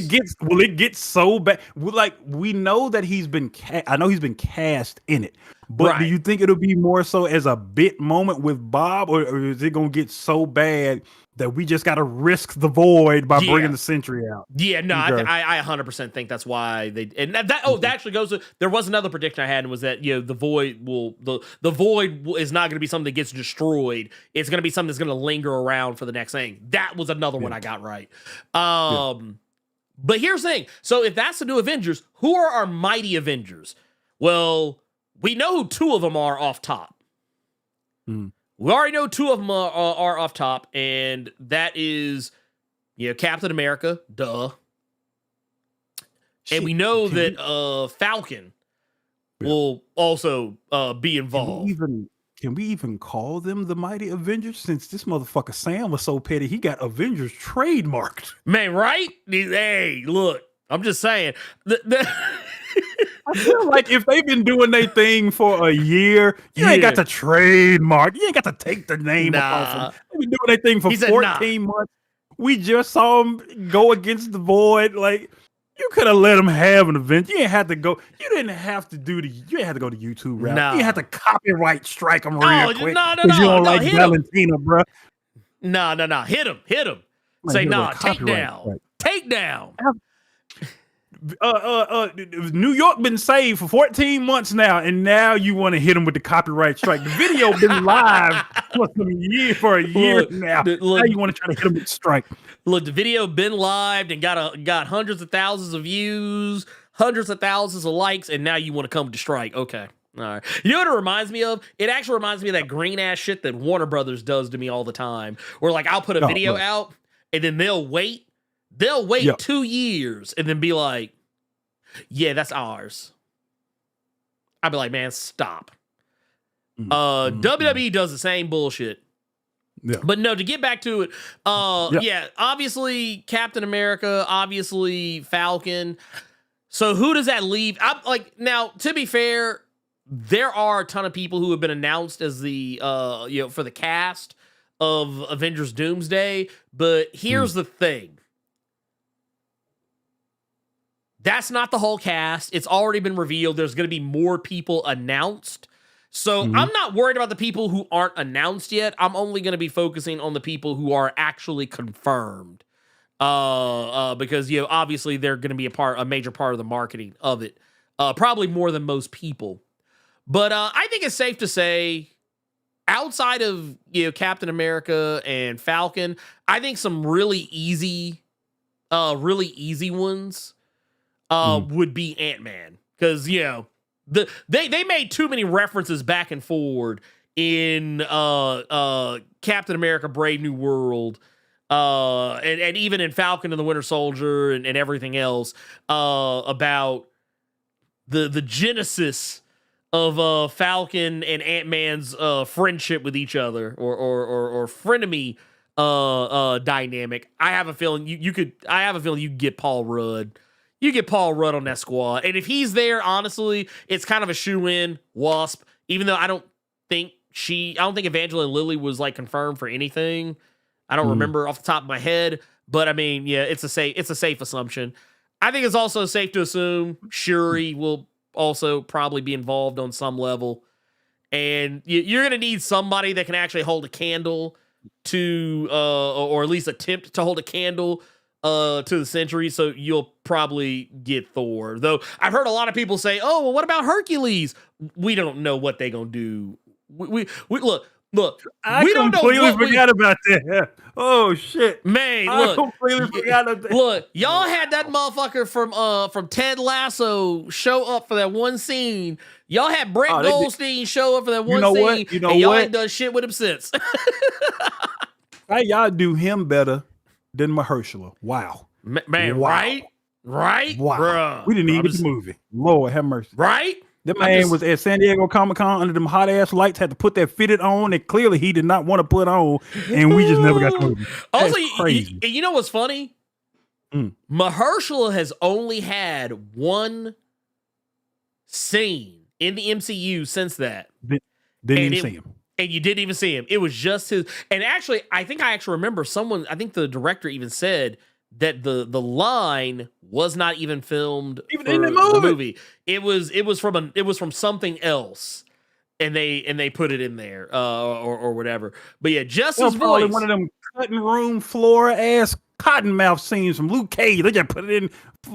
it get so bad? Like, we know that he's been I know he's been cast in it, but do you think it'll be more so as a bit moment with Bob, or is it gonna get so bad that we just gotta risk the void by bringing the Sentry out? Yeah, no, I 100% think that's why they, and that actually goes to, there was another prediction I had, and was that, you know, the void is not going to be something that gets destroyed. It's going to be something that's going to linger around for the next thing. That was another one I got right. But here's the thing. So if that's the new Avengers, who are our mighty Avengers? Well, we know who two of them are off top. We already know two of them are off top, and that is, you know, Captain America, duh. And we know that Falcon will also be involved. Can we even call them the Mighty Avengers? Since this motherfucker Sam was so petty, he got Avengers trademarked. Man, right? Hey, look, I'm just saying. I feel like if they've been doing their thing for a year, you ain't got to trademark. You ain't got to take the name off them. They've been doing their thing for 14 months. We just saw them go against the void. Like, you could have let them have an event. You didn't have to go. You didn't have to do the. You didn't have to go to YouTube route. You didn't have to copyright strike them real quick. No, you don't like Valentina, bro. No. Hit him. Say, take down. Take down. New York been saved for 14 months now, and now you want to hit them with the copyright strike. The video been live for a year now. Now you want to try to hit them with the strike. Look, the video been live and got hundreds of thousands of views, hundreds of thousands of likes, and now you want to come with the strike. Okay. All right. You know what it reminds me of? It actually reminds me of that green ass shit that Warner Brothers does to me all the time. Where, like, I'll put a video out, and then they'll wait 2 years and then be like, yeah, that's ours. I'd be like, man, stop. WWE does the same bullshit. But no, to get back to it, obviously Captain America, obviously Falcon. So who does that leave? I'm like, now, to be fair, there are a ton of people who have been announced as the for the cast of Avengers Doomsday, but here's the thing. That's not the whole cast. It's already been revealed. There's going to be more people announced. So I'm not worried about the people who aren't announced yet. I'm only going to be focusing on the people who are actually confirmed. Because, you know, obviously they're going to be a major part of the marketing of it. Probably more than most people. But I think it's safe to say, outside of, you know, Captain America and Falcon, I think some really easy ones would be Ant-Man, because, you know, they made too many references back and forward in Captain America: Brave New World, and even in Falcon and the Winter Soldier and everything else about the genesis of Falcon and Ant-Man's friendship with each other, or frenemy dynamic. I have a feeling you could get Paul Rudd. You get Paul Rudd on that squad. And if he's there, honestly, it's kind of a shoe-in. Wasp. Even though I don't think Evangeline Lilly was, like, confirmed for anything. I don't remember off the top of my head. But I mean, yeah, it's a safe assumption. I think it's also safe to assume Shuri will also probably be involved on some level. And you're going to need somebody that can actually hold a candle to, or at least attempt to hold a candle to the Sentry, so you'll probably get Thor. Though I've heard a lot of people say, "Oh, well, what about Hercules?" We don't know what they gonna do. We look. Look, I we don't know completely what forgot about that. Oh shit, man, I look, completely forgot about that. look, y'all had that motherfucker from Ted Lasso show up for that one scene. Y'all had Brett Oh, they did. Goldstein show up for that You one know scene, what? You know and y'all what? ain't done shit with him since. Hey, y'all do him better than Mahershala. Wow, Man, Wow. right, wow. bruh. We didn't even I'm get just- the movie. Lord have mercy. right. That I'm man just- was at San Diego Comic-Con under them hot ass lights, had to put that fitted on that clearly he did not want to put on, and we just never got the movie. Also, That's crazy. you know what's funny? Mahershala has only had one scene in the MCU since that. Didn't even see him. And you didn't even see him. It was just his. And actually, I actually remember someone, I think the director even said that the line was not even filmed Even for in the movie. It was from something else. And they put it in there, or whatever. But yeah, just his Probably voice. one of them cutting room floor ass cottonmouth scenes from Luke Cage. They just put it in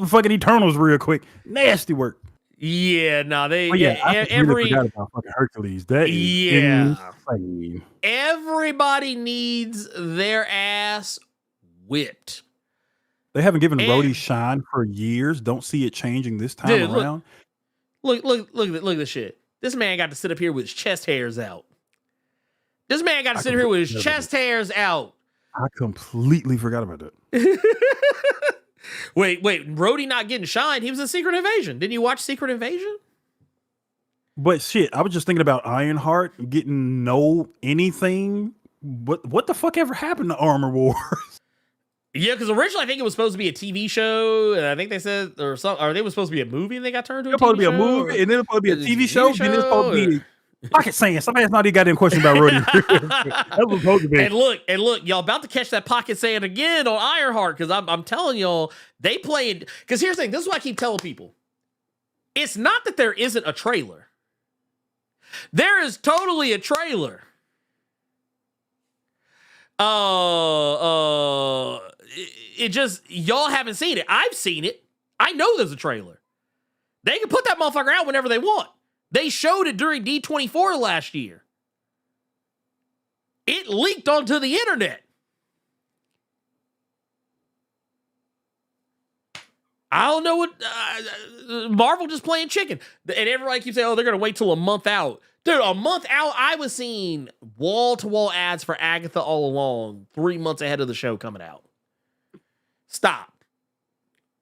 fucking Eternals real quick. Nasty work. Yeah, no, they But yeah, I every really forgot about fucking Hercules. That is insane. everybody needs their ass whipped. They haven't given And- Rhodey shine for years. Don't see it changing this time Dude, around. Look at this shit. This man got to sit up here with his chest hairs out. This man got to sit here with his chest hairs out. I completely forgot about that. Wait, Rhodey not getting shine. He was in Secret Invasion. Didn't you watch Secret Invasion? But shit, I was just thinking about Ironheart getting no anything. What the fuck ever happened to Armor Wars? Yeah, because originally I think it was supposed to be a TV show, and I think they said or they was supposed to be a movie, and they got turned to a TV show. It's supposed to be a movie, and then it's supposed to be a TV show, then it's supposed to be Pocket Sand. Somebody's not even got any question about Rhodey. That was supposed to be. And look, y'all about to catch that Pocket Sand again on Ironheart, because I'm telling y'all, they played. Because here's the thing, this is what I keep telling people. It's not that there isn't a trailer. There is totally a trailer. It just, y'all haven't seen it. I've seen it. I know there's a trailer. They can put that motherfucker out whenever they want. They showed it during D24 last year. It leaked onto the internet. I don't know what Marvel just playing chicken. And everybody keeps saying, oh, they're going to wait till a month out. Dude, a month out, I was seeing wall-to-wall ads for Agatha all along, 3 months ahead of the show coming out. Stop.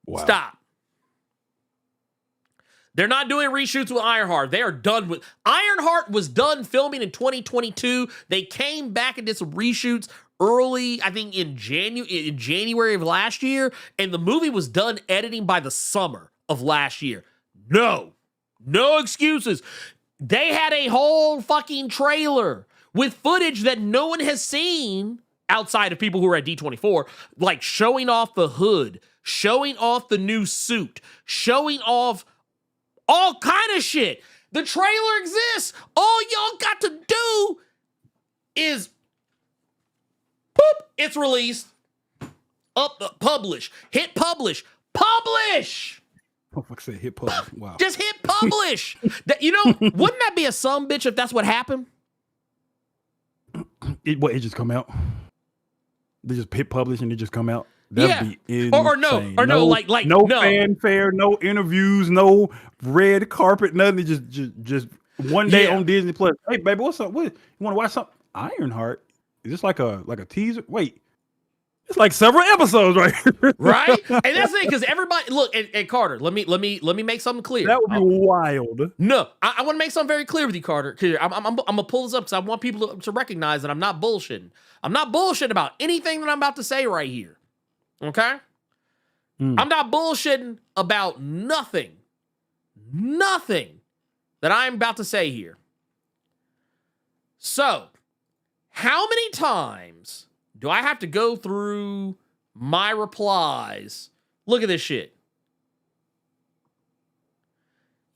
Wow. Stop. They're not doing reshoots with Ironheart. They are done with... Ironheart was done filming in 2022. They came back and did some reshoots early, I think in January of last year, and the movie was done editing by the summer of last year. No excuses. They had a whole fucking trailer with footage that no one has seen outside of people who are at D24, like showing off the hood, showing off the new suit, showing off all kind of shit. The trailer exists. All y'all got to do is boop, it's released. Publish. Hit publish. Publish! Oh, fuck, said hit publish. Wow. Just hit publish. Wouldn't that be a some bitch if that's what happened? It just come out? They just hit publish and it just come out? That'd be insane. Or no, like no fanfare, no interviews, no red carpet, nothing. Just one day on Disney Plus. Hey, baby, what's up? What you want to watch something? Ironheart? Is this like a teaser? Wait, it's like several episodes, right? Right? And that's the thing, because everybody look. And Carter, let me make something clear. That would be wild. No, I want to make something very clear with you, Carter. I'm gonna pull this up because I want people to recognize that I'm not bullshitting. I'm not bullshitting about anything that I'm about to say right here. Okay? I'm not bullshitting about nothing that I'm about to say here. So, how many times do I have to go through my replies? Look at this shit.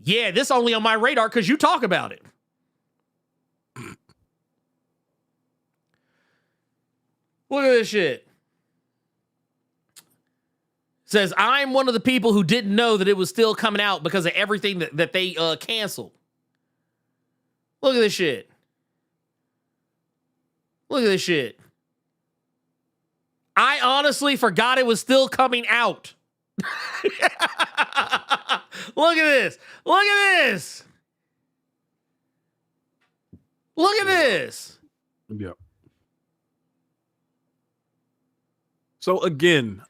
Yeah, this only on my radar because you talk about it. Look at this shit. Says, I'm one of the people who didn't know that it was still coming out because of everything that they canceled. Look at this shit. Look at this shit. I honestly forgot it was still coming out. Look at this. Look at this. Look at this. Yeah. So again,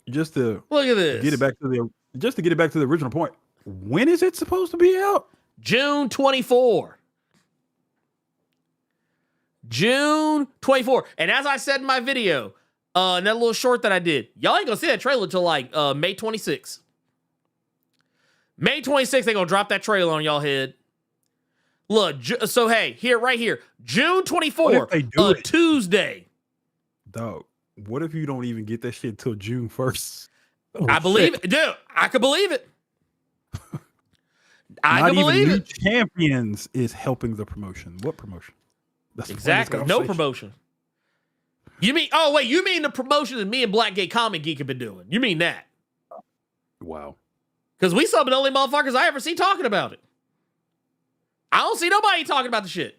just to look at this. Get it back to the original point. When is it supposed to be out? June 24. June 24. And as I said in my video, in that little short that I did, y'all ain't gonna see that trailer till like May 26th. May 26th, they gonna drop that trailer on y'all head. Look, so hey, here, right here, June 24, Tuesday. Dog, what if you don't even get that shit till June 1st? Oh, I believe it. Dude, I could believe it. I can believe it. Champions is helping the promotion. What promotion? That's exactly. No promotion. You mean, you mean the promotion that me and Blackgate Comic Geek have been doing. You mean that. Wow. Because we some of the only motherfuckers I ever see talking about it. I don't see nobody talking about the shit.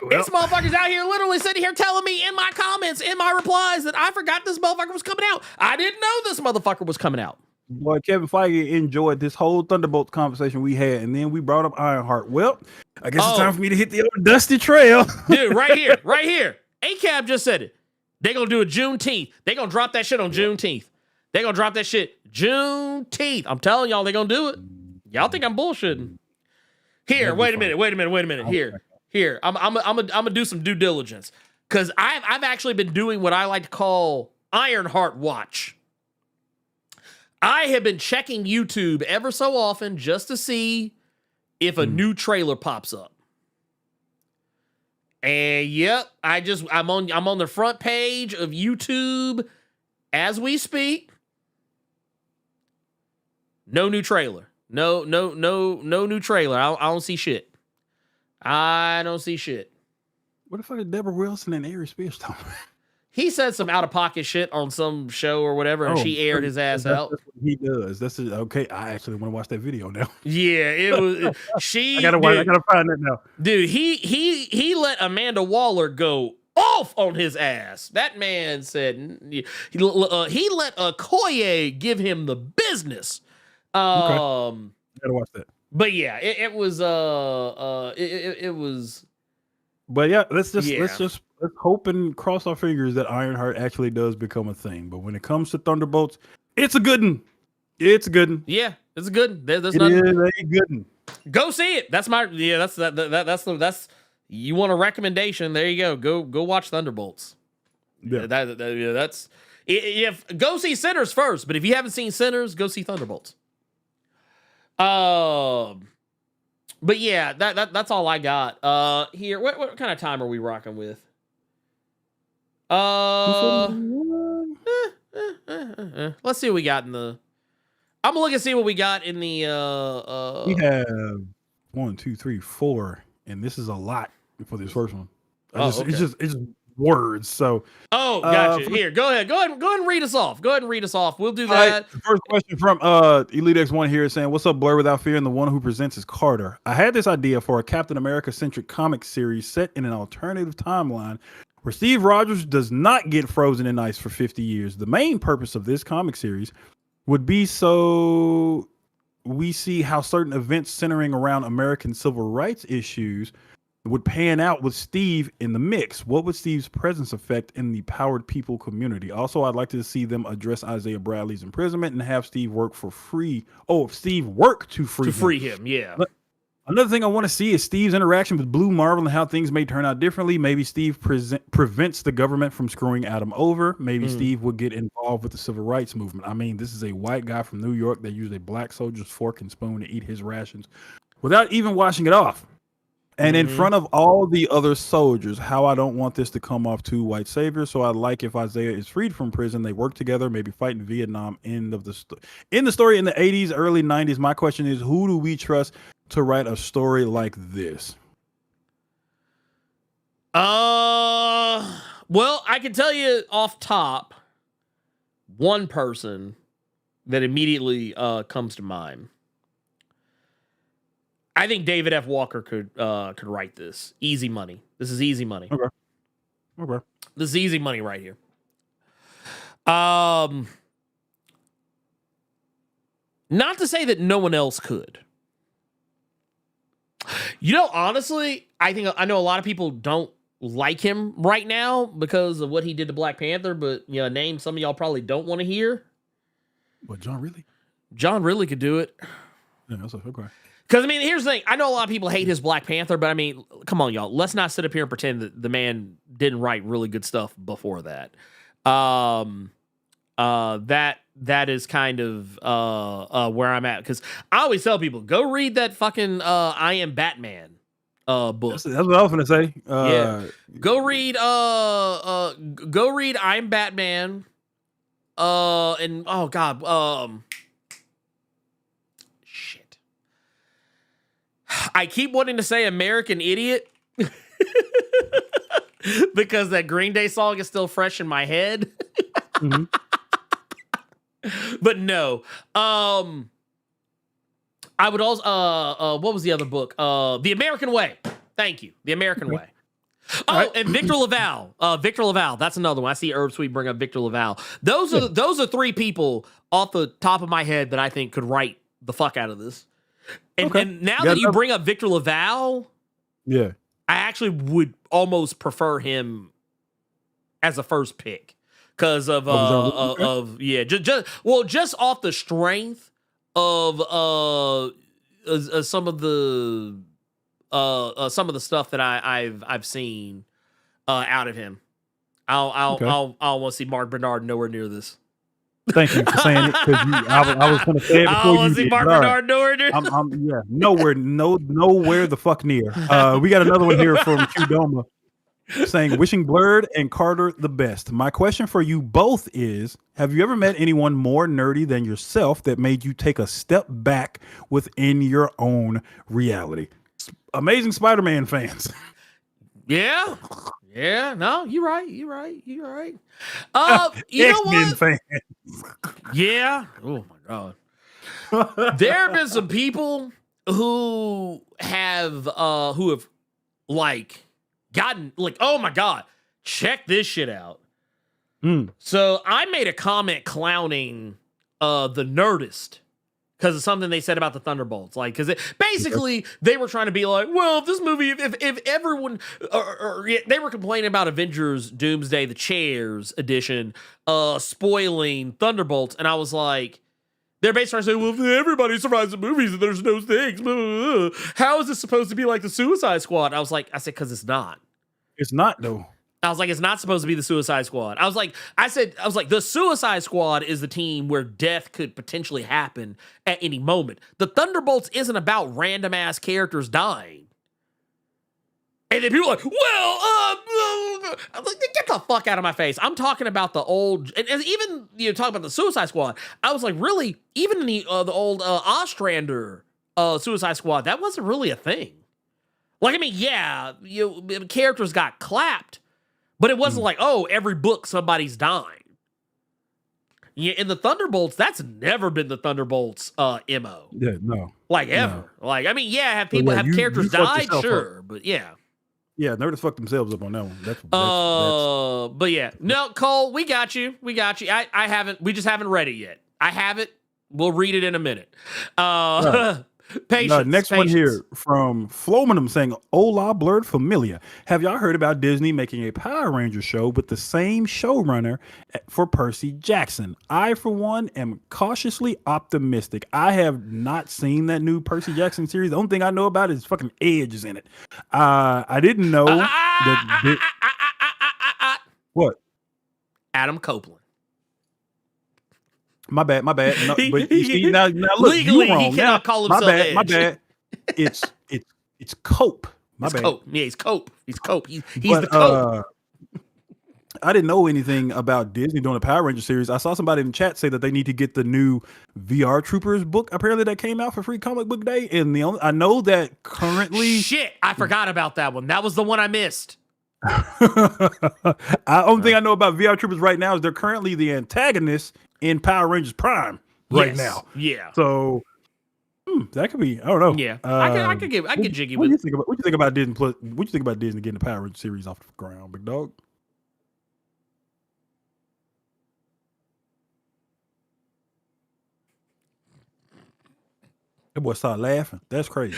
Well, it's motherfuckers out here literally sitting here telling me in my comments, in my replies, that I forgot this motherfucker was coming out. I didn't know this motherfucker was coming out. Boy, Kevin Feige enjoyed this whole Thunderbolts conversation we had, and then we brought up Ironheart. Well, I guess it's time for me to hit the old dusty trail. Dude, right here. ACAB just said it. They're going to do it Juneteenth. They're going to drop that shit on Juneteenth. They're going to drop that shit Juneteenth. I'm telling y'all, they're going to do it. Y'all think I'm bullshitting. Here, wait a minute. Here. I'm gonna do some due diligence. Because I've actually been doing what I like to call Ironheart Watch. I have been checking YouTube ever so often just to see if a new trailer pops up. And yep, I'm on the front page of YouTube as we speak. No new trailer. No new trailer. I don't see shit. I don't see shit. What the fuck is Deborah Wilson and Ari Spears talking about? He said some out-of-pocket shit on some show or whatever, and she aired his ass out. That's what he does. Okay. I actually want to watch that video now. Yeah, it was. I gotta find that now. Dude, he let Amanda Waller go off on his ass. That man said he let Okoye give him the business. Okay. Gotta watch that. But yeah, it was it was. But yeah, let's hope and cross our fingers that Ironheart actually does become a thing. But when it comes to Thunderbolts, it's a good one. It's a good one. Yeah, it's a good. There's nothing. It is a good one. Go see it. That's that's you want a recommendation? There you go. Go watch Thunderbolts. Yeah, that's if go see Sinners first. But if you haven't seen Sinners, go see Thunderbolts. But yeah, that's all I got. Here, what kind of time are we rocking with? Let's see what we got in the. I'm gonna look and see what we got in the. We have 1, 2, 3, 4, and this is a lot for this first one. Okay. It's just words. So. Oh, gotcha. Here, go ahead and read us off. We'll do that. Right, the first question from Elite X1 here is saying, "What's up, Blerd Without Fear?" And the one who presents is Carter. I had this idea for a Captain America centric comic series set in an alternative timeline where Steve Rogers does not get frozen in ice for 50 years. The main purpose of this comic series would be so we see how certain events centering around American civil rights issues would pan out with Steve in the mix. What would Steve's presence affect in the powered people community? Also, I'd like to see them address Isaiah Bradley's imprisonment and have Steve work for free. Oh, Steve work to free him. Yeah. Another thing I want to see is Steve's interaction with Blue Marvel and how things may turn out differently. Maybe Steve prevents the government from screwing Adam over. Maybe Steve would get involved with the civil rights movement. I mean, this is a white guy from New York that used a black soldier's fork and spoon to eat his rations without even washing it off. And in front of all the other soldiers, how I don't want this to come off too white savior. So I'd like if Isaiah is freed from prison, they work together, maybe fight in Vietnam. End of the in the story in the 80s, early 90s. My question is, who do we trust to write a story like this? Well, I can tell you off top, one person that immediately comes to mind. I think David F. Walker could write this. Easy money. This is easy money. Okay. Okay. This is easy money right here. Not to say that no one else could. Honestly, I know a lot of people don't like him right now because of what he did to Black Panther, but name some of y'all probably don't want to hear. What, John Ridley? John Ridley could do it. Yeah, that's okay. Because, here's the thing. I know a lot of people hate his Black Panther, but, come on, y'all. Let's not sit up here and pretend that the man didn't write really good stuff before that. That is kind of where I'm at. Because I always tell people, go read that fucking I Am Batman book. That's what I was going to say. Yeah. Go read I'm Batman. And, oh, God. Shit. I keep wanting to say American Idiot because that Green Day song is still fresh in my head. Mm-hmm. But no. I would also what was the other book? The American Way. Thank you. The American Way. Oh, right. And Victor Laval. Victor Laval. That's another one. I see Herb Sweet bring up Victor Laval. Those are three people off the top of my head that I think could write the fuck out of this. And now that you bring up Victor Laval, yeah, I actually would almost prefer him as a first pick because of just off the strength of some of the stuff that I've seen out of him. I'll want to see Mark Bernard nowhere near this. Thank you for saying it, because I was going to say it before you did. Mark Bernard nowhere near. Nowhere the fuck near. We got another one here from Qdoma saying, wishing Blerd and Carter the best. My question for you both is, have you ever met anyone more nerdy than yourself that made you take a step back within your own reality? Amazing Spider-Man fans. Yeah. Yeah, no, you're right. You know X-Men what? fans. Yeah. Oh my God. There have been some people who have like gotten like, oh my God, check this shit out. So I made a comment clowning the Nerdist because of something they said about the Thunderbolts. Like, because basically they were trying to be like, well, if this movie, if everyone, they were complaining about Avengers Doomsday, the Chairs edition, spoiling Thunderbolts. And I was like, they're basically saying, well, if everybody survives the movies and there's no things, blah, blah, blah, how is this supposed to be like the Suicide Squad? I said, because it's not. It's not, though. I was like, it's not supposed to be the Suicide Squad. I was like, the Suicide Squad is the team where death could potentially happen at any moment. The Thunderbolts isn't about random ass characters dying. And then people are like, I'm like, get the fuck out of my face. I'm talking about the old, and even talking about the Suicide Squad. I was like, really, even in the old Ostrander Suicide Squad, that wasn't really a thing. Like, yeah, characters got clapped. But it wasn't like, oh, every book somebody's dying. Yeah, in the Thunderbolts, that's never been the Thunderbolts MO. Yeah, no. Like ever. No. Like, have people have characters died, sure, but yeah. Yeah, Nerdist fucked themselves up on that one. That's but yeah. No, Cole, we got you. I haven't, we just haven't read it yet. I have it. We'll read it in a minute. Patience. Next one here from Flomanum saying, hola, Blerd Familia. Have y'all heard about Disney making a Power Ranger show with the same showrunner for Percy Jackson? I, for one, am cautiously optimistic. I have not seen that new Percy Jackson series. The only thing I know about is fucking Edge is in it. I didn't know that. What? Adam Copeland. My bad. No, but you see, now look, legally, you wrong. He cannot call himself Edge. My bad. It's Cope. My bad. Cope. Yeah, he's Cope. He's Cope. He's the Cope. I didn't know anything about Disney doing a Power Ranger series. I saw somebody in the chat say that they need to get the new VR Troopers book. Apparently, that came out for Free Comic Book Day, and I know that currently. Shit, I forgot about that one. That was the one I missed. The only thing I know about VR Troopers right now is they're currently the antagonists in Power Rangers Prime right now. Yeah. So that could be. I don't know. Yeah. I could get jiggy what with. What you think about Disney Plus? What you think about Disney getting the Power Rangers series off the ground, big dog? That boy started laughing. That's crazy.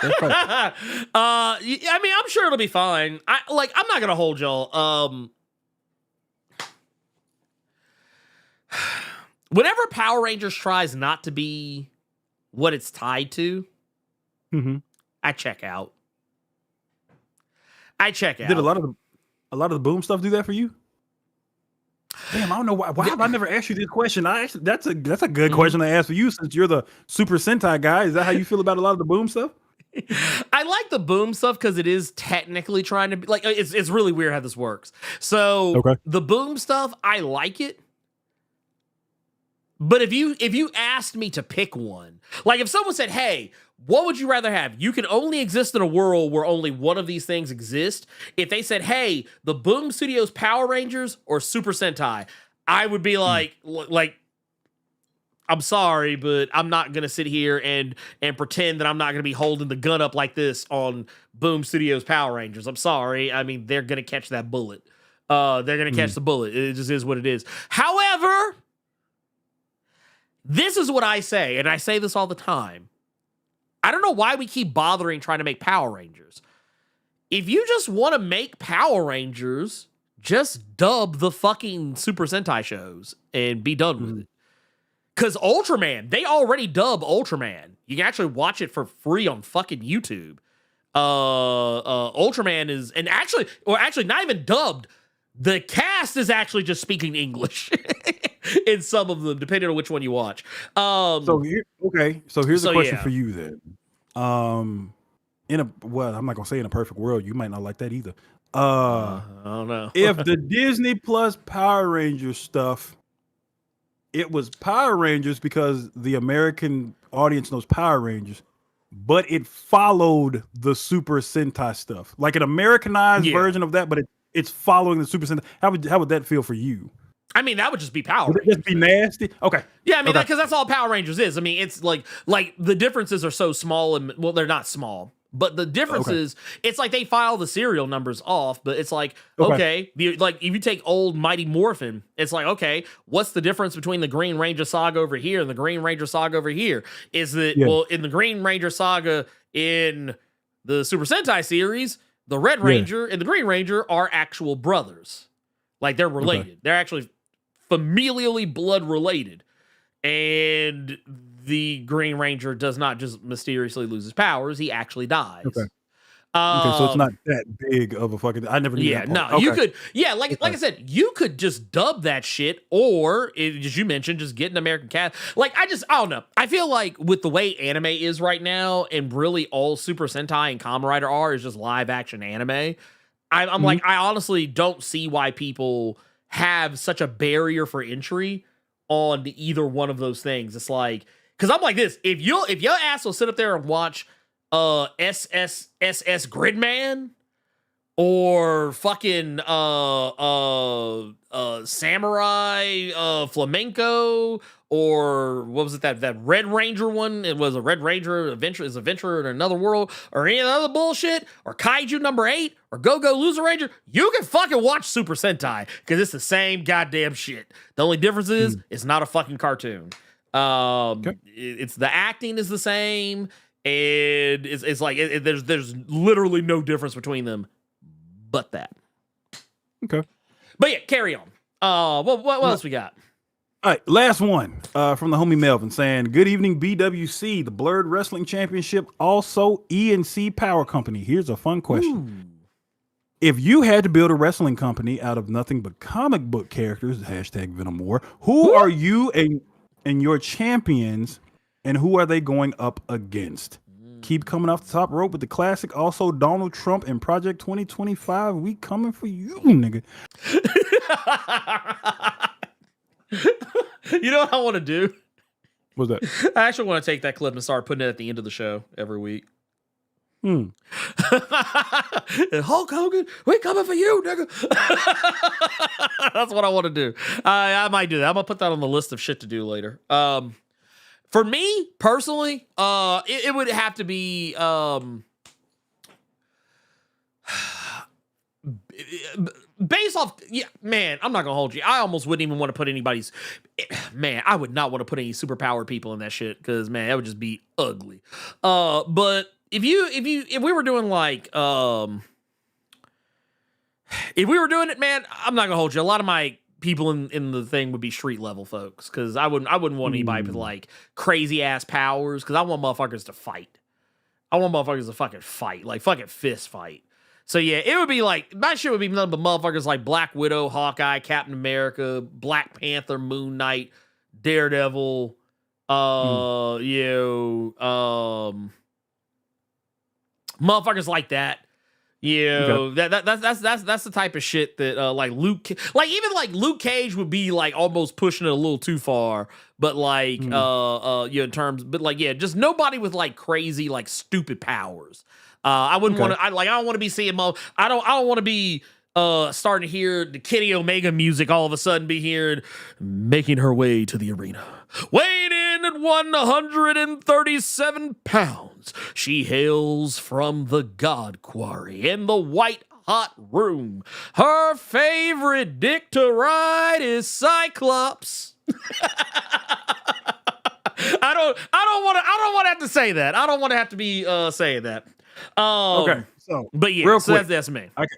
That's crazy. I mean, I'm sure it'll be fine. I'm not gonna hold y'all. Whenever Power Rangers tries not to be what it's tied to, I check out. Did a lot of the Boom stuff do that for you? Damn, I don't know why have I never asked you this question. That's a good question to ask for you since you're the Super Sentai guy. Is that how you feel about a lot of the Boom stuff? I like the Boom stuff because it is technically trying to be like it's really weird how this works. So the Boom stuff, I like it. But if you asked me to pick one, like if someone said, "Hey, what would you rather have? You can only exist in a world where only one of these things exist." If they said, "Hey, the Boom Studios Power Rangers or Super Sentai," I would be like, I'm sorry, but I'm not gonna sit here and pretend that I'm not gonna be holding the gun up like this on Boom Studios Power Rangers. I'm sorry. I mean, they're gonna catch that bullet. They're gonna catch the bullet. It just is what it is. However, this is what I say, and I say this all the time. I don't know why we keep bothering trying to make Power Rangers. If you just want to make Power Rangers, just dub the fucking Super Sentai shows and be done with it. Because Ultraman, they already dub Ultraman. You can actually watch it for free on fucking YouTube. Ultraman is, and actually not even dubbed. The cast is actually just speaking English in some of them, depending on which one you watch. So here's a question for you then. I'm not gonna say in a perfect world, you might not like that either. I don't know. If the Disney Plus Power Rangers stuff, it was Power Rangers because the American audience knows Power Rangers, but it followed the Super Sentai stuff, like an Americanized version of that, but it's following the Super Sentai. How would that feel for you? I mean, that would just be Power Rangers. Would it just be nasty? Okay. Yeah, I mean, because that's all Power Rangers is. I mean, it's like the differences are so small, and well, they're not small, but the difference is it's like they file the serial numbers off, but it's like, like if you take old Mighty Morphin, it's like, okay, what's the difference between the Green Ranger saga over here and the Green Ranger saga over here? Is that, well, in the Green Ranger saga in the Super Sentai series, the Red Ranger and the Green Ranger are actual brothers. Like, they're related. They're actually familially blood related. And the Green Ranger does not just mysteriously lose his powers. He actually dies. Okay, so it's not that big of a fucking... I never knew that part. No, you could... Yeah, like I said, you could just dub that shit, or, as you mentioned, just get an American cast. Like, I don't know. I feel like with the way anime is right now, and really all Super Sentai and Kamen Rider are is just live-action anime, I'm like, I honestly don't see why people have such a barrier for entry on either one of those things. It's like... Because I'm like this, if your ass will sit up there and watch SS Gridman or fucking Samurai Flamenco, or what was it, that Red Ranger one? It was a Red Ranger Adventure in Another World, or any other bullshit, or Kaiju number 8, or Go Loser Ranger, you can fucking watch Super Sentai, because it's the same goddamn shit. The only difference is it's not a fucking cartoon. It's the acting is the same, and it's like there's literally no difference between them, but that. Okay, but yeah, carry on. What else we got? All right, last one from the homie Melvin saying, "Good evening, BWC, the Blerd Wrestling Championship, also ENC Power Company. Here's a fun question: If you had to build a wrestling company out of nothing but comic book characters, #Venom War, who are you and your champions, and who are they going up against? Keep coming off the top rope with the classic. Also, Donald Trump and Project 2025. We coming for you, nigga." You know what I want to do? What's that? I actually want to take that clip and start putting it at the end of the show every week. And Hulk Hogan, we coming for you, nigga. That's what I want to do. I might do that. I'm gonna put that on the list of shit to do later. For me personally, it would have to be based off, yeah, man, I'm not gonna hold you. I almost wouldn't even want to put I would not want to put any superpowered people in that shit because man, that would just be ugly. But if we were doing like, if we were doing it, man, I'm not gonna hold you. A lot of my people in the thing would be street level folks because I wouldn't want anybody with like crazy ass powers because I want motherfuckers to fight. I want motherfuckers to fucking fight, like fucking fist fight. So yeah, it would be like, my shit would be nothing but motherfuckers like Black Widow, Hawkeye, Captain America, Black Panther, Moon Knight, Daredevil, motherfuckers like that. That's the type of shit that like Luke Cage would be like almost pushing it a little too far, but like in terms, but like just nobody with like crazy like stupid powers. I wouldn't want to. I don't want to be seeing. I don't want to be starting to hear the Kenny Omega music all of a sudden. Be hearing making her way to the arena, weighing in at 137 pounds. She hails from the God Quarry in the white hot room. Her favorite dick to ride is Cyclops. I don't want to have to say that. I don't want to have to be saying that. Okay, so but yeah, real so quick, that's me. Okay.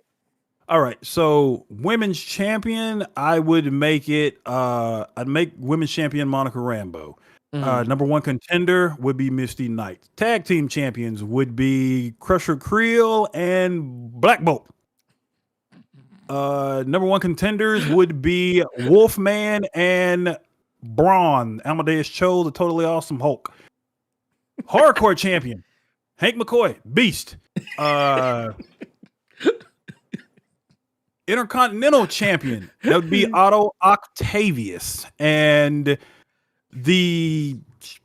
All right, so women's champion, I would make it. I'd make women's champion Monica Rambeau. Number one contender would be Misty Knight. Tag team champions would be Crusher Creel and Black Bolt. Number one contenders would be Wolfman and Braun, Amadeus Cho, the totally awesome Hulk. Hardcore champion, Hank McCoy, Beast. Intercontinental champion, that would be Otto Octavius. And the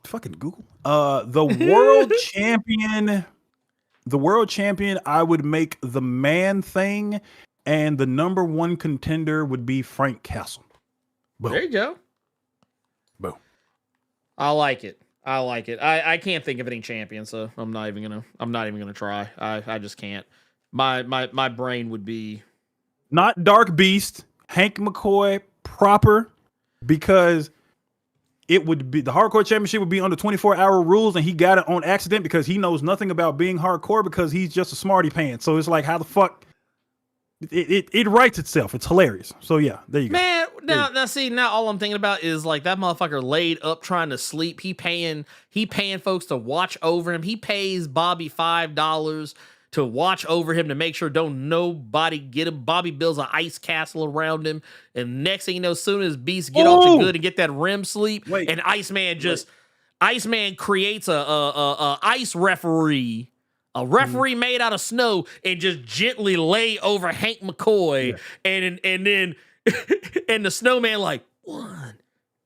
fucking Google. The world champion, I would make the Man Thing, and the number one contender would be Frank Castle. Boom. There you go. Boom. I like it. I can't think of any champion, so I'm not even gonna try. I just can't. My brain would be not Dark Beast, Hank McCoy proper, because it would be the hardcore championship would be under 24-hour rules, and he got it on accident because he knows nothing about being hardcore because he's just a smarty pants. So it's like, how the fuck it writes itself. It's hilarious. So yeah, there you go. Man, now all I'm thinking about is like that motherfucker laid up trying to sleep. He paying folks to watch over him. He pays Bobby $5 to watch over him to make sure don't nobody get him. Bobby builds an ice castle around him, and next thing you know, as soon as Beast get off the good and get that REM sleep, and Iceman creates a ice referee. A referee made out of snow and just gently lay over Hank McCoy, and then and the snowman like 1,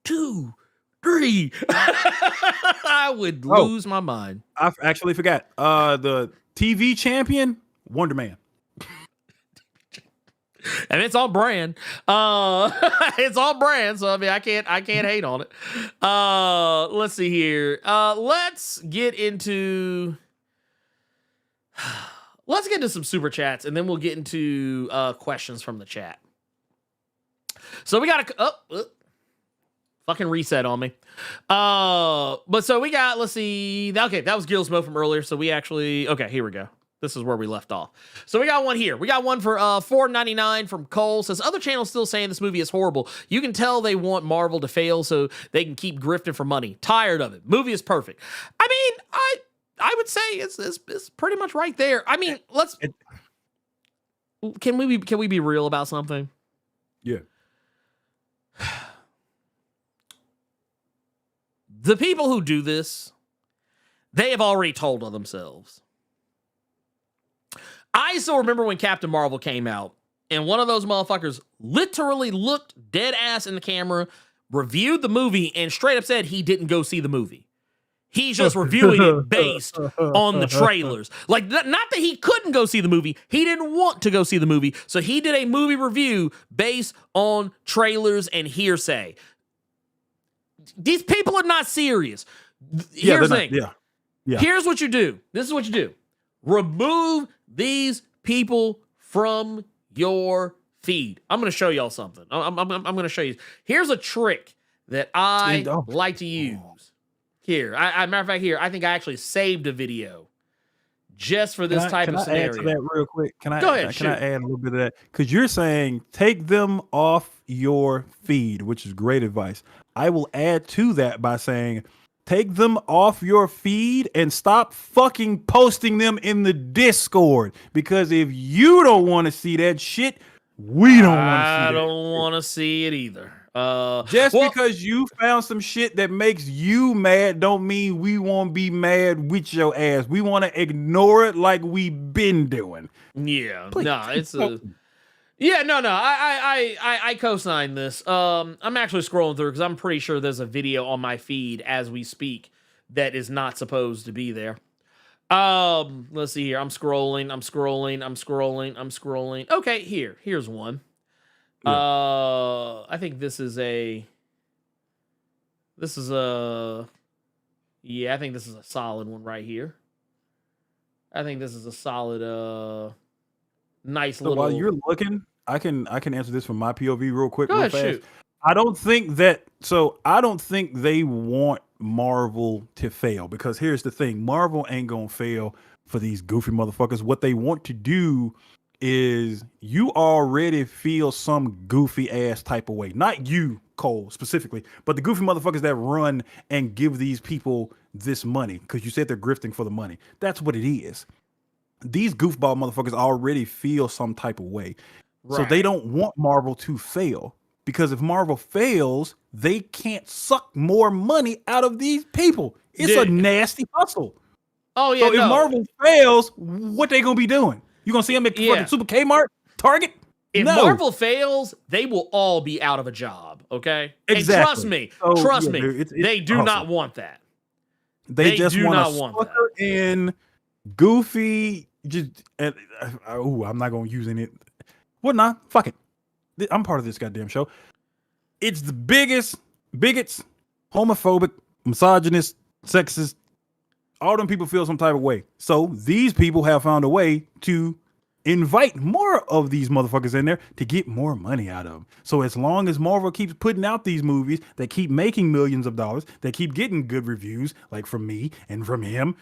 2, 3. I would lose my mind. I actually forgot. The TV champion, Wonder Man. And it's on brand. It's on brand, so I mean I can't hate on it. Let's see here. Let's get into some super chats, and then we'll get into questions from the chat. So we got fucking reset on me. But so we got, let's see. Okay, that was Gil Smoke from earlier. So we actually, okay, here we go. This is where we left off. So we got one here. We got one for $4.99 from Cole. Says, other channels still saying this movie is horrible. You can tell they want Marvel to fail so they can keep grifting for money. Tired of it. Movie is perfect. I mean, I would say it's pretty much right there. I mean, can we be real about something? Yeah. The people who do this, they have already told on themselves. I still remember when Captain Marvel came out, and one of those motherfuckers literally looked dead ass in the camera, reviewed the movie, and straight up said he didn't go see the movie. He's just reviewing it based on the trailers. Like, not that he couldn't go see the movie. He didn't want to go see the movie. So he did a movie review based on trailers and hearsay. These people are not serious. Here's the thing. Yeah. Here's what you do. This is what you do. Remove these people from your feed. I'm going to show y'all something. I'm going to show you. Here's a trick that I like to use. Here, matter of fact, here, I think I actually saved a video just for this type of scenario. Can I add to that real quick? Can I add a little bit of that? Because you're saying take them off your feed, which is great advice. I will add to that by saying take them off your feed and stop fucking posting them in the Discord. Because if you don't want to see that shit, we don't want to see it. I don't want to see it either. Because you found some shit that makes you mad don't mean we won't be mad with your ass. We want to ignore it like we been doing. Yeah. Please. No, it's a... Yeah, no. I co-sign this. I'm actually scrolling through because I'm pretty sure there's a video on my feed as we speak that is not supposed to be there. Let's see here. I'm scrolling. Okay, here's one. I think this is a solid one right here. I think this is a solid nice little. While you're looking, I can answer this from my POV real quick. Go ahead, shoot. I don't think they want Marvel to fail, because here's the thing. Marvel ain't gonna fail for these goofy motherfuckers. What they want to do is you already feel some goofy ass type of way. Not you, Cole, specifically, but the goofy motherfuckers that run and give these people this money, because you said they're grifting for the money. That's what it is. These goofball motherfuckers already feel some type of way. Right. So they don't want Marvel to fail, because if Marvel fails, they can't suck more money out of these people. It's a nasty hustle. Oh yeah. So if Marvel fails, what they gonna be doing? You gonna see them at fucking Super Kmart, Target? If Marvel fails, they will all be out of a job. Okay, exactly. And trust me, they do not want that. They just want sucker in goofy. I'm not gonna use any. What not? Fuck it. I'm part of this goddamn show. It's the biggest bigots, homophobic, misogynist, sexist. All them people feel some type of way. So these people have found a way to invite more of these motherfuckers in there to get more money out of them. So as long as Marvel keeps putting out these movies that keep making millions of dollars, that keep getting good reviews, like from me and from him,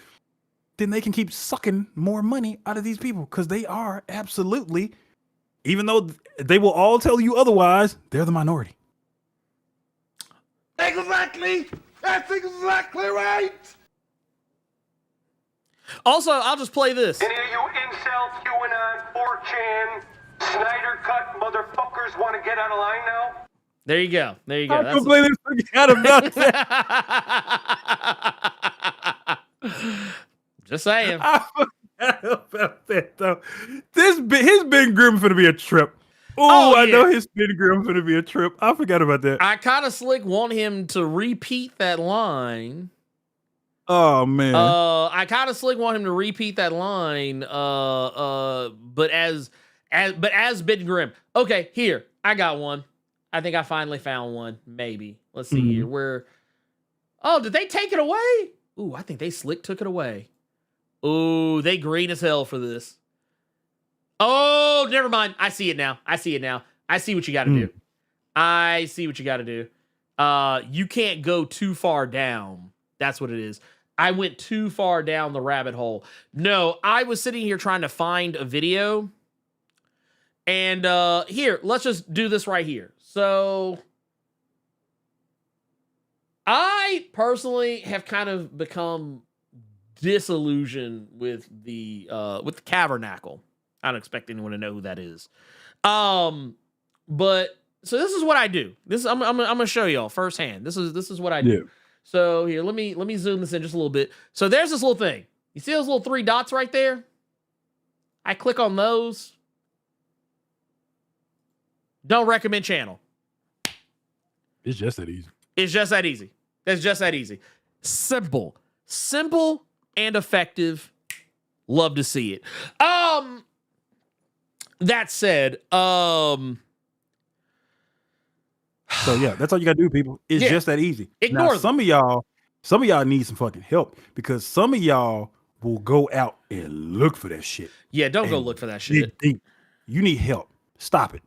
then they can keep sucking more money out of these people, because they are absolutely, even though they will all tell you otherwise, they're the minority. Exactly. That's exactly right. Also, I'll just play this. Any of you incel, QAnon, 4chan, Snyder Cut motherfuckers want to get out of line now? There you go. I completely forgot about that. Just saying. I forgot about that, though. His Ben Grimm finna be a trip. I know his Ben Grimm finna be a trip. I forgot about that. I kind of slick want him to repeat that line. Oh man. I kind of slick want him to repeat that line. But as Ben Grimm. Okay, here. I got one. I think I finally found one. Maybe. Let's see here. Where? Oh, did they take it away? Ooh, I think they slick took it away. Ooh, they green as hell for this. Oh, never mind. I see it now. I see what you got to do. I see what you got to do. You can't go too far down. That's what it is. I went too far down the rabbit hole. No, I was sitting here trying to find a video. And here, let's just do this right here. So I personally have kind of become disillusioned with the Cavernacle. I don't expect anyone to know who that is. But so this is what I do. I'm gonna show y'all firsthand. This is what I do. Yeah. So here, let me zoom this in just a little bit. So there's this little thing. You see those little 3 dots right there? I click on those. Don't recommend channel. It's just that easy. It's just that easy. It's just that easy. Simple and effective. Love to see it. That said, So yeah, that's all you gotta do, people. It's just that easy. Ignore now, some of y'all need some fucking help, because some of y'all will go out and look for that shit. Yeah, don't go look for that shit. You need help. Stop it.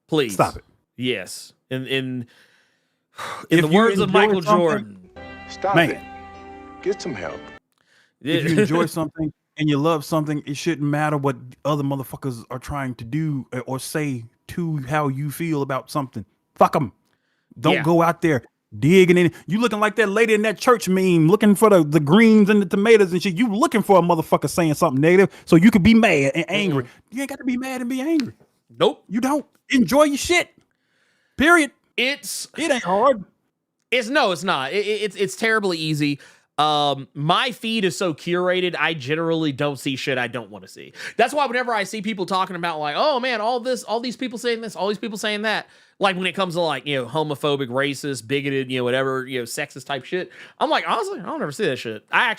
Please. Stop it. Yes. In If the you words of enjoy Michael something- Jordan. Stop Man. it. Get some help. If you enjoy something and you love something, it shouldn't matter what other motherfuckers are trying to do or say to how you feel about something. Fuck them. Don't Yeah. go out there digging in. You looking like that lady in that church meme, looking for the greens and the tomatoes and shit. You looking for a motherfucker saying something negative so you could be mad and angry. You ain't got to be mad and be angry. Nope. You don't. Enjoy your shit. Period. It ain't hard. it's not. It's terribly easy. My feed is so curated, I generally don't see shit I don't want to see. That's why whenever I see people talking about like, oh man, all these people saying this, all these people saying that, like when it comes to like, homophobic, racist, bigoted, whatever, sexist type shit, I'm like, honestly, I don't ever see that shit. I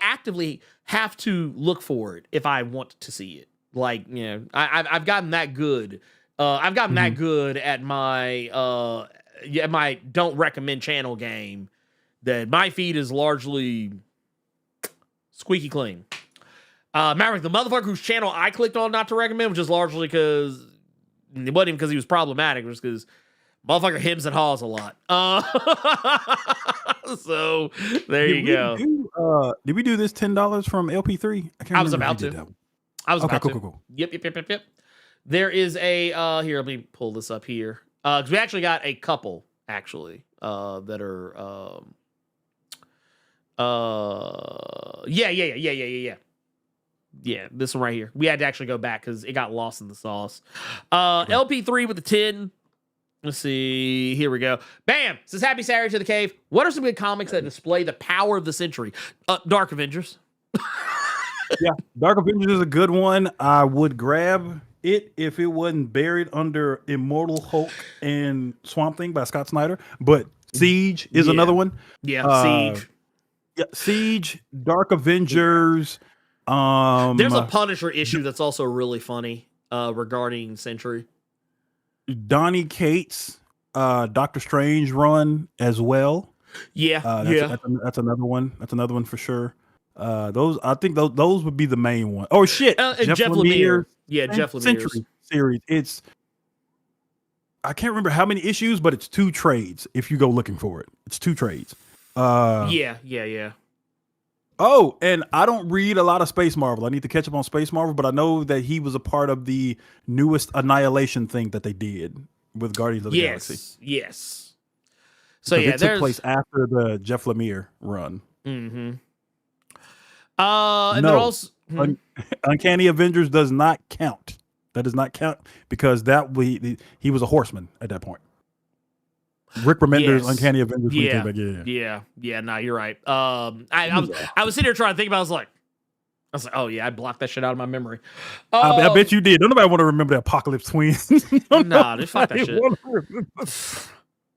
actively have to look for it if I want to see it. Like, I've gotten that good. I've gotten that good at my don't recommend channel game that my feed is largely squeaky clean. Maverick, the motherfucker whose channel I clicked on not to recommend was just largely because it wasn't even because he was problematic, it was because motherfucker hims and haws a lot. So there you go. Did we do this $10 from LP3? I was about to. Cool. Yep. There is a here. Let me pull this up here because we actually got a couple actually that are yeah. This one right here. We had to actually go back because it got lost in the sauce. LP3 with the 10. Let's see. Here we go. Bam! Says happy Saturday to the cave. What are some good comics that display the power of the century? Dark Avengers. Yeah, Dark Avengers is a good one. I would grab it if it wasn't buried under Immortal Hulk and Swamp Thing by Scott Snyder. But Siege is another one. Yeah, Siege. Yeah, Siege, Dark Avengers. There's a Punisher issue that's also really funny regarding Century. Donny Cates, Doctor Strange run as well. Yeah, that's another one. That's another one for sure. I think those would be the main one. Oh shit, Jeff Lemire. Yeah, Jeff Lemire. Century series. I can't remember how many issues, but it's 2 trades. If you go looking for it, it's 2 trades. Yeah. Oh, and I don't read a lot of Space Marvel. I need to catch up on Space Marvel, but I know that he was a part of the newest Annihilation thing that they did with Guardians of the Galaxy. Yes. So because yeah, it took place after the Jeff Lemire run. Mm-hmm. And no, then also Uncanny Avengers does not count. That does not count because he was a horseman at that point. Rick Remender's Uncanny Avengers. Yeah. No, you're right. I was sitting here trying to think about. I was like, oh yeah, I blocked that shit out of my memory. I bet you did. Don't nobody want to remember the Apocalypse Twins. Nah, dude, fuck that shit.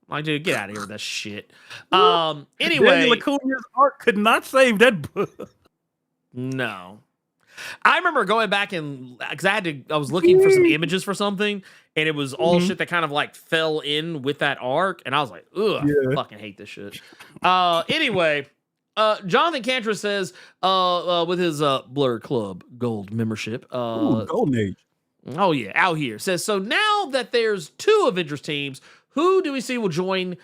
Like, dude, get out of here with that shit. Anyway, Daniel Acuna's art could not save that book. No. I remember going back and because I was looking for some images for something, and it was all shit that kind of like fell in with that arc, and I was like, ugh, I fucking hate this shit. Anyway, Jonathan Cantor says, with his Blerd Club Gold membership, Golden Age. Oh yeah, out here says so. Now that there's 2 Avengers teams, who do we see will join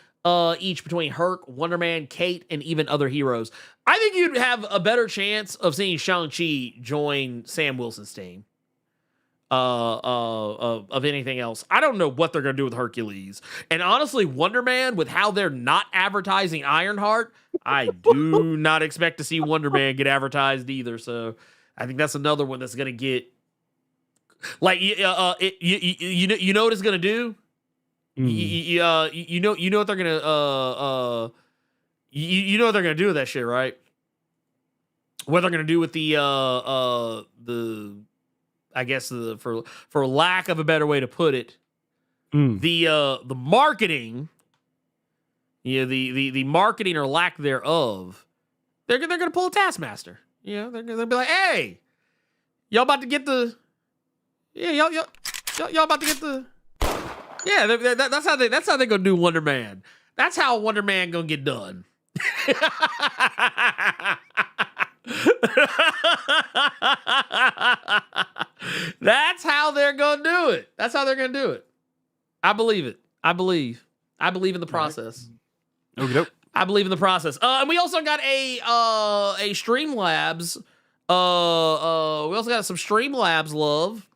each between Herc, Wonder Man, Kate, and even other heroes? I think you'd have a better chance of seeing Shang-Chi join Sam Wilson's team of anything else. I don't know what they're going to do with Hercules. And honestly, Wonder Man, with how they're not advertising Ironheart, I do not expect to see Wonder Man get advertised either. So I think that's another one that's going to get... Like, you know what it's going to do? You know what they're gonna you know what they're gonna do with that shit, right? What they're gonna do with the I guess for lack of a better way to put it, the marketing, the marketing or lack thereof, they're gonna pull a Taskmaster. They're gonna be like, hey, y'all about to get the y'all about to get the. Yeah, that's how they gonna do Wonder Man. That's how Wonder Man gonna get done. That's how they're gonna do it. I believe it. I believe in the process. Okay. I believe in the process. And we also got a Streamlabs. We also got some Streamlabs love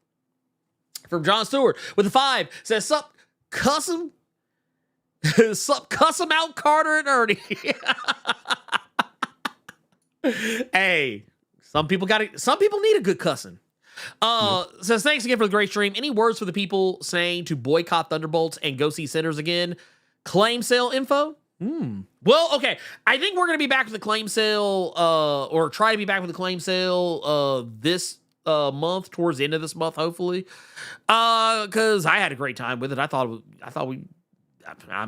from John Stewart with the 5. Says, sup, cuss him. Sup, cuss him out, Carter and Ernie. Hey, some people need a good cussing. Says, thanks again for the great stream. Any words for the people saying to boycott Thunderbolts and go see Sinners again? Claim sale info? Well, okay. I think we're going to be back with the claim sale, or try to be back with the claim sale this month, towards the end of this month, hopefully. Because I had a great time with it. I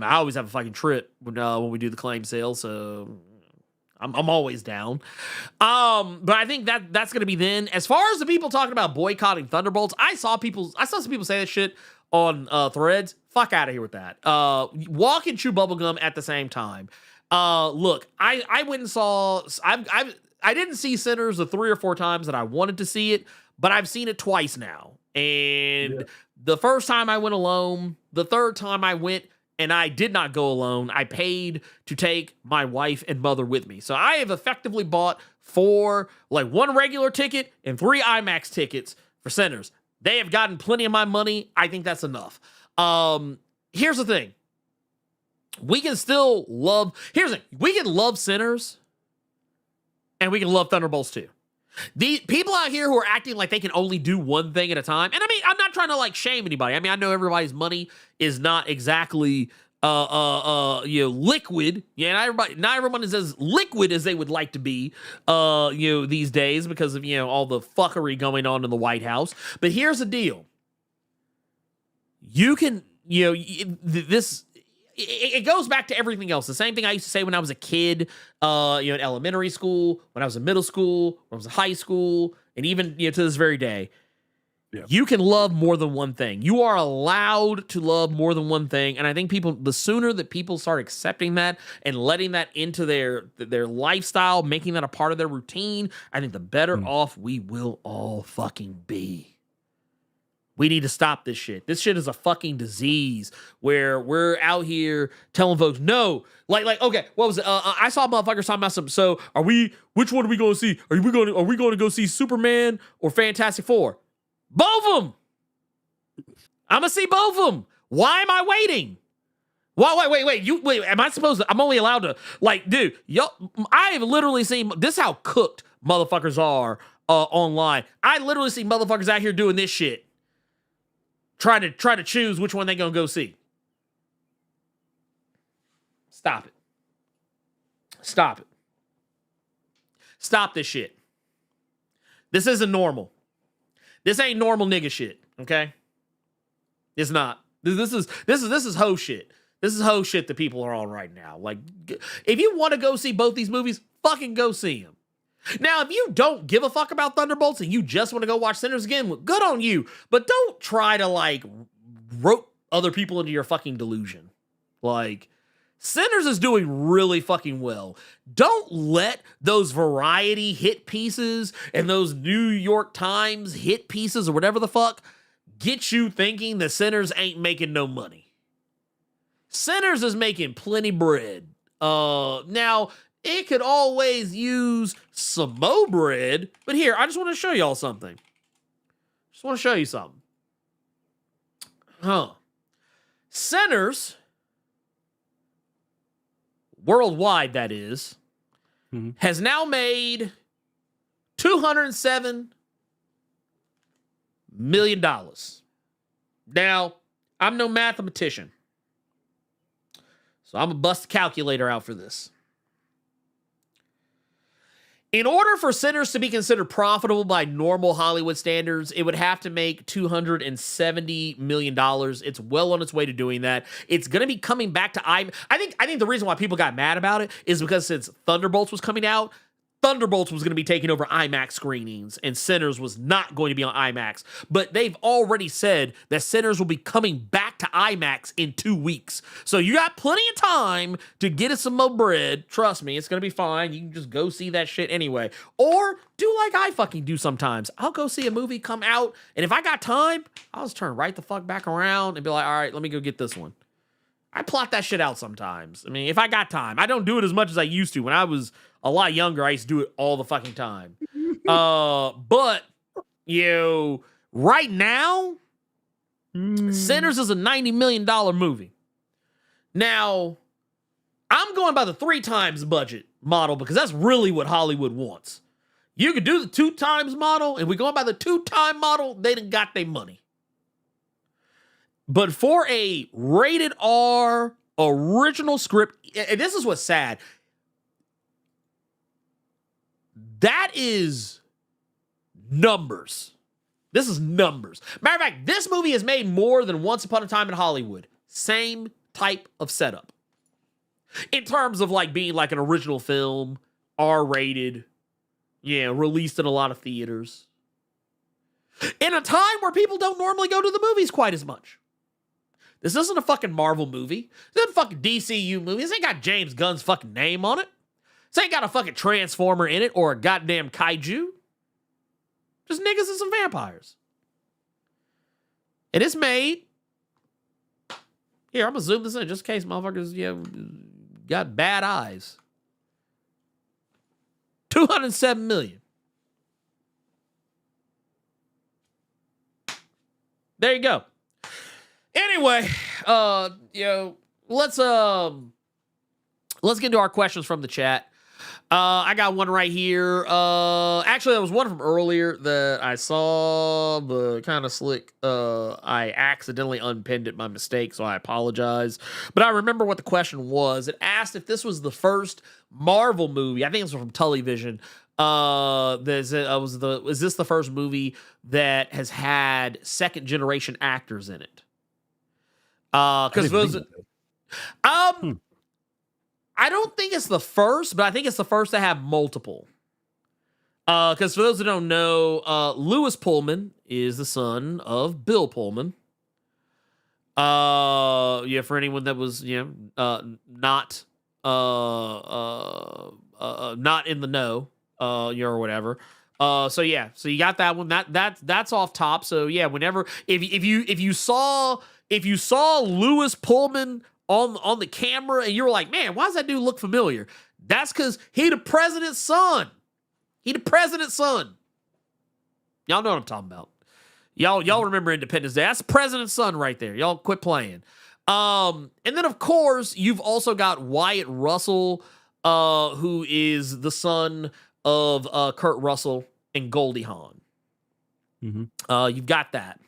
always have a fucking trip when we do the claim sale, so I'm always down. But I think that's going to be then. As far as the people talking about boycotting Thunderbolts, I saw some people say that shit on threads. Fuck out of here with that. Walk and chew bubblegum at the same time. Look, I went and saw. I didn't see Sinners the 3 or 4 times that I wanted to see it, but I've seen it twice now. And the first time I went alone, the third time I went and I did not go alone. I paid to take my wife and mother with me. So I have effectively bought 1 regular ticket and 3 IMAX tickets for Sinners. They have gotten plenty of my money. I think that's enough. Here's the thing. We can love Sinners and we can love Thunderbolts too. The people out here who are acting like they can only do one thing at a time. And I mean, I'm not trying to shame anybody. I mean, I know everybody's money is not exactly liquid. Yeah, not everyone is as liquid as they would like to be these days because of all the fuckery going on in the White House. But here's the deal. You can, it goes back to everything else. The same thing I used to say when I was a kid, in elementary school, when I was in middle school, when I was in high school, and even to this very day. Yeah. You can love more than one thing. You are allowed to love more than one thing, and I think the sooner that people start accepting that and letting that into their lifestyle, making that a part of their routine, I think the better off we will all fucking be. We need to stop this shit. This shit is a fucking disease where we're out here telling folks, no, okay, what was it? I saw motherfuckers talking about so which one are we going to see? Are we going to go see Superman or Fantastic Four? Both of them. I'm going to see both of them. Why am I waiting? Wait. Am I supposed to? I'm only allowed to, dude, I have literally seen, this is how cooked motherfuckers are online. I literally see motherfuckers out here doing this shit. Try to choose which one they gonna go see. Stop it. Stop this shit. This isn't normal. This ain't normal nigga shit, okay? It's not. This is hoe shit. This is hoe shit that people are on right now. If you want to go see both these movies, fucking go see them. Now, if you don't give a fuck about Thunderbolts and you just want to go watch Sinners again, good on you. But don't try to rope other people into your fucking delusion. Sinners is doing really fucking well. Don't let those Variety hit pieces and those New York Times hit pieces or whatever the fuck get you thinking that Sinners ain't making no money. Sinners is making plenty bread. Now, it could always use some more bread. But here, I just want to show y'all something. Sinners, worldwide that is, has now made $207 million. Now, I'm no mathematician, so I'm going to bust the calculator out for this. In order for Sinners to be considered profitable by normal Hollywood standards, it would have to make $270 million. It's well on its way to doing that. It's going to be coming back to I think the reason why people got mad about it is because since Thunderbolts was coming out, Thunderbolts was going to be taking over IMAX screenings, and Sinners was not going to be on IMAX. But they've already said that Sinners will be coming back to to IMAX in 2 weeks. So you got plenty of time to get us some more bread. Trust me, it's going to be fine. You can just go see that shit anyway. Or do like I fucking do sometimes. I'll go see a movie come out, and if I got time, I'll just turn right the fuck back around and be like, all right, let me go get this one. I plot that shit out sometimes. I mean, if I got time. I don't do it as much as I used to. When I was a lot younger, I used to do it all the fucking time. But, right now, Sinners is a $90 million movie. Now, I'm going by the 3 times budget model because that's really what Hollywood wants. You could do the 2 times model, and we're going by the 2-time model, they done got their money. But for a rated R original script, and this is what's sad, that is numbers. This is numbers. Matter of fact, this movie has made more than Once Upon a Time in Hollywood. Same type of setup. In terms of like being like an original film, R-rated, released in a lot of theaters. In a time where people don't normally go to the movies quite as much. This isn't a fucking Marvel movie. This isn't a fucking DCU movie. This ain't got James Gunn's fucking name on it. This ain't got a fucking Transformer in it or a goddamn kaiju. Just niggas and some vampires. And it's made. Here, I'm gonna zoom this in just in case motherfuckers got bad eyes. $207 million. There you go. Anyway, let's get into our questions from the chat. I got one right here. Actually, there was one from earlier that I saw, but kind of slick. I accidentally unpinned it by mistake, so I apologize. But I remember what the question was. It asked if this was the first Marvel movie. I think it was from Tullyvision. Is this the first movie that has had second generation actors in it? Because those, I don't think it's the first, but I think it's the first to have multiple. Because for those who don't know, Lewis Pullman is the son of Bill Pullman. For anyone that was not in the know, or whatever. So you got that one. That's off top. So yeah, whenever if you saw Lewis Pullman on the camera and you were like, man, why does that dude look familiar? That's because he the president's son. Y'all know what I'm talking about. Y'all remember Independence Day. That's the president's son right there. Y'all quit playing. And then of course you've also got Wyatt Russell, who is the son of Kurt Russell and Goldie Hawn. You've got that.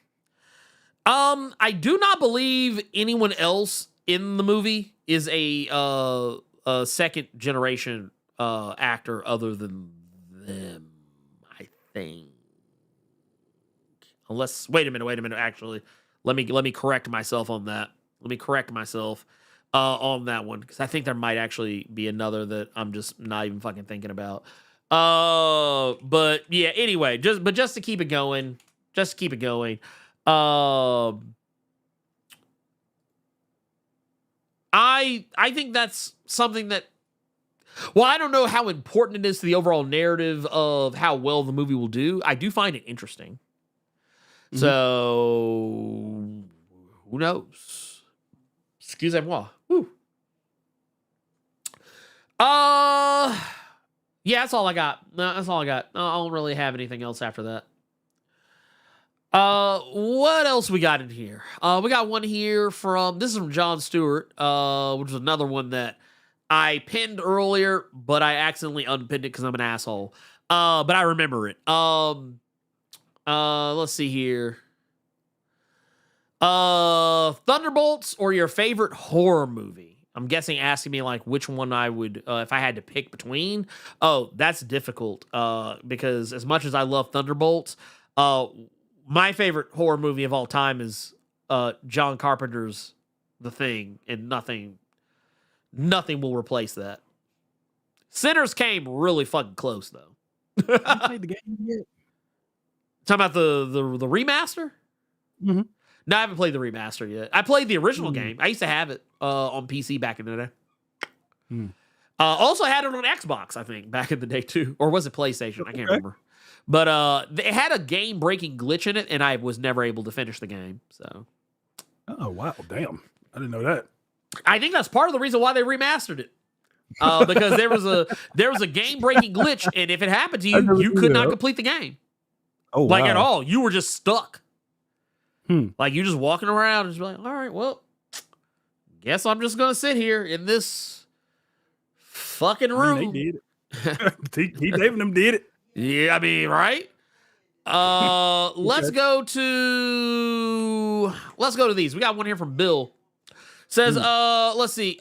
I do not believe anyone else in the movie is a second generation actor other than them, I think. Unless, wait a minute. Actually, let me correct myself on that. Let me correct myself on that one, because I think there might actually be another that I'm just not even fucking thinking about. But yeah. Anyway, just to keep it going. I think that's something that, well, I don't know how important it is to the overall narrative of how well the movie will do. I do find it interesting. So, who knows? Excusez-moi. Woo. Yeah, that's all I got. No, that's all I got. I don't really have anything else after that. What else we got in here? We got one here this is from John Stewart, which is another one that I pinned earlier, but I accidentally unpinned it because I'm an asshole. But I remember it. Let's see here. Thunderbolts or your favorite horror movie? I'm guessing asking me like which one I would, if I had to pick between. Oh, that's difficult. Because as much as I love Thunderbolts, my favorite horror movie of all time is John Carpenter's The Thing, and nothing will replace that. Sinners came really fucking close though. I played the game yet. Talking about the remaster? Mm-hmm. No, I haven't played the remaster yet. I played the original game. I used to have it on PC back in the day. Also had it on Xbox, I think, back in the day too. Or was it PlayStation? I can't remember. But it had a game-breaking glitch in it, and I was never able to finish the game. So, oh wow, damn! I didn't know that. I think that's part of the reason why they remastered it. Because there was a game-breaking glitch, and if it happened to you, you could not complete the game. Oh, wow. At all. You were just stuck. Like you just walking around and just like, all right, well, guess I'm just gonna sit here in this fucking room. I mean, they did it. He David them did it. Yeah, I mean, right? Let's go to these. We got one here from Bill. Says, let's see.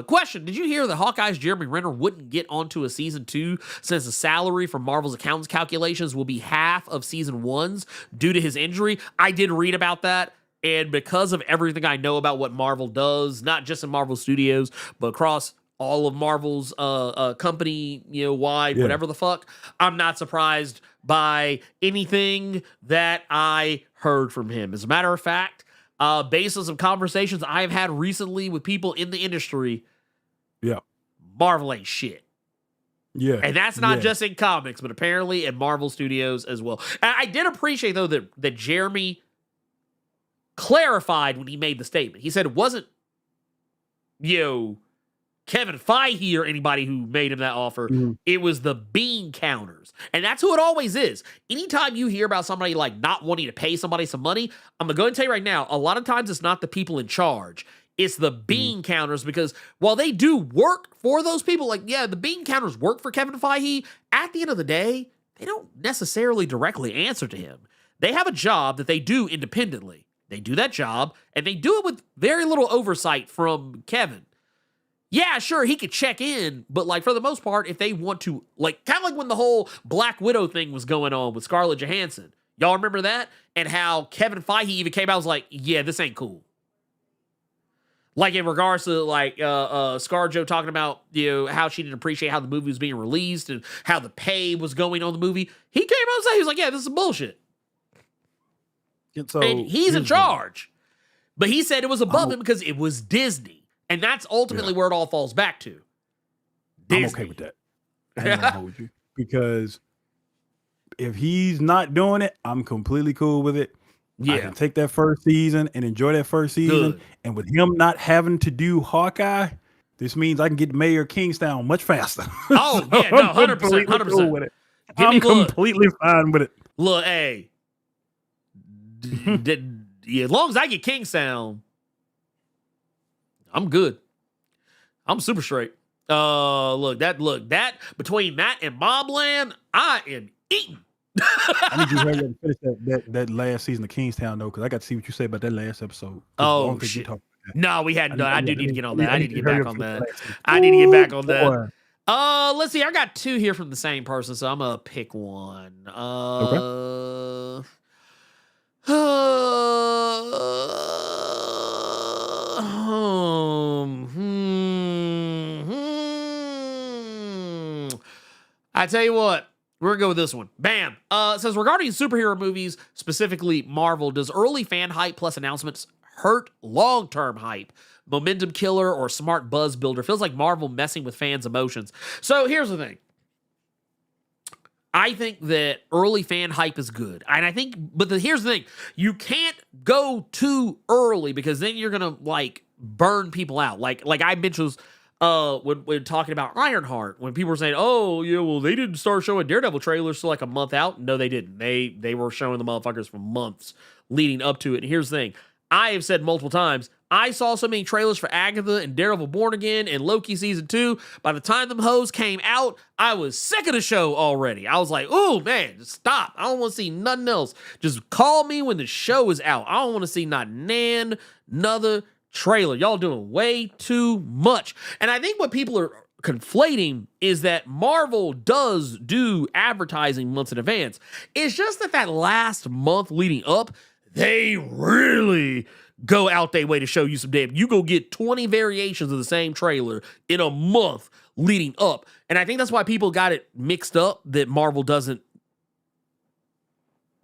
Question. Did you hear that Hawkeye's Jeremy Renner wouldn't get onto a season 2 since the salary from Marvel's accountants calculations will be half of season 1's due to his injury? I did read about that. And because of everything I know about what Marvel does, not just in Marvel Studios, but across all of Marvel's company, wide, whatever the fuck, I'm not surprised by anything that I heard from him. As a matter of fact, based on some conversations I've had recently with people in the industry, Marvel ain't shit. Yeah. And that's not just in comics, but apparently in Marvel Studios as well. And I did appreciate, though, that Jeremy clarified when he made the statement. He said it wasn't, Kevin Feige or anybody who made him that offer. It was the bean counters. And that's who it always is. Anytime you hear about somebody like not wanting to pay somebody some money, I'm going to go and tell you right now, a lot of times it's not the people in charge. It's the bean counters, because while they do work for those people, the bean counters work for Kevin Feige, at the end of the day, they don't necessarily directly answer to him. They have a job that they do independently. They do that job, and they do it with very little oversight from Kevin. Yeah, sure, he could check in, but for the most part, if they want to, kind of like when the whole Black Widow thing was going on with Scarlett Johansson. Y'all remember that? And how Kevin Feige even came out and was like, yeah, this ain't cool. In regards to ScarJo talking about, how she didn't appreciate how the movie was being released and how the pay was going on the movie. He came out and said, he was like, yeah, this is bullshit. And he's in charge. But he said it was above him because it was Disney. And that's ultimately where it all falls back to. Disney. I'm okay with that. I ain't gonna hold you. Because if he's not doing it, I'm completely cool with it. I can take that first season and enjoy that first season. Good. And with him not having to do Hawkeye, this means I can get Mayor Kingstown much faster. Oh, yeah, no, 100%. 100%. Cool with it. I'm completely fine with it. Look, hey. As long as I get Kingstown, I'm good. I'm super straight. Look, that between that and Mobland, I am eating. I need you to hurry up and finish that last season of Kingstown, though, because I got to see what you say about that last episode. Oh, shit. No, we hadn't done. I do need to get on that. I need to get back on that. I need to get back on that. Let's see. I got two here from the same person, so I'm gonna pick one. Okay. I tell you what, we're gonna go with this one. Bam. It says, regarding superhero movies, specifically Marvel, does early fan hype plus announcements hurt long-term hype? Momentum killer or smart buzz builder? Feels like Marvel messing with fans' emotions. So here's the thing. I think that early fan hype is good. And I think, but here's the thing. You can't go too early because then you're going to burn people out. Like I mentioned when talking about Ironheart, when people were saying, oh, yeah, well, they didn't start showing Daredevil trailers till a month out. No, they didn't. They were showing the motherfuckers for months leading up to it. And here's the thing. I have said multiple times, I saw so many trailers for Agatha and Daredevil Born Again and Loki Season 2. By the time them hoes came out, I was sick of the show already. I was like, oh, man, just stop. I don't want to see nothing else. Just call me when the show is out. I don't want to see not another trailer. Y'all doing way too much. And I think what people are conflating is that Marvel does do advertising months in advance. It's just that last month leading up, they really go out their way to show you some damn. You go get 20 variations of the same trailer in a month leading up. And I think that's why people got it mixed up that Marvel doesn't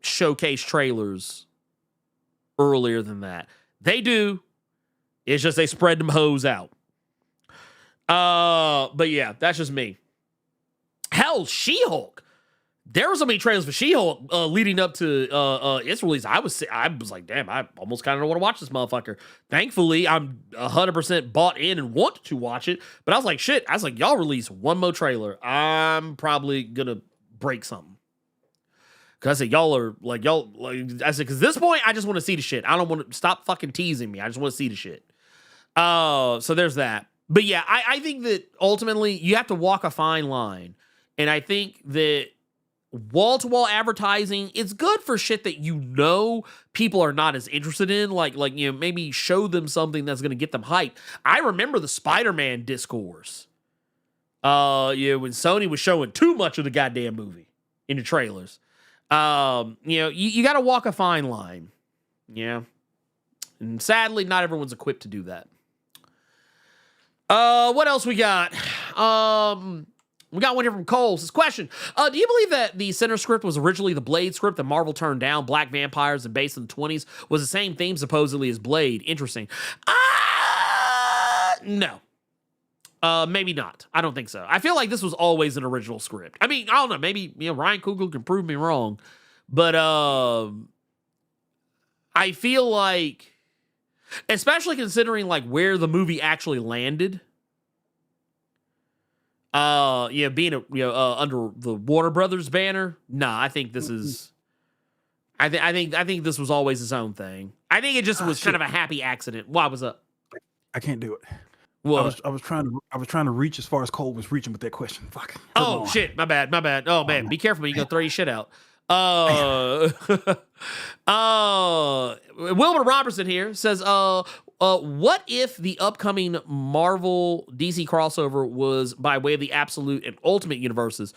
showcase trailers earlier than that. They do. It's just they spread them hoes out. But yeah, that's just me. Hell, She-Hulk. There were so many trailers for She-Hulk leading up to its release. I was like, damn, I almost kind of want to watch this motherfucker. Thankfully, I'm 100% bought in and want to watch it. But I was like, shit. I was like, y'all release one more trailer. I'm probably gonna break something. Cause I said, I said, cause at this point, I just want to see the shit. I don't want to stop fucking teasing me. I just want to see the shit. So there's that. But yeah, I think that ultimately you have to walk a fine line. And I think that wall-to-wall advertising, it's good for shit that people are not as interested in. Like maybe show them something that's going to get them hyped. I remember the Spider-Man discourse. When Sony was showing too much of the goddamn movie in the trailers. You got to walk a fine line. Yeah. And sadly, not everyone's equipped to do that. What else we got? We got one here from Cole. This question: do you believe that the center script was originally the Blade script that Marvel turned down? Black vampires and based in the 20s was the same theme supposedly as Blade. Interesting. No. Maybe not. I don't think so. I feel like this was always an original script. I mean, I don't know. Maybe Ryan Coogler can prove me wrong, but I feel like, especially considering like where the movie actually landed. Being under the Warner Brothers banner. Nah, I think this is. I think this was always his own thing. I think it just was kind of a happy accident. Why was up? I can't do it. Well, I was trying to reach as far as Cole was reaching with that question. Fuck. Oh shit, my bad. Oh man, be careful when you gonna throw your shit out. Wilbur Robertson here says, what if the upcoming Marvel DC crossover was by way of the Absolute and Ultimate universes?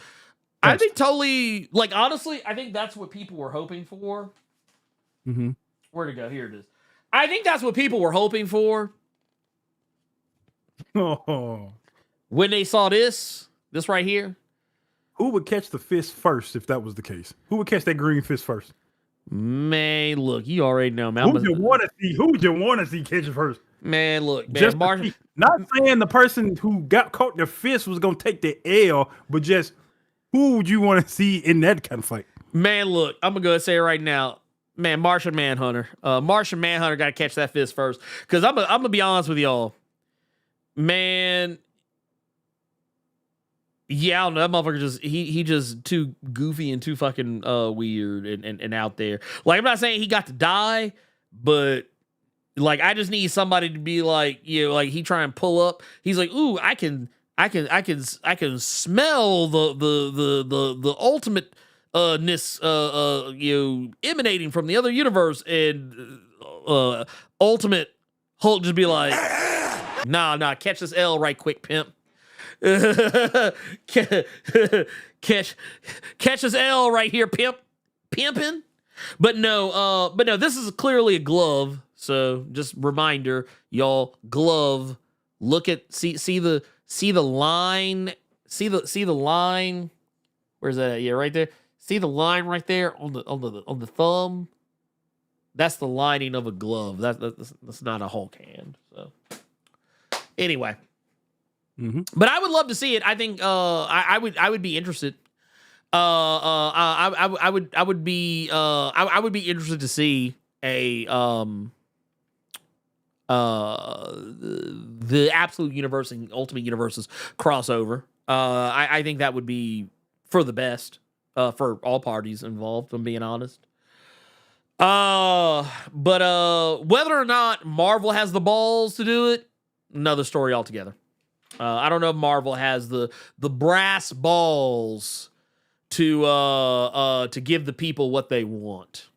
I think totally, like, honestly, I think that's what people were hoping for. Mm-hmm. Where'd it go? Here it is. I think that's what people were hoping for. Oh. When they saw this right here. Who would catch the fist first if that was the case? Who would catch that green fist first? Man, look, you already know, man. Who would you want to see catch it first? Man, look, man. Not saying the person who got caught the fist was going to take the L, but just who would you want to see in that kind of fight? Man, look, I'm going to go and say it right now. Man, Martian Manhunter. Martian Manhunter got to catch that fist first. Because I'm going to be honest with y'all. Man, yeah, I don't know. That motherfucker he just too goofy and too fucking weird and out there. Like, I'm not saying he got to die, but like, I just need somebody to be like, like he try and pull up. He's like, ooh, I can smell the ultimate ness emanating from the other universe, and Ultimate Hulk just be like, nah, catch this L right quick, pimp. catch this L right here, pimping. But no, this is clearly a glove. So just reminder, y'all, glove. Look at see the line. See the line. Where's that at? Yeah, right there. See the line right there on the thumb. That's the lining of a glove. That's not a Hulk hand. So anyway. Mm-hmm. But I would love to see it. I think I would be interested. I would be interested to see a the Absolute Universe and Ultimate Universes crossover. I think that would be for the best for all parties involved, if I'm being honest. But whether or not Marvel has the balls to do it, another story altogether. I don't know if Marvel has the brass balls to give the people what they want.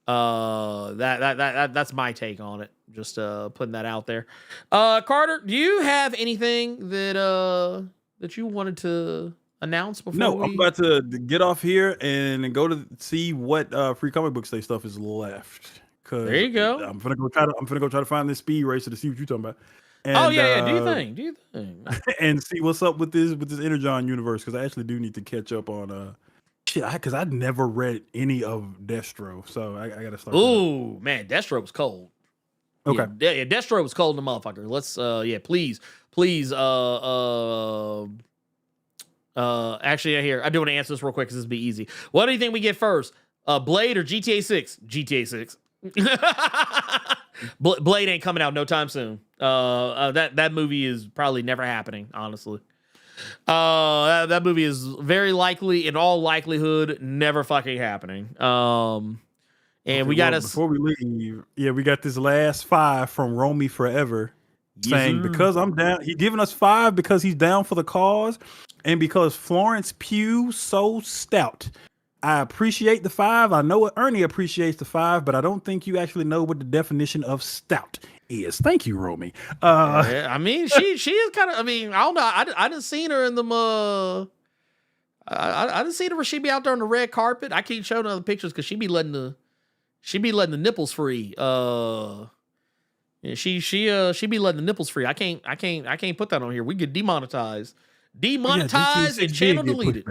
That's my take on it. Just putting that out there. Carter, do you have anything that you wanted to announce before? No, I'm about to get off here and go to see what free comic book day stuff is left. There you go. I'm gonna go try to find this speed racer to see what you're talking about. And, do you think? And see what's up with this Energon universe, because I actually do need to catch up on Shit, because I'd never read any of Destro, so I gotta start. Ooh, man, Destro was cold. Okay. Yeah, Destro was cold in the motherfucker. Let's please. Actually, here, I do want to answer this real quick because this will be easy. What do you think we get first? Blade or GTA 6? GTA 6. Blade ain't coming out no time soon. That movie is probably never happening, honestly. That movie is very likely, in all likelihood, never fucking happening. And we got before we leave. Yeah, we got this last 5 from Romy Forever, saying because I'm down. He's giving us 5 because he's down for the cause, and because Florence Pugh so stout. I appreciate the 5. I know Ernie appreciates the 5, but I don't think you actually know what the definition of stout is. Thank you, Romy. Yeah, I mean, she is kind of. I mean, I don't know. I didn't see her in the. I didn't see her where she be out there on the red carpet. I keep showing other pictures because she be letting the nipples free. Yeah, she be letting the nipples free. I can't put that on here. We get demonetized and channel deleted.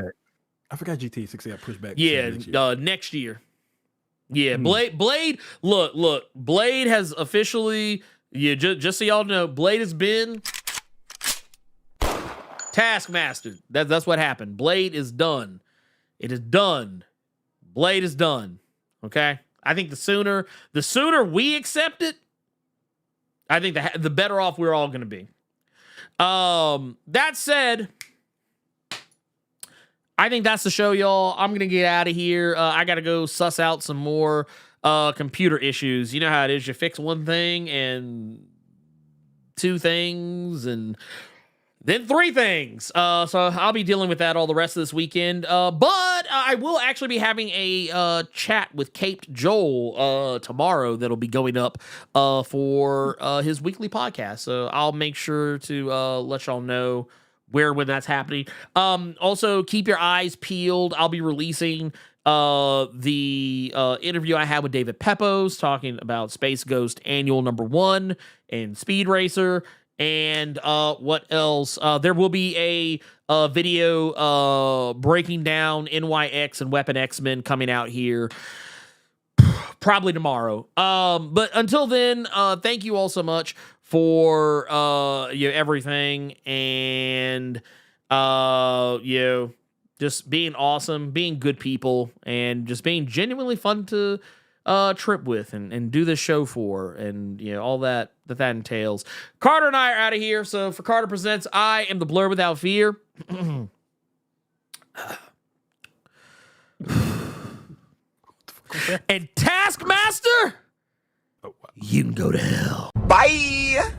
I forgot GTA 6 got pushed back. Yeah, next year. Yeah, Blade. Look. Blade has officially. Yeah, just so y'all know, Blade has been taskmastered. That's what happened. Blade is done. It is done. Blade is done. Okay. I think the sooner we accept it, I think the better off we're all going to be. That said, I think that's the show, y'all. I'm going to get out of here. I got to go suss out some more computer issues. You know how it is. You fix one thing and 2 things and then 3 things. So I'll be dealing with that all the rest of this weekend. But I will actually be having a chat with Caped Joel tomorrow that'll be going up for his weekly podcast. So I'll make sure to let y'all know when that's happening. Also, keep your eyes peeled. I'll be releasing the interview I had with David Pepos talking about Space Ghost Annual #1 and Speed Racer. And what else? There will be a video breaking down NYX and Weapon X-Men coming out here probably tomorrow. But until then, thank you all so much for everything, and just being awesome, being good people, and just being genuinely fun to trip with and do this show for, and all that entails. Carter and I are out of here. So for Carter Presents, I am the Blerd Without Fear. And Taskmaster, you can go to hell. Bye.